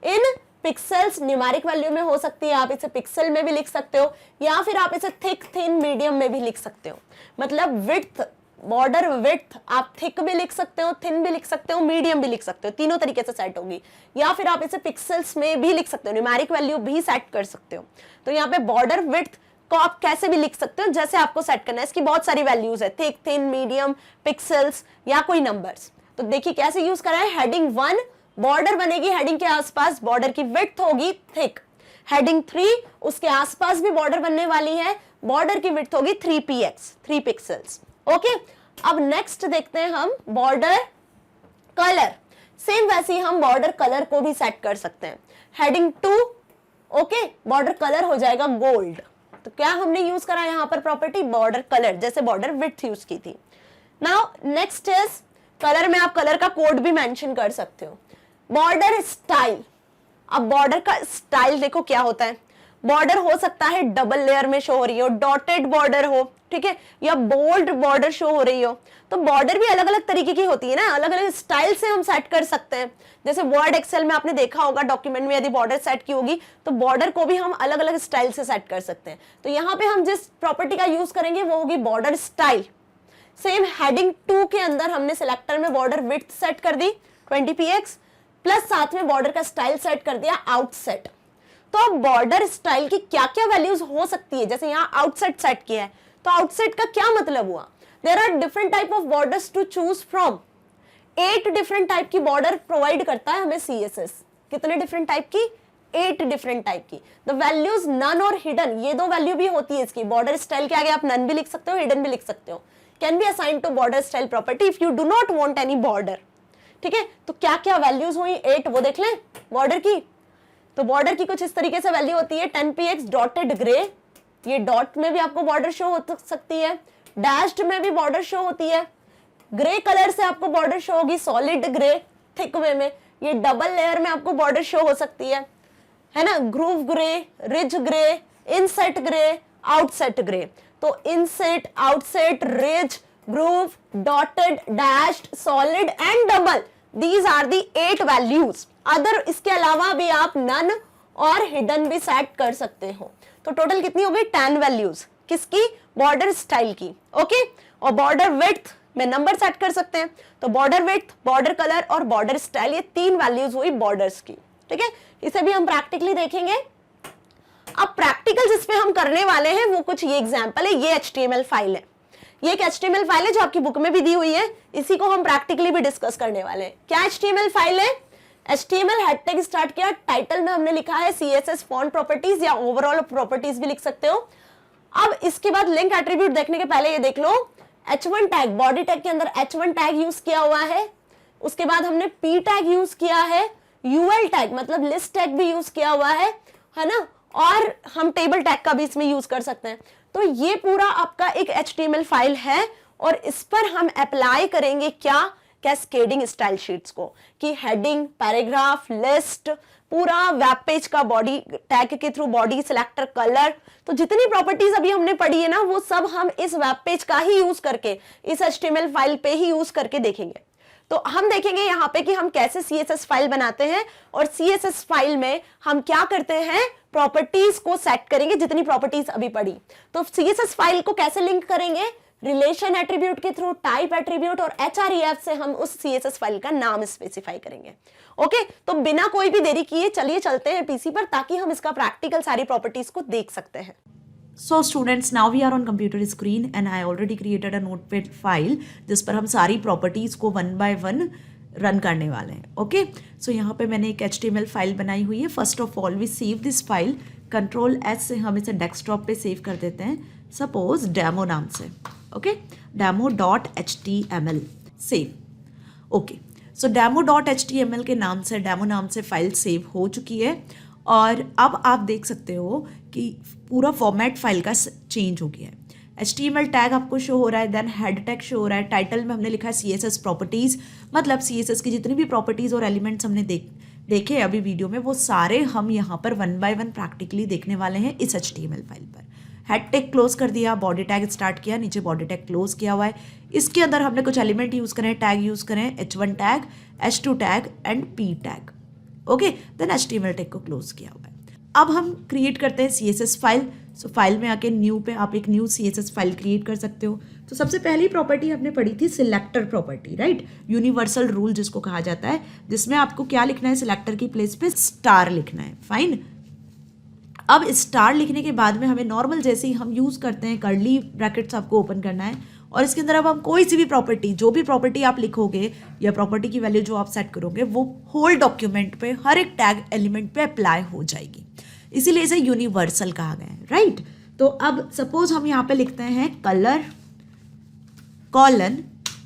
in pixels. Numeric value में हो सकती है, आप इसे पिक्सल में भी लिख सकते हो या फिर आप इसे थिक, थिन, मीडियम में भी लिख सकते हो। मतलब विड्थ, बॉर्डर विड्थ आप थिक भी लिख सकते हो, थिन भी लिख सकते हो, मीडियम भी लिख सकते हो, तीनों तरीके से सेट होगी। या फिर आप इसे पिक्सेल्स में भी लिख सकते हो, न्यूमेरिक वैल्यू भी सेट कर सकते हो। तो यहाँ पे बॉर्डर विड्थ को आप कैसे भी लिख सकते हो, जैसे आपको सेट करना है। इसकी बहुत सारी वैल्यूज है, थिक, थिन, मीडियम, पिक्सेल्स या कोई नंबर्स। तो देखिए कैसे यूज करा है। हेडिंग 1 बॉर्डर बनेगी हेडिंग के आसपास, बॉर्डर की विड्थ होगी थिक। हेडिंग 3 उसके आसपास भी बॉर्डर बनने वाली है, बॉर्डर की विड्थ होगी 3px, 3 पिक्सेल्स। ओके, अब नेक्स्ट देखते हैं हम बॉर्डर कलर। सेम वैसे ही हम बॉर्डर कलर को भी सेट कर सकते हैं। हेडिंग 2 ओके, बॉर्डर कलर हो जाएगा गोल्ड। तो क्या हमने यूज करा यहाँ पर प्रॉपर्टी बॉर्डर कलर, जैसे बॉर्डर विड्थ यूज की थी। नाउ नेक्स्ट इज कलर में आप कलर का कोड भी मेंशन कर सकते हो। Border style. अब बॉर्डर का स्टाइल देखो क्या होता है। बॉर्डर हो सकता है डबल लेयर में शो हो रही हो, डॉटेड बॉर्डर हो, ठीक है, या बोल्ड बॉर्डर शो हो रही हो। तो बॉर्डर भी अलग अलग तरीके की होती है ना, अलग अलग स्टाइल से हम सेट कर सकते हैं। जैसे वर्ड एक्सेल में आपने देखा होगा, डॉक्यूमेंट में यदि बॉर्डर सेट की होगी तो बॉर्डर को भी हम अलग अलग स्टाइल से सेट कर सकते हैं। तो यहाँ पे हम जिस प्रॉपर्टी का यूज करेंगे वो होगी बॉर्डर स्टाइल। सेम हेडिंग 2 के अंदर हमने सिलेक्टर में बॉर्डर विड्थ सेट कर दी 20px, प्लस साथ में बॉर्डर का स्टाइल सेट कर दिया आउटसेट। तो अब बॉर्डर स्टाइल की क्या क्या वैल्यूज हो सकती है, जैसे यहाँ आउटसेट सेट किया है तो आउटसेट का क्या मतलब हुआ? There are different type of borders to choose from. 8 different type की बॉर्डर प्रोवाइड करता है हमें CSS। कितने डिफरेंट टाइप की? 8 डिफरेंट टाइप की। द वैल्यूज नन और हिडन, ये दो वैल्यू भी होती है इसकी। बॉर्डर स्टाइल के आगे आप नन भी लिख सकते हो, हिडन भी लिख सकते हो। Can be assign to border style property if you do not want any border, ठीक है। तो क्या क्या वैल्यूज हुई 8, वो देख लें बॉर्डर की। तो बॉर्डर की कुछ इस तरीके से वैल्यू होती है 10px डॉटेड ग्रे, ये डॉट में भी आपको बॉर्डर शो हो सकती है, डैश्ड में भी बॉर्डर शो होती है, ग्रे कलर से आपको बॉर्डर शो होगी सॉलिड ग्रे थिक वे में, ये डबल लेयर में आपको बॉर्डर शो हो सकती है ना, groove grey, ridge grey, inset grey, outset grey. तो inset, outset, ridge, groove, dotted, dashed, solid and double, these are the 8 values. Other इसके अलावा भी आप नन और हिडन भी सेट कर सकते हो। तो टोटल कितनी हो गई? 10 वैल्यूज। किसकी? बॉर्डर स्टाइल की। ओके, और बॉर्डर विड्थ में नंबर सेट कर सकते हैं। तो बॉर्डर विड्थ, बॉर्डर कलर और बॉर्डर स्टाइल, ये 3 वैल्यूज हुई बॉर्डर्स की, ठीक है। इसे भी हम प्रैक्टिकली देखेंगे। अब प्रैक्टिकल जिसपे हम करने वाले हैं वो कुछ ये एग्जाम्पल है, ये HTML फाइल है। ये एक HTML फाइल है जो आपकी बुक में भी दी हुई है, इसी को हम प्रैक्टिकली भी डिस्कस करने वाले हैं। क्या HTML फाइल है? HTML हेड टैग स्टार्ट किया, टाइटल में हमने लिखा है CSS फॉन्ट प्रॉपर्टीज या ओवरऑल प्रॉपर्टीज भी लिख सकते हो। अब इसके बाद लिंक एट्रीब्यूट देखने के पहले ये देख लो, H1 टैग, बॉडी टैग के अंदर H1 टैग यूज किया हुआ है। उसके बाद हमने P टैग यूज किया है, UL टैग मतलब लिस्ट टैग भी यूज किया हुआ है ना, और हम टेबल टैग का भी इसमें यूज कर सकते हैं। तो ये पूरा आपका एक HTML फाइल है और इस पर हम अप्लाई करेंगे क्या? कैस्केडिंग स्टाइल शीट्स को, कि हेडिंग, पैराग्राफ, लिस्ट, पूरा वेब पेज का बॉडी टैग के थ्रू, बॉडी सिलेक्टर, कलर, तो जितनी प्रॉपर्टीज अभी हमने पढ़ी है ना वो सब हम इस वेब पेज का ही यूज करके, इस HTML फाइल पे ही यूज करके देखेंगे। तो हम देखेंगे यहाँ पे कि हम कैसे CSS फाइल बनाते हैं और CSS फाइल में हम क्या करते हैं, प्रॉपर्टीज को सेट करेंगे, जितनी प्रॉपर्टीज अभी पढ़ी। तो CSS फाइल को कैसे लिंक करेंगे, रिलेशन एट्रीब्यूट के थ्रू, टाइप एट्रीब्यूट और href से हम उस CSS फाइल का नाम स्पेसिफाई करेंगे। ओके, तो बिना कोई भी देरी किए चलिए चलते हैं पीसी पर, ताकि हम इसका प्रैक्टिकल सारी प्रॉपर्टीज को देख सकते हैं। So students, now we are on computer screen and I already created a notepad file जिस पर हम सारी प्रॉपर्टीज को वन बाय वन रन करने वाले हैं। ओके, सो यहाँ पे मैंने एक HTML फाइल बनाई हुई है। First of all we save this file, Ctrl+S से हम इसे डेस्कटॉप पे सेव कर देते हैं, सपोज डेमो नाम से। Okay, demo.html save. ओके, सो demo.html के नाम से, डेमो नाम से फाइल सेव हो चुकी है और अब आप देख सकते हो कि पूरा फॉर्मेट फाइल का चेंज हो गया है। HTML टैग आपको शो हो रहा है, देन हेड टैग शो हो रहा है, टाइटल में हमने लिखा है CSS प्रॉपर्टीज़, मतलब CSS की जितनी भी प्रॉपर्टीज़ और एलिमेंट्स हमने देखे अभी वीडियो में, वो सारे हम यहाँ पर वन बाय वन प्रैक्टिकली देखने वाले हैं इस HTML फाइल पर। हेड टैग क्लोज कर दिया, बॉडी टैग स्टार्ट किया, नीचे बॉडी टैग क्लोज किया हुआ है। इसके अंदर हमने कुछ एलिमेंट यूज़ करें, टैग यूज़ करें, H1 tag, H2 tag and P tag. Okay, then HTML tag को क्लोज किया हुआ है। अब हम क्रिएट करते हैं CSS फाइल। सो फाइल में आके न्यू पे आप एक न्यू CSS फाइल क्रिएट कर सकते हो। तो सबसे पहली प्रॉपर्टी हमने पढ़ी थी selector property, right, universal rule जिसको कहा जाता है, जिसमें आपको क्या लिखना है, सिलेक्टर की प्लेस पे स्टार लिखना है। फाइन, अब स्टार लिखने के बाद में हमें नॉर्मल जैसे ही हम यूज़ करते हैं कर्ली ब्रैकेट्स आपको ओपन करना है और इसके अंदर अब हम कोई सी भी प्रॉपर्टी, जो भी प्रॉपर्टी आप लिखोगे या प्रॉपर्टी की वैल्यू जो आप सेट करोगे वो होल डॉक्यूमेंट पे, हर एक टैग एलिमेंट पे अप्लाई हो जाएगी, इसीलिए इसे यूनिवर्सल कहा गया है, राइट। तो अब सपोज हम यहाँ पे लिखते हैं colour colon,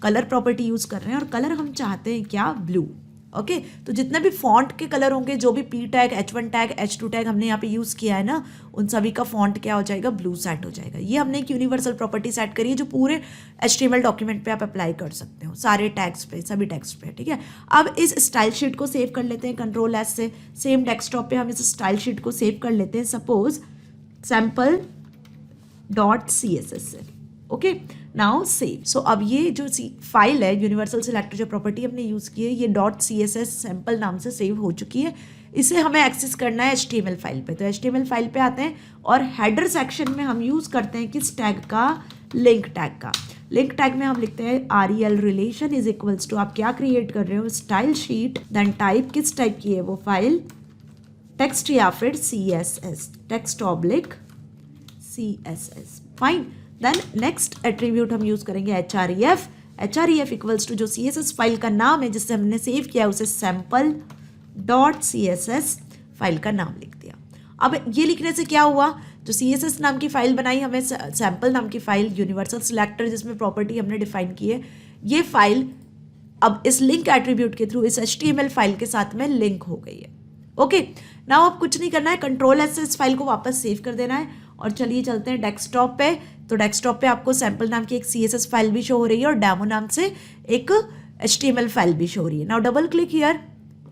colour property use कर रहे हैं और कलर हम चाहते हैं क्या, ब्लू। ओके, तो जितने भी फॉन्ट के कलर होंगे, जो भी P tag, H1 tag, H2 tag हमने यहाँ पे यूज़ किया है ना, उन सभी का फॉन्ट क्या हो जाएगा, ब्लू सेट हो जाएगा। ये हमने एक यूनिवर्सल प्रॉपर्टी सेट करी है जो पूरे HTML डॉक्यूमेंट पे आप अप्लाई कर सकते हो, सारे टैग्स पे, सभी टैग्स पे, ठीक है। अब इस स्टाइल शीट को सेव कर लेते हैं Ctrl+S से, सेम डेस्कटॉप पे हम इस स्टाइल शीट को सेव कर लेते हैं, सपोज sample.css से। Okay, now save. सो अब ये जो फाइल है, यूनिवर्सल सिलेक्टर जो प्रॉपर्टी हमने यूज़ की है, ये .css सैम्पल नाम से सेव हो चुकी है। इसे हमें एक्सेस करना है HTML फाइल पे। तो HTML फाइल पे आते हैं और हेडर सेक्शन में हम यूज़ करते हैं किस टैग का, लिंक टैग का। लिंक टैग में हम लिखते हैं REL relation is equals to, आप क्या क्रिएट कर रहे हो, स्टाइल शीट, देन टाइप, किस टाइप की है वो फाइल, टेक्स्ट या फिर CSS, text oblique CSS। Fine, then next attribute हम यूज करेंगे href इक्वल्स टू जो CSS फाइल का नाम है जिससे हमने सेव किया उसे sample.css फाइल का नाम लिख दिया। अब ये लिखने से क्या हुआ, जो CSS नाम की फाइल बनाई हमें, सैम्पल नाम की फाइल, यूनिवर्सल सिलेक्टर जिसमें प्रॉपर्टी हमने डिफाइन की है, ये फाइल अब इस लिंक एट्रीब्यूट के थ्रू इस HTML फाइल के साथ में लिंक हो गई है। ओके, नाउ अब कुछ नहीं करना है, Ctrl+S से इस फाइल को वापस सेव कर देना है और चलिए चलते हैं डेस्कटॉप पे। तो डेस्कटॉप पे आपको सैम्पल नाम की एक CSS फाइल भी शो हो रही है और डेमो नाम से एक HTML फाइल भी शो हो रही है। Now double click here.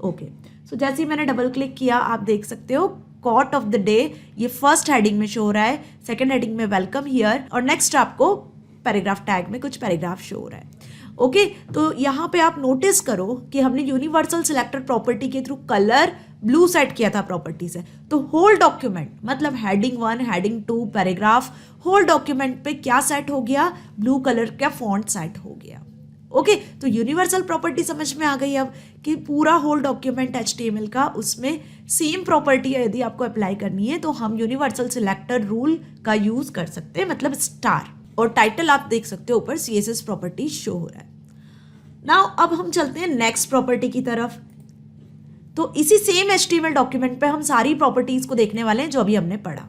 Okay, so जैसे ही मैंने डबल क्लिक किया आप देख सकते हो कॉट ऑफ द डे ये फर्स्ट हेडिंग में शो हो रहा है, सेकेंड हेडिंग में वेलकम हियर और नेक्स्ट आपको पैराग्राफ टैग में कुछ पैराग्राफ शो हो रहा है। ओके, तो यहाँ पे आप नोटिस करो कि हमने यूनिवर्सल सिलेक्टर प्रॉपर्टी के थ्रू कलर ब्लू सेट किया था प्रॉपर्टी से, तो होल डॉक्यूमेंट मतलब heading 1, heading 2, paragraph, whole document पे क्या सेट हो गया, ब्लू कलर का फॉन्ट सेट हो गया। ओके, तो यूनिवर्सल प्रॉपर्टी समझ में आ गई अब कि पूरा होल डॉक्यूमेंट HTML का, उसमें सेम प्रॉपर्टी यदि आपको अप्लाई करनी है तो हम यूनिवर्सल सिलेक्टर रूल का यूज कर सकते हैं, मतलब स्टार। और टाइटल आप देख सकते हो ऊपर CSS प्रॉपर्टी शो हो रहा है। नाउ अब हम चलते हैं नेक्स्ट प्रॉपर्टी की तरफ। तो इसी सेम HTML डॉक्यूमेंट पे हम सारी प्रॉपर्टीज को देखने वाले हैं जो अभी हमने पढ़ा।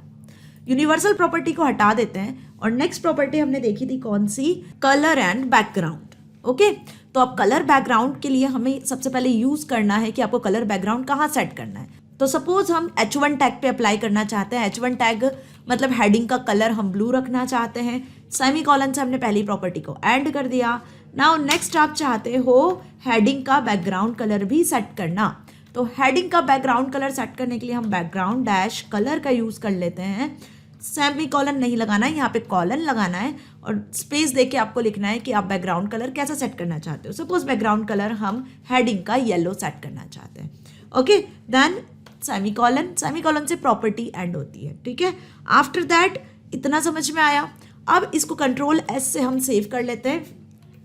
यूनिवर्सल प्रॉपर्टी को हटा देते हैं और नेक्स्ट प्रॉपर्टी हमने देखी थी कौन सी, कलर एंड बैकग्राउंड। ओके, तो अब कलर बैकग्राउंड के लिए हमें सबसे पहले यूज करना है कि आपको कलर बैकग्राउंड कहाँ सेट करना है। तो सपोज हम H1 टैग पे अप्लाई करना चाहते हैं, H1 टैग मतलब हेडिंग का कलर हम ब्लू रखना चाहते हैं, सेमीकोलन से हमने पहली प्रॉपर्टी को ऐड कर दिया, नाउ नेक्स्ट आप चाहते हो हेडिंग का बैकग्राउंड कलर भी सेट करना। तो हेडिंग का बैकग्राउंड कलर सेट करने के लिए हम बैकग्राउंड डैश कलर का यूज़ कर लेते हैं। सेमी कॉलन नहीं लगाना है, यहाँ पे कॉलन लगाना है और स्पेस देके आपको लिखना है कि आप बैकग्राउंड कलर कैसा सेट करना चाहते हो। सपोज बैकग्राउंड कलर हम हेडिंग का येलो सेट करना चाहते हैं। ओके, देन सेमी कॉलन से प्रॉपर्टी एंड होती है, ठीक है। आफ्टर दैट इतना समझ में आया। अब इसको कंट्रोल एस से हम सेव कर लेते हैं।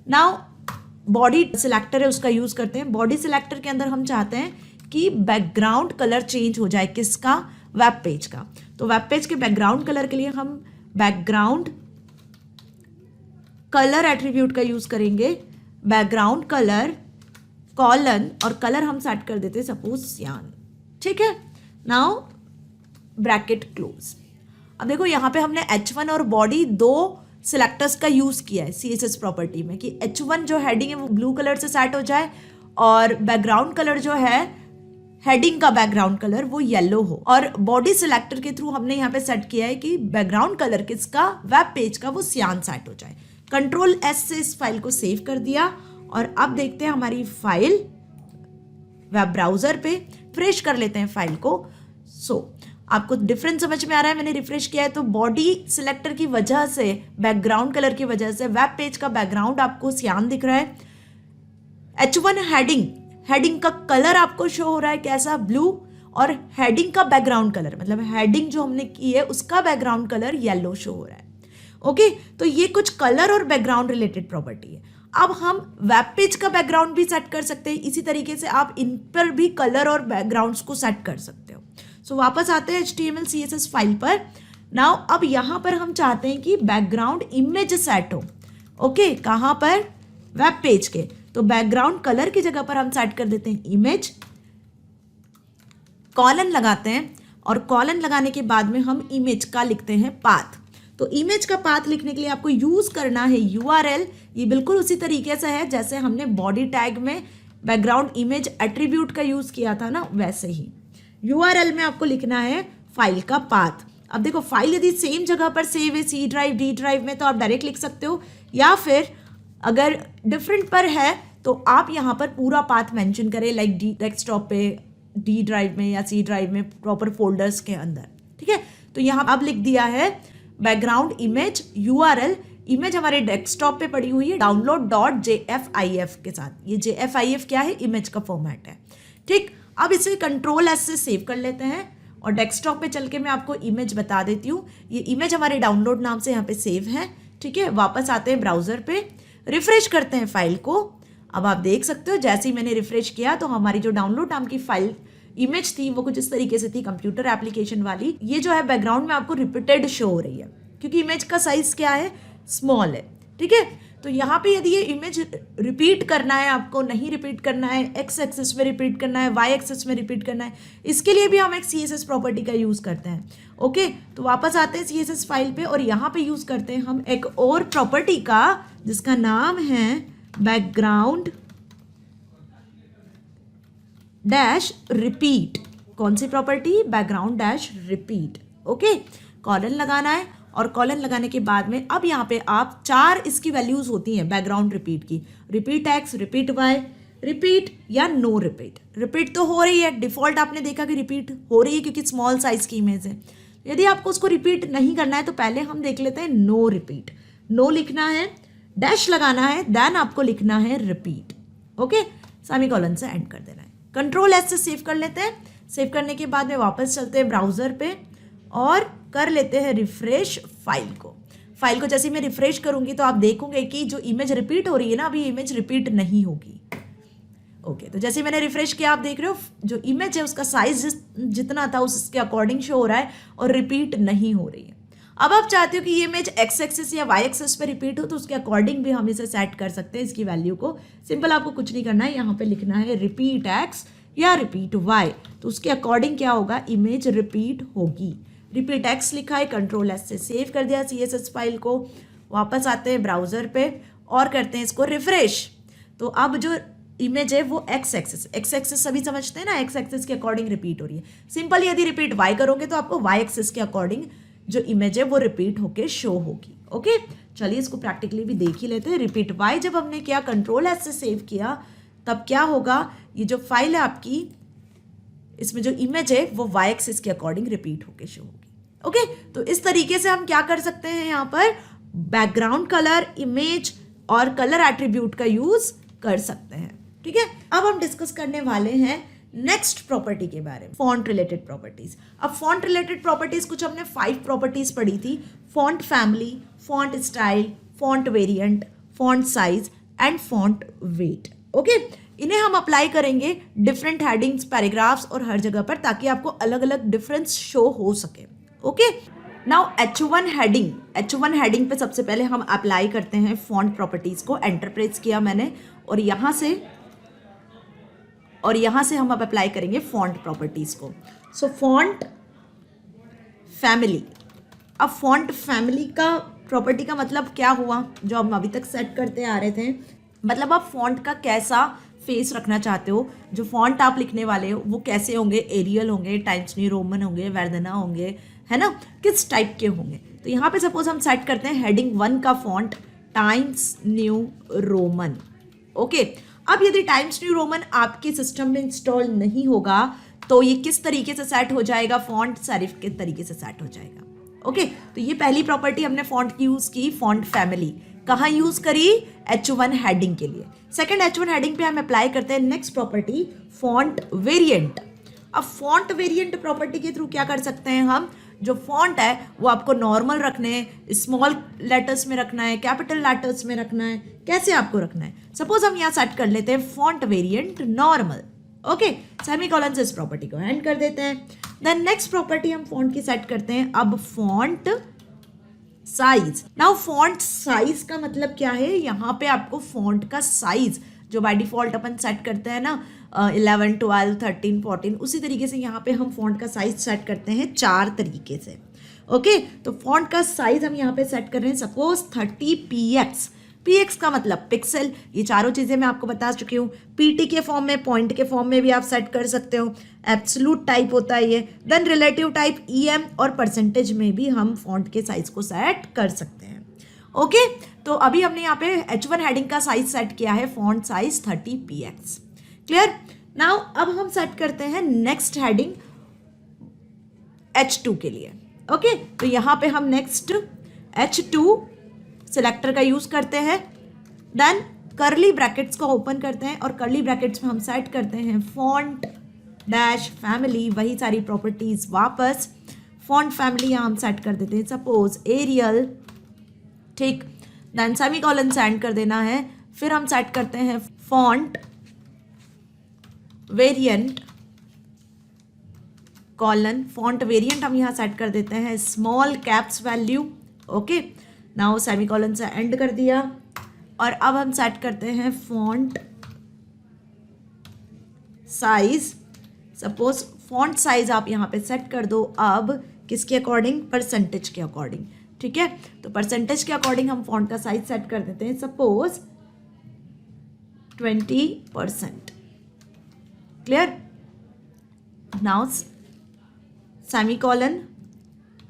नाउ बॉडी सिलेक्टर है, उसका यूज़ करते हैं। बॉडी सिलेक्टर के अंदर हम चाहते हैं कि बैकग्राउंड कलर चेंज हो जाए, किसका? वेब पेज का। तो वेब पेज के बैकग्राउंड कलर के लिए हम बैकग्राउंड कलर एट्रीब्यूट का यूज़ करेंगे। बैकग्राउंड कलर कॉलन और कलर हम सेट कर देते हैं सपोज सियान, ठीक है। Now bracket close. अब देखो यहाँ पे हमने H1 और बॉडी दो सिलेक्टर्स का यूज़ किया है CSS प्रॉपर्टी में कि H1 जो हेडिंग है वो ब्लू कलर से सेट हो जाए और बैकग्राउंड कलर जो है हेडिंग का बैकग्राउंड कलर वो येलो हो। और बॉडी सिलेक्टर के थ्रू हमने यहाँ पे सेट किया है कि बैकग्राउंड कलर किसका? वेब पेज का वो सियान सेट हो जाए। कंट्रोल एस से इस फाइल को सेव कर दिया और अब देखते हैं हमारी फाइल वेब ब्राउजर पे। रिफ्रेश कर लेते हैं फाइल को। आपको डिफरेंस समझ में आ रहा है? मैंने रिफ्रेश किया है तो बॉडी सिलेक्टर की वजह से, बैकग्राउंड कलर की वजह से वेब पेज का बैकग्राउंड आपको सियान दिख रहा है। H1 हेडिंग का कलर आपको शो हो रहा है कैसा? ब्लू। और हेडिंग का बैकग्राउंड कलर मतलब हेडिंग जो हमने की है उसका बैकग्राउंड कलर येलो शो हो रहा है। ओके, तो ये कुछ कलर और बैकग्राउंड रिलेटेड प्रॉपर्टी है। अब हम वेब पेज का बैकग्राउंड भी सेट कर सकते हैं। इसी तरीके से आप इन पर भी कलर और बैकग्राउंड्स को सेट कर सकते हो। वापस आते हैं HTML CSS फाइल पर। नाउ अब यहाँ पर हम चाहते हैं कि बैकग्राउंड इमेज सेट हो। ओके, कहाँ पर? वेब पेज के। तो बैकग्राउंड कलर की जगह पर हम सेट कर देते हैं इमेज, कॉलन लगाते हैं और कॉलन लगाने के बाद में हम इमेज का लिखते हैं पाथ। तो इमेज का पाथ लिखने के लिए आपको यूज करना है URL। ये बिल्कुल उसी तरीके से है जैसे हमने बॉडी टैग में बैकग्राउंड इमेज एट्रीब्यूट का यूज किया था ना, वैसे ही URL में आपको लिखना है फाइल का पाथ। अब देखो फाइल यदि सेम जगह पर सेव है C ड्राइव D ड्राइव में तो आप डायरेक्ट लिख सकते हो, या फिर अगर डिफरेंट पर है तो आप यहाँ पर पूरा पाथ मेंशन करें, लाइक डेस्कटॉप पे, D ड्राइव में या C ड्राइव में प्रॉपर फोल्डर्स के अंदर, ठीक है। तो यहाँ अब लिख दिया है बैकग्राउंड इमेज URL। इमेज हमारे डेस्कटॉप पे पड़ी हुई है download.jfif के साथ। ये JFIF क्या है? इमेज का फॉर्मेट है, ठीक। अब इसे कंट्रोल एस से सेव कर लेते हैं और डेस्कटॉप पे चल के मैं आपको इमेज बता देती हूँ। ये इमेज हमारे डाउनलोड नाम से यहाँ पे सेव है, ठीक है। वापस आते हैं ब्राउजर पे, रिफ्रेश करते हैं फाइल को। अब आप देख सकते हो जैसे ही मैंने रिफ्रेश किया तो हमारी जो डाउनलोड नाम की फाइल इमेज थी वो कुछ इस तरीके से थी, कंप्यूटर एप्लीकेशन वाली। ये जो है बैकग्राउंड में आपको रिपीटेड शो हो रही है क्योंकि इमेज का साइज क्या है? स्मॉल है, ठीक है। तो यहाँ पे यदि ये इमेज रिपीट करना है, आपको नहीं रिपीट करना है, X एक्सिस में रिपीट करना है, Y एक्सिस में रिपीट करना है, इसके लिए भी हम एक CSS प्रॉपर्टी का यूज़ करते हैं। ओके, तो वापस आते हैं CSS फाइल पे और यहाँ पे यूज़ करते हैं हम एक और प्रॉपर्टी का जिसका नाम है बैकग्राउंड डैश रिपीट। कौन सी property? Background dash repeat. Okay, colon लगाना है और कॉलन लगाने के बाद में अब यहाँ पे आप 4 इसकी वैल्यूज होती हैं बैकग्राउंड रिपीट की। Repeat X, repeat Y, repeat या नो रिपीट। रिपीट तो हो रही है, डिफॉल्ट आपने देखा कि रिपीट हो रही है क्योंकि स्मॉल साइज की इमेज है। यदि आपको उसको रिपीट नहीं करना है तो पहले हम देख लेते हैं नो रिपीट। नो लिखना है, डैश लगाना है, देन आपको लिखना है रिपीट। ओके, सेमीकोलन से एंड कर देना है। कंट्रोल एस से सेव कर लेते हैं। सेव करने के बाद में वापस चलते हैं ब्राउजर पे और कर लेते हैं रिफ्रेश फाइल को। जैसे मैं रिफ्रेश करूंगी तो आप देखोगे कि जो इमेज रिपीट हो रही है ना, अभी इमेज रिपीट नहीं होगी। ओके, तो जैसे मैंने रिफ्रेश किया आप देख रहे हो जो इमेज है उसका साइज जितना था उसके अकॉर्डिंग शो हो रहा है और रिपीट नहीं हो रही है। अब आप चाहते हो कि ये इमेज X एक्सिस या Y एक्सिस पे रिपीट हो तो उसके अकॉर्डिंग भी हम इसे सेट कर सकते हैं इसकी वैल्यू को। सिंपल आपको कुछ नहीं करना है, यहाँ पे लिखना है रिपीट X या रिपीट Y, तो उसके अकॉर्डिंग क्या होगा? इमेज रिपीट होगी। रिपीट X लिखा है, कंट्रोल एस से सेव कर दिया CSS फाइल को। वापस आते हैं ब्राउजर पे और करते हैं इसको रिफ्रेश। तो अब जो इमेज है वो X एक्सिस सभी समझते हैं ना, X एक्सिस के अकॉर्डिंग रिपीट हो रही है। सिंपल यदि रिपीट Y करोगे तो आपको Y एक्सिस के अकॉर्डिंग जो इमेज है वो रिपीट होके शो होगी। ओके, चलिए इसको प्रैक्टिकली भी देख ही लेते हैं। रिपीट वाई जब हमने किया, कंट्रोल एस से सेव किया, तब क्या होगा, ये जो फाइल है आपकी, इसमें जो इमेज है वो वाई एक्सिस के अकॉर्डिंग रिपीट होके शो होगी। ओके, तो इस तरीके से हम क्या कर सकते हैं, यहाँ पर बैकग्राउंड कलर, इमेज और कलर एट्रीब्यूट का यूज कर सकते हैं। ठीक है, अब हम डिस्कस करने वाले हैं नेक्स्ट प्रॉपर्टी के बारे में, फॉन्ट रिलेटेड प्रॉपर्टीज। अब फॉन्ट रिलेटेड प्रॉपर्टीज कुछ हमने 5 प्रॉपर्टीज पढ़ी थी, font family, font style, font variant, font size and font weight. Okay, इन्हें हम अप्लाई करेंगे डिफरेंट हेडिंग्स, पैराग्राफ्स और हर जगह पर, ताकि आपको अलग अलग डिफरेंस शो हो सके। ओके, नाउ H1 हेडिंग पे सबसे पहले हम अप्लाई करते हैं फॉन्ट प्रॉपर्टीज को। एंटर प्रेस किया मैंने, और यहाँ से हम अब अप्लाई करेंगे फॉन्ट प्रॉपर्टीज को। सो फॉन्ट फैमिली, अब फॉन्ट फैमिली का प्रॉपर्टी का मतलब क्या हुआ, जो हम अभी तक सेट करते आ रहे थे, मतलब आप फॉन्ट का कैसा फेस रखना चाहते हो, जो फॉन्ट आप लिखने वाले हो वो कैसे होंगे, एरियल होंगे, टाइम्स न्यू रोमन होंगे, वर्धना होंगे, है ना, किस टाइप के होंगे। तो यहाँ पे सपोज हम सेट करते हैं हेडिंग 1 का font times New Roman. Okay, अब यदि टाइम्स न्यू रोमन आपके सिस्टम में इंस्टॉल नहीं होगा तो ये किस तरीके से सेट हो जाएगा, फॉन्ट सेरिफ के तरीके से सेट हो जाएगा। ओके, तो ये पहली प्रॉपर्टी हमने फॉन्ट की यूज की, फॉन्ट फैमिली। कहाँ यूज करी, H1 हेडिंग के लिए। सेकंड H1 हेडिंग पे हम अप्लाई करते हैं नेक्स्ट प्रॉपर्टी, फॉन्ट वेरिएंट। अब फॉन्ट वेरिएंट प्रॉपर्टी के थ्रू क्या कर सकते हैं हम, जो फॉन्ट है वो आपको नॉर्मल रखने हैं, स्मॉल लेटर्स में रखना है, कैपिटल लेटर्स में रखना है, कैसे आपको रखना है। सपोज हम यहाँ सेट कर लेते हैं font variant normal. Okay, semicolon से इस प्रॉपर्टी को एंड कर देते हैं। देन नेक्स्ट प्रॉपर्टी हम फॉन्ट की सेट करते हैं अब font size. Now font size का मतलब क्या है, यहाँ पे आपको फॉन्ट का साइज जो बाय डिफॉल्ट अपन सेट करते हैं ना 11, 12, 13, 14, उसी तरीके से यहाँ पे हम फॉन्ट का साइज सेट करते हैं 4 तरीके से। ओके, तो फॉन्ट का साइज हम यहाँ पे सेट कर रहे हैं सपोज 30 px। px का मतलब पिक्सल, ये चारों चीज़ें मैं आपको बता चुकी हूँ। pt के फॉर्म में, पॉइंट के फॉर्म में भी आप सेट कर सकते हो। एब्सोल्यूट टाइप होता है ये। देन रिलेटिव टाइप em और परसेंटेज में भी हम फॉन्ट के साइज को सेट कर सकते हैं। ओके, तो अभी हमने यहाँ पे H1 हेडिंग का साइज सेट किया है font size 30 px। Clear. Now अब हम सेट करते हैं नेक्स्ट हेडिंग H2 के लिए। ओके, तो यहाँ पे हम नेक्स्ट H2 सिलेक्टर का यूज करते हैं। देन कर्ली ब्रैकेट्स को ओपन करते हैं और कर्ली ब्रैकेट्स में हम सेट करते हैं फॉन्ट डैश फैमिली, वही सारी प्रॉपर्टीज वापस। फॉन्ट फैमिली यहाँ हम सेट कर देते हैं सपोज एरियल, ठीक। देन सेमीकोलन से एंड कर देना है। फिर हम सेट करते हैं font variant colon, font variant हम यहाँ सेट कर देते हैं small caps value. Okay, now semicolon से एंड कर दिया। और अब हम सेट करते हैं font size. Suppose font size आप यहाँ पे सेट कर दो अब किसके अकॉर्डिंग, परसेंटेज के अकॉर्डिंग। ठीक है, तो परसेंटेज के अकॉर्डिंग हम फॉन्ट का साइज सेट कर देते हैं सपोज 20%। क्लियर। नाउ सेमीकोलन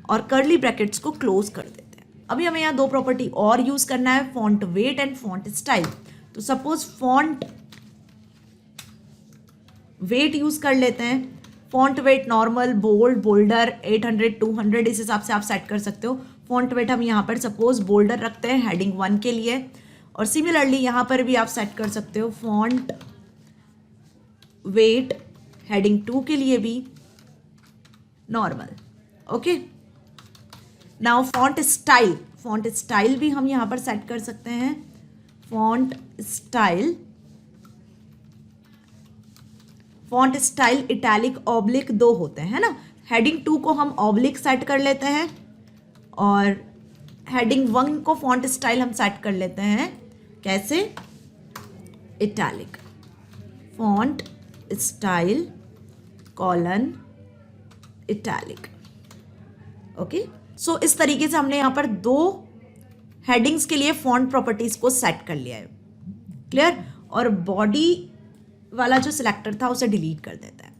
और कर्ली ब्रैकेट्स को क्लोज कर देते हैं। अभी हमें यहाँ 2 प्रॉपर्टी और यूज करना है, font weight and font style. तो सपोज फॉन्ट वेट यूज कर लेते हैं। Font weight normal, bold, bolder, 800, 200 इस हिसाब से आप सेट कर सकते हो। फॉन्ट वेट हम यहाँ पर सपोज बोल्डर रखते हैं हेडिंग 1 के लिए, और सिमिलरली यहाँ पर भी आप सेट कर सकते हो फॉन्ट वेट हेडिंग 2 के लिए भी normal. Okay, now font style भी हम यहाँ पर सेट कर सकते हैं। फॉन्ट स्टाइल इटैलिक ऑब्लिक 2 होते हैं, है ना। हेडिंग 2 को हम ऑब्लिक सेट कर लेते हैं और हेडिंग 1 को फॉन्ट स्टाइल हम सेट कर लेते हैं कैसे, italic. Font style colon italic. Okay, so इस तरीके से हमने यहाँ पर 2 हेडिंग्स के लिए फॉन्ट प्रॉपर्टीज को सेट कर लिया है। क्लियर। और बॉडी वाला जो सिलेक्टर था उसे डिलीट कर देता है।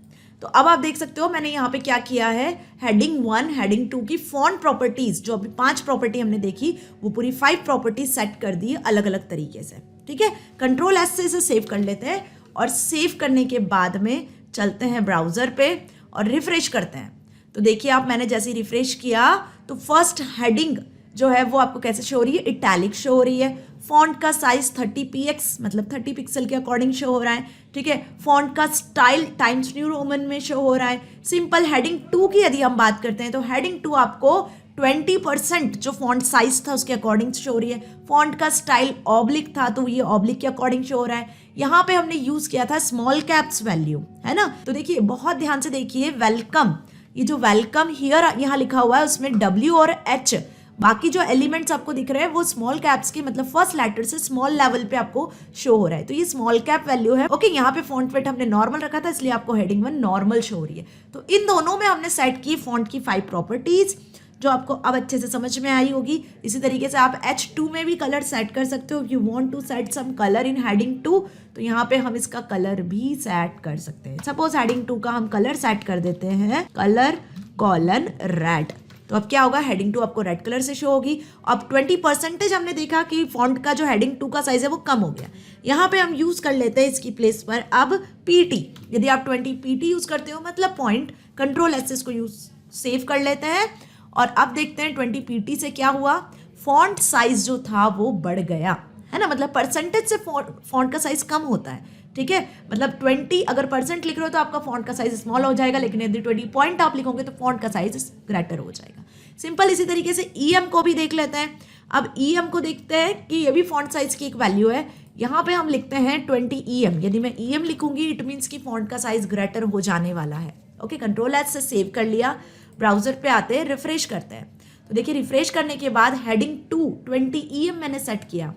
तो अब आप देख सकते हो मैंने यहाँ पे क्या किया है, हेडिंग 1 हेडिंग 2 की फॉन्ट प्रॉपर्टीज, जो अभी 5 प्रॉपर्टी हमने देखी वो पूरी 5 प्रॉपर्टीज सेट कर दी अलग अलग तरीके से। ठीक है, कंट्रोल एस से इसे सेव कर लेते हैं और सेव करने के बाद में चलते हैं ब्राउजर पे और रिफ्रेश करते हैं। तो देखिए आप, मैंने जैसे ही रिफ्रेश किया तो फर्स्ट हेडिंग जो है वो आपको कैसे शो हो रही है, इटैलिक शो हो रही है। फॉन्ट का साइज 30px मतलब 30 पिक्सल के अकॉर्डिंग शो हो रहा है। ठीक है, फॉन्ट का स्टाइल टाइम्स न्यू रोमन में शो हो रहा है। सिंपल हेडिंग 2 की यदि हम बात करते हैं तो हेडिंग 2 आपको 20% जो फॉन्ट साइज था उसके अकॉर्डिंग शो हो रही है। फॉन्ट का स्टाइल ऑब्लिक था तो ये ऑब्लिक के अकॉर्डिंग शो हो रहा है। यहाँ पे हमने यूज किया था स्मॉल कैप्स वैल्यू, है ना। तो देखिए बहुत ध्यान से देखिए, वेलकम, ये जो वेलकम हियर यहाँ लिखा हुआ है उसमें W और H, बाकी जो एलिमेंट्स आपको दिख रहे हैं वो स्मॉल कैप्स के मतलब फर्स्ट लेटर से स्मॉल लेवल पे आपको शो हो रहा है। तो ये स्मॉल कैप वैल्यू है। ओके, यहाँ पे फॉन्ट वेट हमने नॉर्मल रखा था इसलिए आपको हेडिंग 1 नॉर्मल शो हो रही है। तो इन दोनों में हमने सेट की फॉन्ट की 5 प्रॉपर्टीज जो आपको अब अच्छे से समझ में आई होगी। इसी तरीके से आप H2 में भी कलर सेट कर सकते हो। You want to set some colour in heading 2 तो यहाँ पे हम इसका कलर भी सेट कर सकते हैं। सपोज हेडिंग 2 का हम कलर सेट कर देते हैं कलर कॉलन रेड, तो अब क्या होगा, हेडिंग 2 आपको रेड कलर से शो होगी। अब 20% हमने देखा कि फॉन्ट का जो हेडिंग 2 का साइज है वो कम हो गया। यहाँ पे हम यूज कर लेते हैं इसकी प्लेस पर अब PT। यदि आप 20 PT यूज करते हो मतलब पॉइंट, कंट्रोल एस इसको यूज सेव कर लेते हैं और अब देखते हैं 20 PT से क्या हुआ, फॉन्ट साइज जो था वो बढ़ गया, है ना। मतलब परसेंटेज से फॉन्ट का साइज कम होता है। ठीक है, मतलब 20 अगर परसेंट लिख रहे हो तो आपका फॉन्ट का साइज स्मॉल हो जाएगा, लेकिन यदि 20 पॉइंट आप लिखोगे तो फॉन्ट का साइज ग्रेटर हो जाएगा। सिंपल। इसी तरीके से EM को भी देख लेते हैं। अब EM को देखते हैं कि ये भी फॉन्ट साइज की एक वैल्यू है। यहाँ पे हम लिखते हैं 20 EM। यदि मैं EM लिखूंगी इट मीन्स कि फॉन्ट का साइज ग्रेटर हो जाने वाला है। ओके, कंट्रोल एस से सेव कर लिया, ब्राउजर पे आते हैं, रिफ्रेश करते हैं। तो देखिए रिफ्रेश करने के बाद हेडिंग 2 20 EM मैंने सेट किया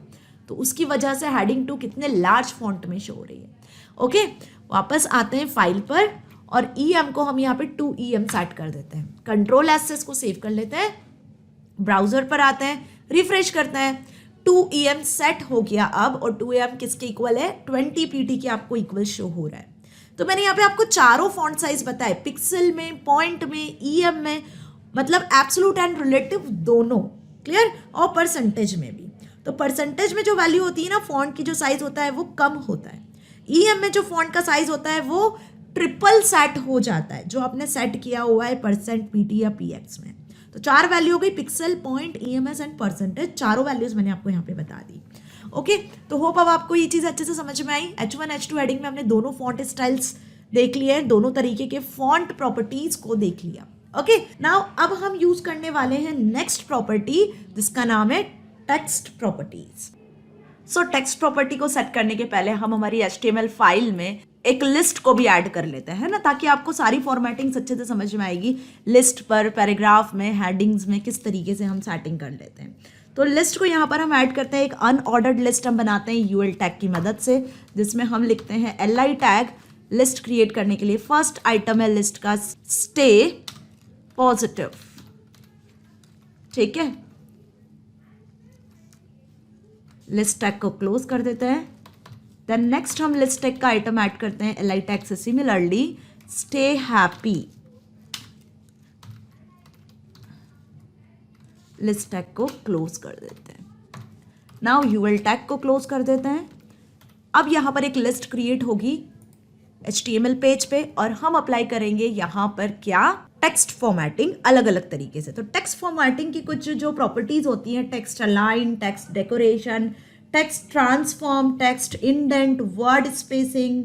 तो उसकी वजह से हेडिंग 2 कितने लार्ज फॉन्ट में शो हो रही है। ओके, वापस आते हैं फाइल पर और EM को हम यहाँ पे 2 EM सेट कर देते हैं। कंट्रोल एस से इसको सेव कर लेते हैं, ब्राउजर पर आते हैं, रिफ्रेश करते हैं, 2 EM सेट हो गया अब। और 2 EM किसके इक्वल है, 20 PT के आपको इक्वल शो हो रहा है। तो मैंने यहाँ पे आपको चारों फॉन्ट साइज बताए, पिक्सल में, पॉइंट में, EM में, मतलब एब्सोल्यूट एंड रिलेटिव दोनों, क्लियर, और परसेंटेज में भी। तो परसेंटेज में जो वैल्यू होती है ना, फॉन्ट की जो साइज होता है वो कम होता है। EM में जो फॉन्ट का साइज होता है वो ट्रिपल सेट हो जाता है जो आपने सेट किया हुआ है परसेंट PT या PX में। तो 4 वैल्यू हो गई, pixel, point, EMS and percentage, चारों वैल्यूज मैंने आपको यहाँ पे बता दी। ओके, तो होप अब आपको ये चीज़ अच्छे से समझ में आई। H1 H2 हेडिंग में हमने दोनों फॉन्ट स्टाइल्स देख लिए हैं, दोनों तरीके के फॉन्ट प्रॉपर्टीज को देख लिया। ओके, नाउ अब हम यूज करने वाले हैं नेक्स्ट प्रॉपर्टी जिसका नाम है टेक्स्ट प्रॉपर्टीज। सो टेक्स्ट प्रॉपर्टी को सेट करने के पहले हम हमारी HTML फाइल में एक लिस्ट को भी ऐड कर लेते हैं ना, ताकि आपको सारी फॉर्मेटिंग अच्छे से समझ में आएगी। लिस्ट पर, पैराग्राफ में, हेडिंग्स में किस तरीके से हम सेटिंग कर लेते हैं। तो लिस्ट को यहाँ पर हम ऐड करते हैं, एक अनऑर्डर्ड लिस्ट हम बनाते हैं UL टैग की मदद से, जिसमें हम लिखते हैं LI टैग लिस्ट क्रिएट करने के लिए। फर्स्ट आइटम है लिस्ट का स्टे पॉजिटिव, ठीक है। लिस्ट टैग को क्लोज कर देते हैं। देन नेक्स्ट हम लिस्ट टैग का आइटम ऐड करते हैं LI टैग से similarly stay happy. List tag को क्लोज कर देते हैं। नाउ UL टैग को क्लोज कर देते हैं। अब यहाँ पर एक लिस्ट क्रिएट होगी HTML पेज पे और हम अप्लाई करेंगे यहाँ पर क्या, टेक्स्ट फॉर्मेटिंग अलग अलग तरीके से। तो टेक्स्ट फॉर्मेटिंग की कुछ जो प्रॉपर्टीज होती हैं, text align, text decoration, text transform, text indent, word spacing,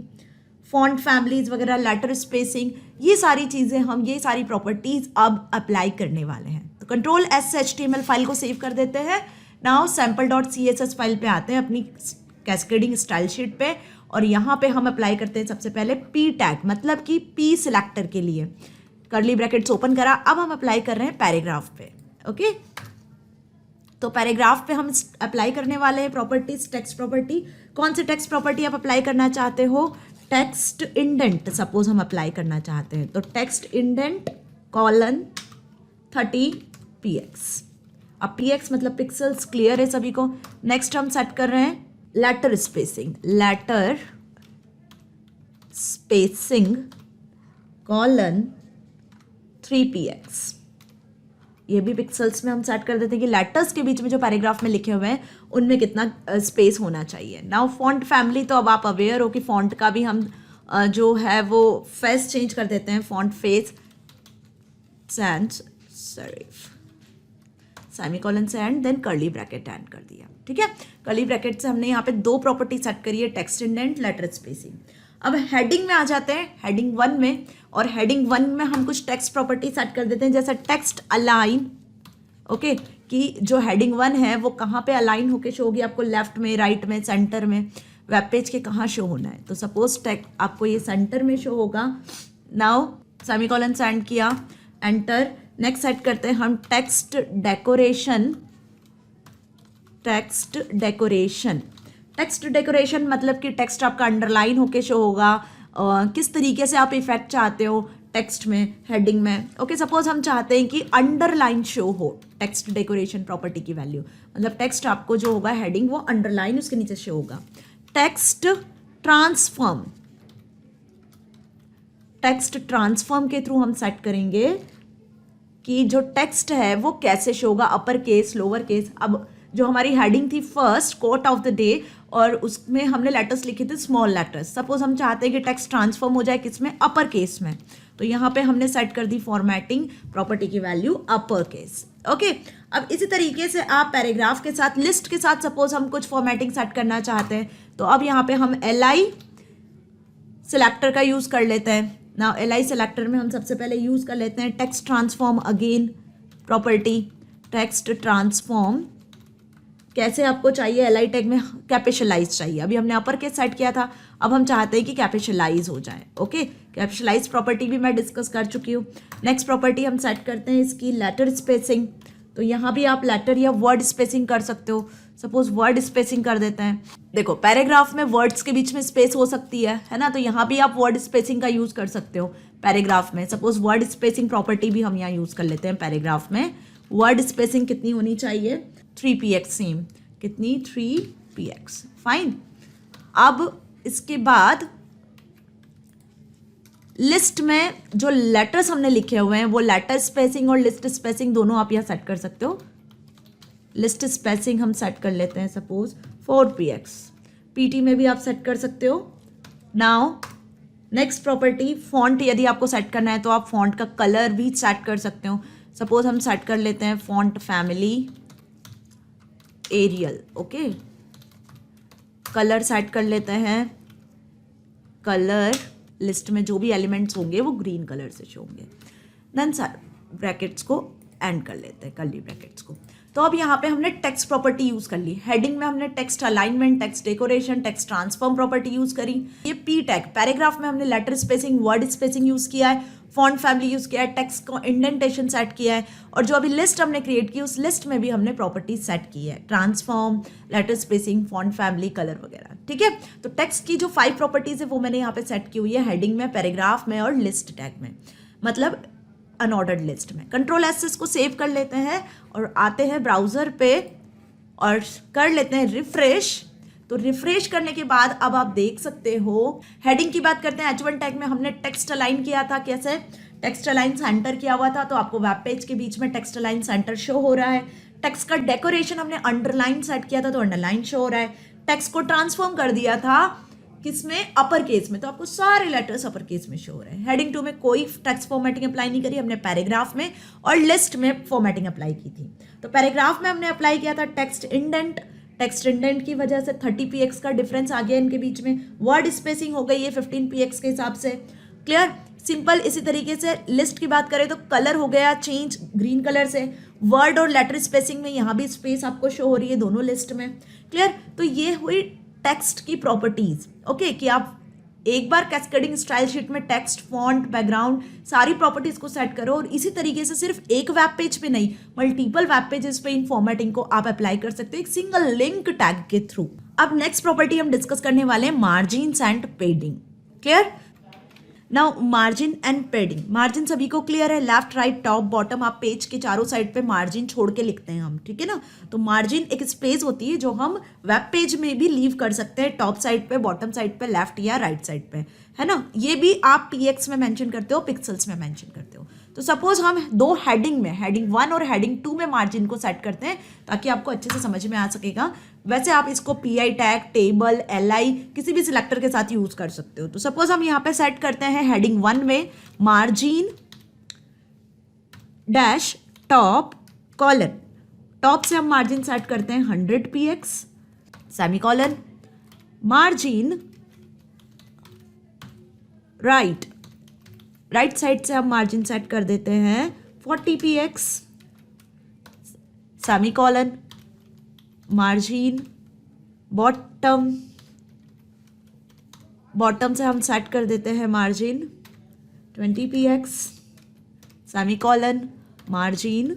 font families वगैरह, लेटर स्पेसिंग, ये सारी चीज़ें हम ये सारी प्रॉपर्टीज अब अप्लाई करने वाले हैं। तो कंट्रोल एस से HTML फाइल को सेव कर देते हैं। नाउ sample.css फाइल पे आते हैं अपनी कैस्केडिंग स्टाइल शीट पे और यहाँ पे हम अप्लाई करते हैं सबसे पहले P टैग, मतलब कि P सिलेक्टर के लिए कर्ली ब्रैकेट्स ओपन करा। अब हम अप्लाई कर रहे हैं पैराग्राफ पे। ओके, तो पैराग्राफ पे हम अप्लाई करने वाले हैं प्रॉपर्टीज, टेक्स्ट प्रॉपर्टी। कौन से टेक्स्ट प्रॉपर्टी आप अप्लाई करना चाहते हो, टेक्स्ट इंडेंट सपोज हम अप्लाई करना चाहते हैं, तो टेक्स्ट इंडेंट कॉलन 30 px। अब px मतलब पिक्सल्स, क्लियर है सभी को। नेक्स्ट हम सेट कर रहे हैं letter spacing, letter spacing colon 3px। ये भी पिक्सल्स में हम सेट कर देते हैं कि लेटर्स के बीच में जो पैराग्राफ में लिखे हुए हैं उनमें कितना स्पेस होना चाहिए। नाउ फॉन्ट फैमिली, तो अब आप अवेयर हो कि फॉन्ट का भी हम जो है वो फेस चेंज कर देते हैं, font face sans serif semicolon से and then curly bracket and कर दिया। ठीक है, कर्ली ब्रैकेट से हमने यहाँ पे दो प्रॉपर्टी सेट करी है, टेक्स्ट इंडेंट, लेटर स्पेसिंग। अब हेडिंग में आ जाते हैं, हेडिंग 1 में, और हेडिंग 1 में हम कुछ टेक्स्ट प्रॉपर्टी सेट कर देते हैं, जैसा टेक्स्ट अलाइन। ओके, कि जो हेडिंग 1 है वो कहाँ पे अलाइन होके शो होगी आपको, लेफ्ट में, राइट में, सेंटर में, वेब पेज के कहाँ शो होना है। तो सपोज आपको ये सेंटर में शो होगा। नाउ सेमीकोलन सेंड किया, एंटर। नेक्स्ट सेट करते हैं हम text decoration. Text decoration, text decoration मतलब कि टेक्स्ट आपका अंडरलाइन होके शो होगा। किस तरीके से आप इफेक्ट चाहते हो टेक्स्ट में, हेडिंग में। ओके, सपोज हम चाहते हैं कि अंडरलाइन शो हो टेक्स्ट डेकोरेशन प्रॉपर्टी की वैल्यू, मतलब टेक्स्ट आपको जो होगा हेडिंग वो अंडरलाइन उसके नीचे शो होगा। टेक्स्ट ट्रांसफॉर्म, टेक्स्ट ट्रांसफॉर्म के थ्रू हम सेट करेंगे कि जो टेक्स्ट है वो कैसे शो होगा, अपर केस, लोअर केस। अब जो हमारी हेडिंग थी first quote of the day, और उसमें हमने लेटर्स लिखे थे स्मॉल लेटर्स। सपोज हम चाहते हैं कि टेक्स्ट ट्रांसफॉर्म हो जाए किसमें, अपर केस में, तो यहाँ पे हमने सेट कर दी फॉर्मेटिंग प्रॉपर्टी की वैल्यू अपर केस। ओके, अब इसी तरीके से आप पैराग्राफ के साथ, लिस्ट के साथ सपोज हम कुछ फॉर्मेटिंग सेट करना चाहते हैं, तो अब यहाँ पे हम LI सिलेक्टर का यूज़ कर लेते हैं। ना LI सिलेक्टर में हम सबसे पहले यूज़ कर लेते हैं text transform, again property text transform. कैसे आपको चाहिए, LI टैग में कैपिशलाइज चाहिए। अभी हमने अपर केस सेट किया था, अब हम चाहते हैं कि कैपिशलाइज हो जाए। ओके, कैपिशलाइज प्रॉपर्टी भी मैं डिस्कस कर चुकी हूँ। नेक्स्ट प्रॉपर्टी हम सेट करते हैं इसकी लेटर स्पेसिंग। तो यहाँ भी आप लेटर या वर्ड स्पेसिंग कर सकते हो। सपोज वर्ड स्पेसिंग कर देते हैं। देखो, पैराग्राफ में वर्ड्स के बीच में स्पेस हो सकती है ना, तो यहाँ भी आप वर्ड स्पेसिंग का यूज़ कर सकते हो पैराग्राफ में। सपोज वर्ड स्पेसिंग प्रॉपर्टी भी हम यहाँ यूज़ कर लेते हैं पैराग्राफ में। वर्ड स्पेसिंग कितनी होनी चाहिए, 3px, सेम कितनी, 3px, फाइन। अब इसके बाद लिस्ट में जो लेटर्स हमने लिखे हुए हैं वो लेटर स्पेसिंग और लिस्ट स्पेसिंग दोनों आप यहाँ सेट कर सकते हो। लिस्ट स्पेसिंग हम सेट कर लेते हैं सपोज 4px, PT में भी आप सेट कर सकते हो। नाउ नेक्स्ट प्रॉपर्टी फॉन्ट, यदि आपको सेट करना है तो आप फॉन्ट का कलर भी सेट कर सकते हो। सपोज हम सेट कर लेते हैं font family Arial. Okay, colour set कर लेते हैं, कलर लिस्ट में जो भी एलिमेंट्स होंगे वो ग्रीन कलर से शो होंगे। देन ब्रैकेट्स को एंड कर लेते हैं, कर्ली ब्रैकेट्स को। तो अब यहाँ पे हमने टेक्स्ट प्रॉपर्टी यूज कर ली। हेडिंग में हमने text alignment, text decoration, text transform property use करी। ये P टैग, पैराग्राफ में हमने letter spacing, word spacing use किया है, फॉन्ट फैमिली यूज किया है, टेक्स्ट को इंडेंटेशन सेट किया है, और जो अभी लिस्ट हमने क्रिएट की उस लिस्ट में भी हमने प्रॉपर्टी सेट की है, transform, letter spacing, font family, colour वगैरह। ठीक है, तो टेक्स्ट की जो 5 प्रॉपर्टीज है वो मैंने यहाँ पे सेट की हुई है हेडिंग में, पैराग्राफ में और लिस्ट टैग में, मतलब अनऑर्डर्ड लिस्ट में। Ctrl+S इसको सेव कर लेते हैं और आते हैं ब्राउजर पे और कर लेते हैं रिफ्रेश। तो रिफ्रेश करने के बाद अब आप देख सकते हो, हेडिंग की बात करते हैं। H1 टैग में हमने टेक्स्ट अलाइन किया था, कैसे, टेक्स्ट अलाइन सेंटर किया हुआ था, तो आपको वेब पेज के बीच में टेक्स्ट अलाइन सेंटर शो हो रहा है। टेक्स्ट का डेकोरेशन हमने अंडरलाइन सेट किया था, तो अंडरलाइन शो हो रहा है। टेक्स्ट को ट्रांसफॉर्म कर दिया था किसमें, अपर केस में, तो आपको सारे लेटर्स अपर केस में शो हो रहे हैं। हेडिंग 2 में कोई टेक्स्ट फॉर्मेटिंग अप्लाई नहीं करी हमने, पैराग्राफ में और लिस्ट में फॉर्मेटिंग अप्लाई की थी। तो पैराग्राफ में हमने अप्लाई किया था टेक्स्ट इंडेंट। टेक्स्ट इंडेंट की वजह से 30px का डिफरेंस आ गया इनके बीच में। वर्ड स्पेसिंग हो गई है 15px के हिसाब से। Clear, simple. इसी तरीके से लिस्ट की बात करें तो कलर हो गया चेंज ग्रीन कलर से। वर्ड और लेटर स्पेसिंग में यहाँ भी स्पेस आपको शो हो रही है दोनों लिस्ट में। क्लियर, तो ये हुई टेक्स्ट की प्रॉपर्टीज। ओके, कि आप एक बार कैस्केडिंग स्टाइल शीट में टेक्स्ट, फॉन्ट, बैकग्राउंड सारी प्रॉपर्टीज को सेट करो, और इसी तरीके से सिर्फ एक वेब पेज पे नहीं, मल्टीपल वेब पेजेस पे इन फॉर्मेटिंग को आप अप्लाई कर सकते हो एक सिंगल लिंक टैग के थ्रू। अब नेक्स्ट प्रॉपर्टी हम डिस्कस करने वाले हैं margins and पेडिंग। Clear, now margin and padding. Margin सभी को क्लियर है, लेफ्ट राइट टॉप बॉटम आप पेज के चारों साइड पे मार्जिन छोड़ के लिखते हैं हम, ठीक है ना। तो मार्जिन एक स्पेस होती है जो हम वेब पेज में भी लीव कर सकते हैं, टॉप साइड पे, बॉटम साइड पे, लेफ्ट या राइट साइड पे, है ना। ये भी आप px में मेंशन करते हो, पिक्सल्स में मेंशन करते हो। तो सपोज हम दो हेडिंग में, हेडिंग 1 और हेडिंग 2 में मार्जिन को सेट करते हैं ताकि आपको अच्छे से समझ में आ सकेगा। वैसे आप इसको PI टैग, टेबल, LI किसी भी सिलेक्टर के साथ यूज कर सकते हो। तो सपोज हम यहाँ पे सेट करते हैं हेडिंग 1 में margin dash top colon. Top से हम मार्जिन सेट करते हैं 100 px, semicolon, margin right side से हम मार्जिन सेट कर देते हैं 40 px, सेमीकॉलन, मार्जिन बॉटम से हम सेट कर देते हैं margin 20 px, semicolon, margin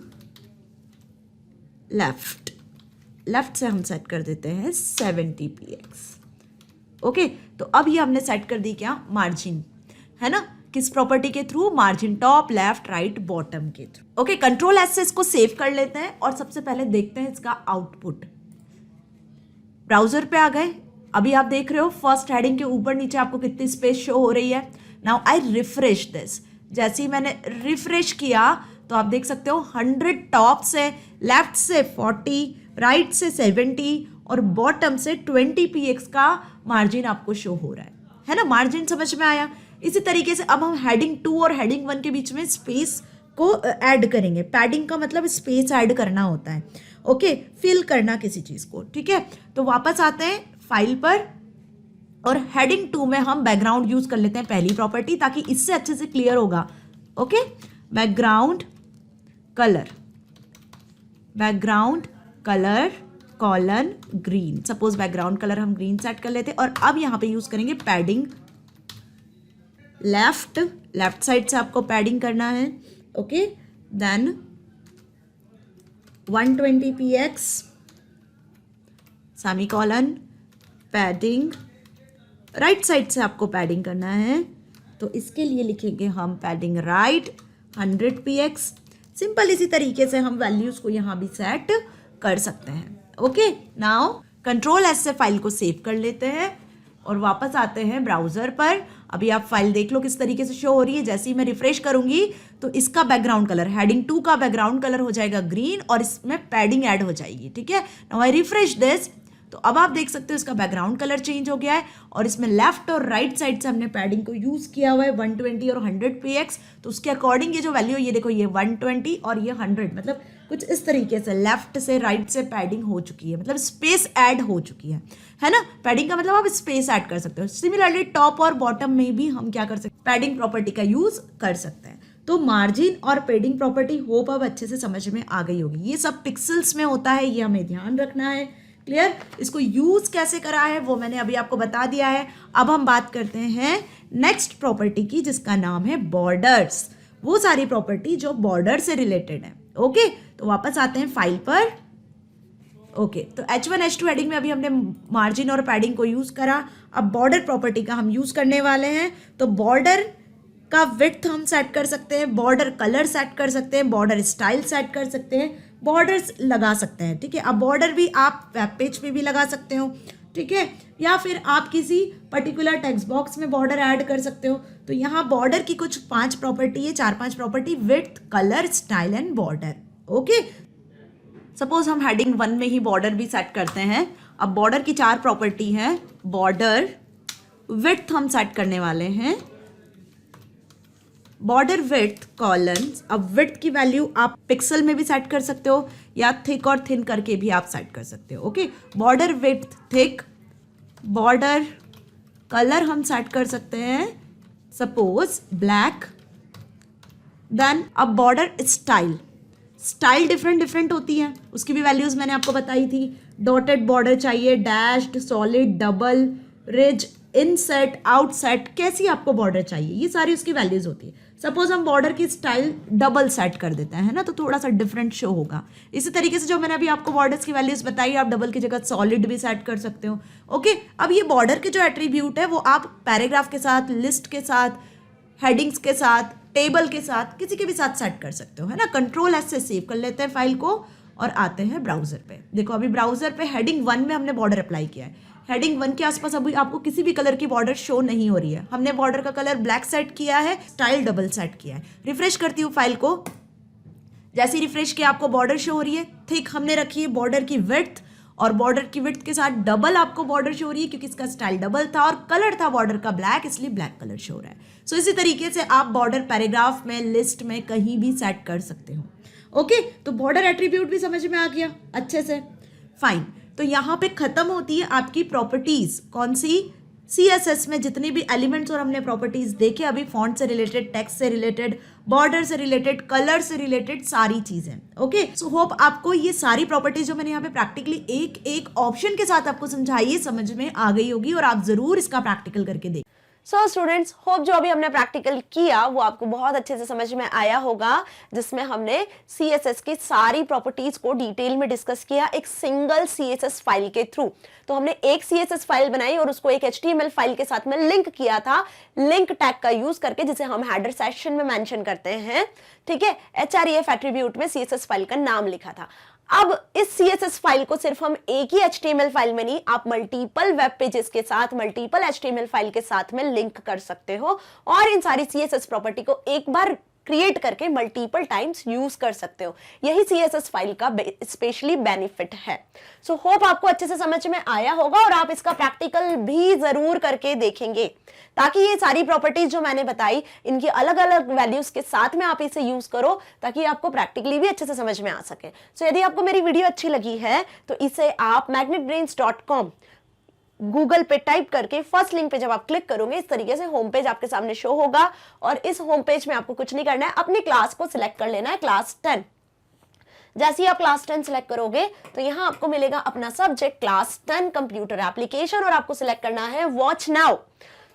left से हम सेट कर देते हैं 70 px। ओके, तो अब ये हमने सेट कर दी क्या, मार्जिन, है ना। किस प्रॉपर्टी के through, margin top, left, right, bottom के थ्रू। ओके, कंट्रोल एस से इसको सेव कर लेते हैं और सबसे पहले देखते हैं इसका आउटपुट। ब्राउजर पे आ गए, अभी आप देख रहे हो फर्स्ट हेडिंग के ऊपर नीचे आपको कितनी स्पेस शो हो रही है। Now I refresh this. जैसे ही मैंने रिफ्रेश किया तो आप देख सकते हो 100 टॉप से, लेफ्ट से 40, राइट से 70 और बॉटम से 20 px का मार्जिन आपको शो हो रहा है ना। मार्जिन समझ में आया। इसी तरीके से अब हम हेडिंग 2 और हेडिंग 1 के बीच में स्पेस को ऐड करेंगे। पैडिंग का मतलब स्पेस ऐड करना होता है, ओके, फिल करना किसी चीज को, ठीक है। तो वापस आते हैं फाइल पर और हेडिंग 2 में हम बैकग्राउंड यूज कर लेते हैं पहली प्रॉपर्टी, ताकि इससे अच्छे से क्लियर होगा। Okay, background colour colon green. Suppose background colour हम ग्रीन सेट कर लेते हैं और अब यहां पे यूज करेंगे पैडिंग लेफ्ट साइड से आपको पैडिंग करना है। Okay, then 120 px, semicolon, padding right side से आपको पैडिंग करना है, तो इसके लिए लिखेंगे हम पैडिंग राइट 100 px। सिंपल इसी तरीके से हम वैल्यूज को यहां भी सेट कर सकते हैं। ओके, नाउ कंट्रोल एस से फाइल को सेव कर लेते हैं और वापस आते हैं ब्राउजर पर। अभी आप फाइल देख लो किस तरीके से शो हो रही है। जैसे ही मैं रिफ्रेश करूंगी तो इसका बैकग्राउंड कलर, हेडिंग 2 का बैकग्राउंड कलर हो जाएगा ग्रीन और इसमें पैडिंग ऐड हो जाएगी, ठीक है। नाउ आई रिफ्रेश दिस, तो अब आप देख सकते हो इसका बैकग्राउंड कलर चेंज हो गया है और इसमें लेफ्ट और राइट साइड से हमने पैडिंग को यूज किया हुआ है 120 और 100 px। तो उसके अकॉर्डिंग ये जो वैल्यू है, ये देखो, ये 120 और ये 100, मतलब कुछ इस तरीके से लेफ्ट से राइट से पैडिंग हो चुकी है, मतलब स्पेस ऐड हो चुकी है ना। पैडिंग का मतलब आप स्पेस ऐड कर सकते हो। सिमिलरली टॉप और बॉटम में भी हम क्या कर सकते हैं, पैडिंग प्रॉपर्टी का यूज कर सकते हैं। तो मार्जिन और पैडिंग प्रॉपर्टी होप अब अच्छे से समझ में आ गई होगी। ये सब पिक्सल्स में होता है, ये हमें ध्यान रखना है। क्लियर? इसको यूज कैसे करा है वो मैंने अभी आपको बता दिया है। अब हम बात करते हैं नेक्स्ट प्रॉपर्टी की, जिसका नाम है बॉर्डर्स। वो सारी प्रॉपर्टी जो बॉर्डर से रिलेटेड है। ओके, तो वापस आते हैं फाइल पर। ओके, तो H1 H2 हेडिंग में अभी हमने मार्जिन और पैडिंग को यूज करा। अब बॉर्डर प्रॉपर्टी का हम यूज करने वाले हैं। तो बॉर्डर का विड्थ हम सेट कर सकते हैं, बॉर्डर कलर सेट कर सकते हैं, बॉर्डर स्टाइल सेट कर सकते हैं, बॉर्डर्स लगा सकते हैं, ठीक है। अब बॉर्डर भी आप वेब पेज पे भी लगा सकते हो, ठीक है, या फिर आप किसी पर्टिकुलर टेक्स्ट बॉक्स में बॉर्डर ऐड कर सकते हो। तो यहाँ बॉर्डर की कुछ 5 प्रॉपर्टी है, 4-5 property, width, colour, style and border. Okay, suppose हम हेडिंग 1 में ही बॉर्डर भी सेट करते हैं। अब बॉर्डर की 4 प्रॉपर्टी है। बॉर्डर विड्थ हम सेट करने वाले हैं, बॉर्डर विड्थ कॉलन। अब विड्थ की वैल्यू आप पिक्सल में भी सेट कर सकते हो या थिक और थिन करके भी आप सेट कर सकते हो। Okay, border width thick. Border colour हम सेट कर सकते हैं, सपोज ब्लैक। देन अब बॉर्डर स्टाइल डिफरेंट होती है, उसकी भी वैल्यूज मैंने आपको बताई थी। डॉटेड बॉर्डर चाहिए, dashed, solid, double, ridge, inset, outset, कैसी आपको बॉर्डर चाहिए, ये सारी उसकी वैल्यूज होती है। सपोज हम बॉर्डर की स्टाइल डबल सेट कर देते हैं ना, तो थोड़ा सा डिफरेंट शो होगा। इसी तरीके से जो मैंने अभी आपको बॉर्डर्स की वैल्यूज बताई, आप डबल की जगह सॉलिड भी सेट कर सकते हो। ओके, अब ये बॉर्डर के जो एट्रीब्यूट है वो आप पैराग्राफ के साथ, लिस्ट के साथ, हेडिंग्स के साथ, टेबल के साथ, किसी के भी साथ सेट कर सकते हो, है ना। कंट्रोल एस से सेव कर लेते हैं फाइल को और आते हैं ब्राउजर पे। देखो अभी ब्राउजर पे हेडिंग 1 में हमने बॉर्डर अप्लाई किया है। हेडिंग 1 के आसपास अभी आपको किसी भी कलर की बॉर्डर शो नहीं हो रही है। हमने बॉर्डर का कलर ब्लैक सेट किया है, स्टाइल डबल सेट किया है। रिफ्रेश करती हूँ फाइल को, जैसे ही रिफ्रेश किया आपको बॉर्डर शो हो रही है। थिक हमने रखी है बॉर्डर की विड्थ, और बॉर्डर की विड्थ के साथ डबल आपको बॉर्डर शो हो रही है क्योंकि इसका स्टाइल डबल था और कलर था बॉर्डर का ब्लैक, इसलिए ब्लैक कलर शो हो रहा है। सो इसी तरीके से आप बॉर्डर पैराग्राफ में, लिस्ट में कहीं भी सेट कर सकते हो। ओके, तो बॉर्डर एट्रीब्यूट भी समझ में आ गया अच्छे से, फाइन। तो यहाँ पे खत्म होती है आपकी प्रॉपर्टीज। कौन सी? CSS में जितने भी एलिमेंट्स और हमने प्रॉपर्टीज देखे अभी, फॉन्ट से रिलेटेड, टेक्स्ट से रिलेटेड, बॉर्डर से रिलेटेड, कलर से रिलेटेड, सारी चीजें। ओके, सो होप आपको ये सारी प्रॉपर्टीज जो मैंने यहाँ पे प्रैक्टिकली एक एक ऑप्शन के साथ आपको समझाई है समझ में आ गई होगी और आप जरूर इसका प्रैक्टिकल करके देखें। सो स्टूडेंट्स, होप जो अभी हमने प्रैक्टिकल किया वो आपको बहुत अच्छे से समझ में आया होगा, जिसमें हमने CSS की सारी प्रॉपर्टीज को डिटेल में डिस्कस किया एक सिंगल CSS फाइल के थ्रू। तो हमने एक CSS फाइल बनाई और उसको एक HTML फाइल के साथ में लिंक किया था, लिंक टैग का यूज करके, जिसे हम हेडर सेक्शन में मेंशन करते हैं। ठीक है, href एट्रीब्यूट में CSS फाइल का नाम लिखा था। अब इस CSS फाइल को सिर्फ हम एक ही HTML फाइल में नहीं, आप मल्टीपल वेब पेजेस के साथ, मल्टीपल HTML फाइल के साथ में लिंक कर सकते हो और इन सारी CSS प्रॉपर्टी को एक बार क्रिएट करके मल्टीपल टाइम्स यूज कर सकते हो। यही CSS फाइल का स्पेशली बेनिफिट है। सो होप आपको अच्छे से समझ में आया होगा और आप इसका प्रैक्टिकल भी जरूर करके देखेंगे, ताकि ये सारी प्रॉपर्टीज जो मैंने बताई इनकी अलग अलग वैल्यूज के साथ में आप इसे यूज करो, ताकि आपको प्रैक्टिकली भी अच्छे से समझ में आ सके। सो यदि आपको मेरी वीडियो अच्छी लगी है तो इसे आप magnetbrains.com गूगल पे टाइप करके फर्स्ट लिंक पे जब आप क्लिक करोगे, इस तरीके से होम पेज आपके सामने शो होगा और इस होम पेज में आपको कुछ नहीं करना है, अपनी क्लास को सिलेक्ट कर लेना है, क्लास 10। जैसे ही आप क्लास 10 सिलेक्ट करोगे तो यहाँ आपको मिलेगा अपना सब्जेक्ट क्लास 10 कंप्यूटर एप्लीकेशन और आपको सिलेक्ट करना है watch now.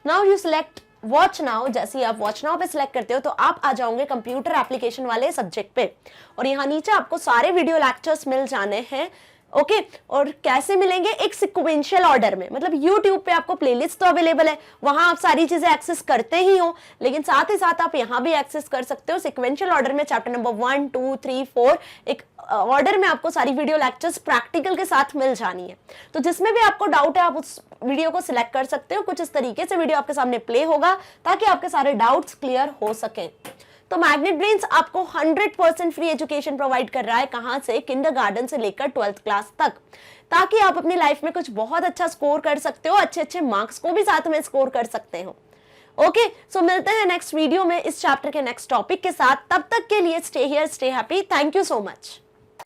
Now you select watch now. जैसे ही आप वॉच नाउ पे सिलेक्ट करते हो तो आप आ जाओगे कंप्यूटर एप्लीकेशन वाले सब्जेक्ट पे और यहाँ नीचे आपको सारे वीडियो लेक्चर्स मिल जाने हैं। ओके, और कैसे मिलेंगे? एक सिक्वेंशियल ऑर्डर में, मतलब YouTube पे आपको प्लेलिस्ट तो अवेलेबल है, वहां आप सारी चीजें एक्सेस करते ही हो, लेकिन साथ ही साथ आप यहाँ भी एक्सेस कर सकते हो सिक्वेंशियल ऑर्डर में। चैप्टर नंबर 1, 2, 3, 4 एक ऑर्डर में आपको सारी वीडियो लेक्चर्स प्रैक्टिकल के साथ मिल जानी है। तो जिसमें भी आपको डाउट है आप उस वीडियो को सिलेक्ट कर सकते हो। कुछ इस तरीके से वीडियो आपके सामने प्ले होगा ताकि आपके सारे डाउट्स क्लियर हो सके। तो मैग्नेट ब्रेन्स आपको 100% फ्री एजुकेशन प्रोवाइड कर रहा है। कहां से? किंडरगार्टन से लेकर 12th क्लास तक, ताकि आप अपनी लाइफ में कुछ बहुत अच्छा स्कोर कर सकते हो, अच्छे अच्छे मार्क्स को भी साथ में स्कोर कर सकते हो। ओके, सो मिलते हैं नेक्स्ट वीडियो में इस चैप्टर के नेक्स्ट टॉपिक के साथ। तब तक के लिए stay here, stay happy. Thank you so much.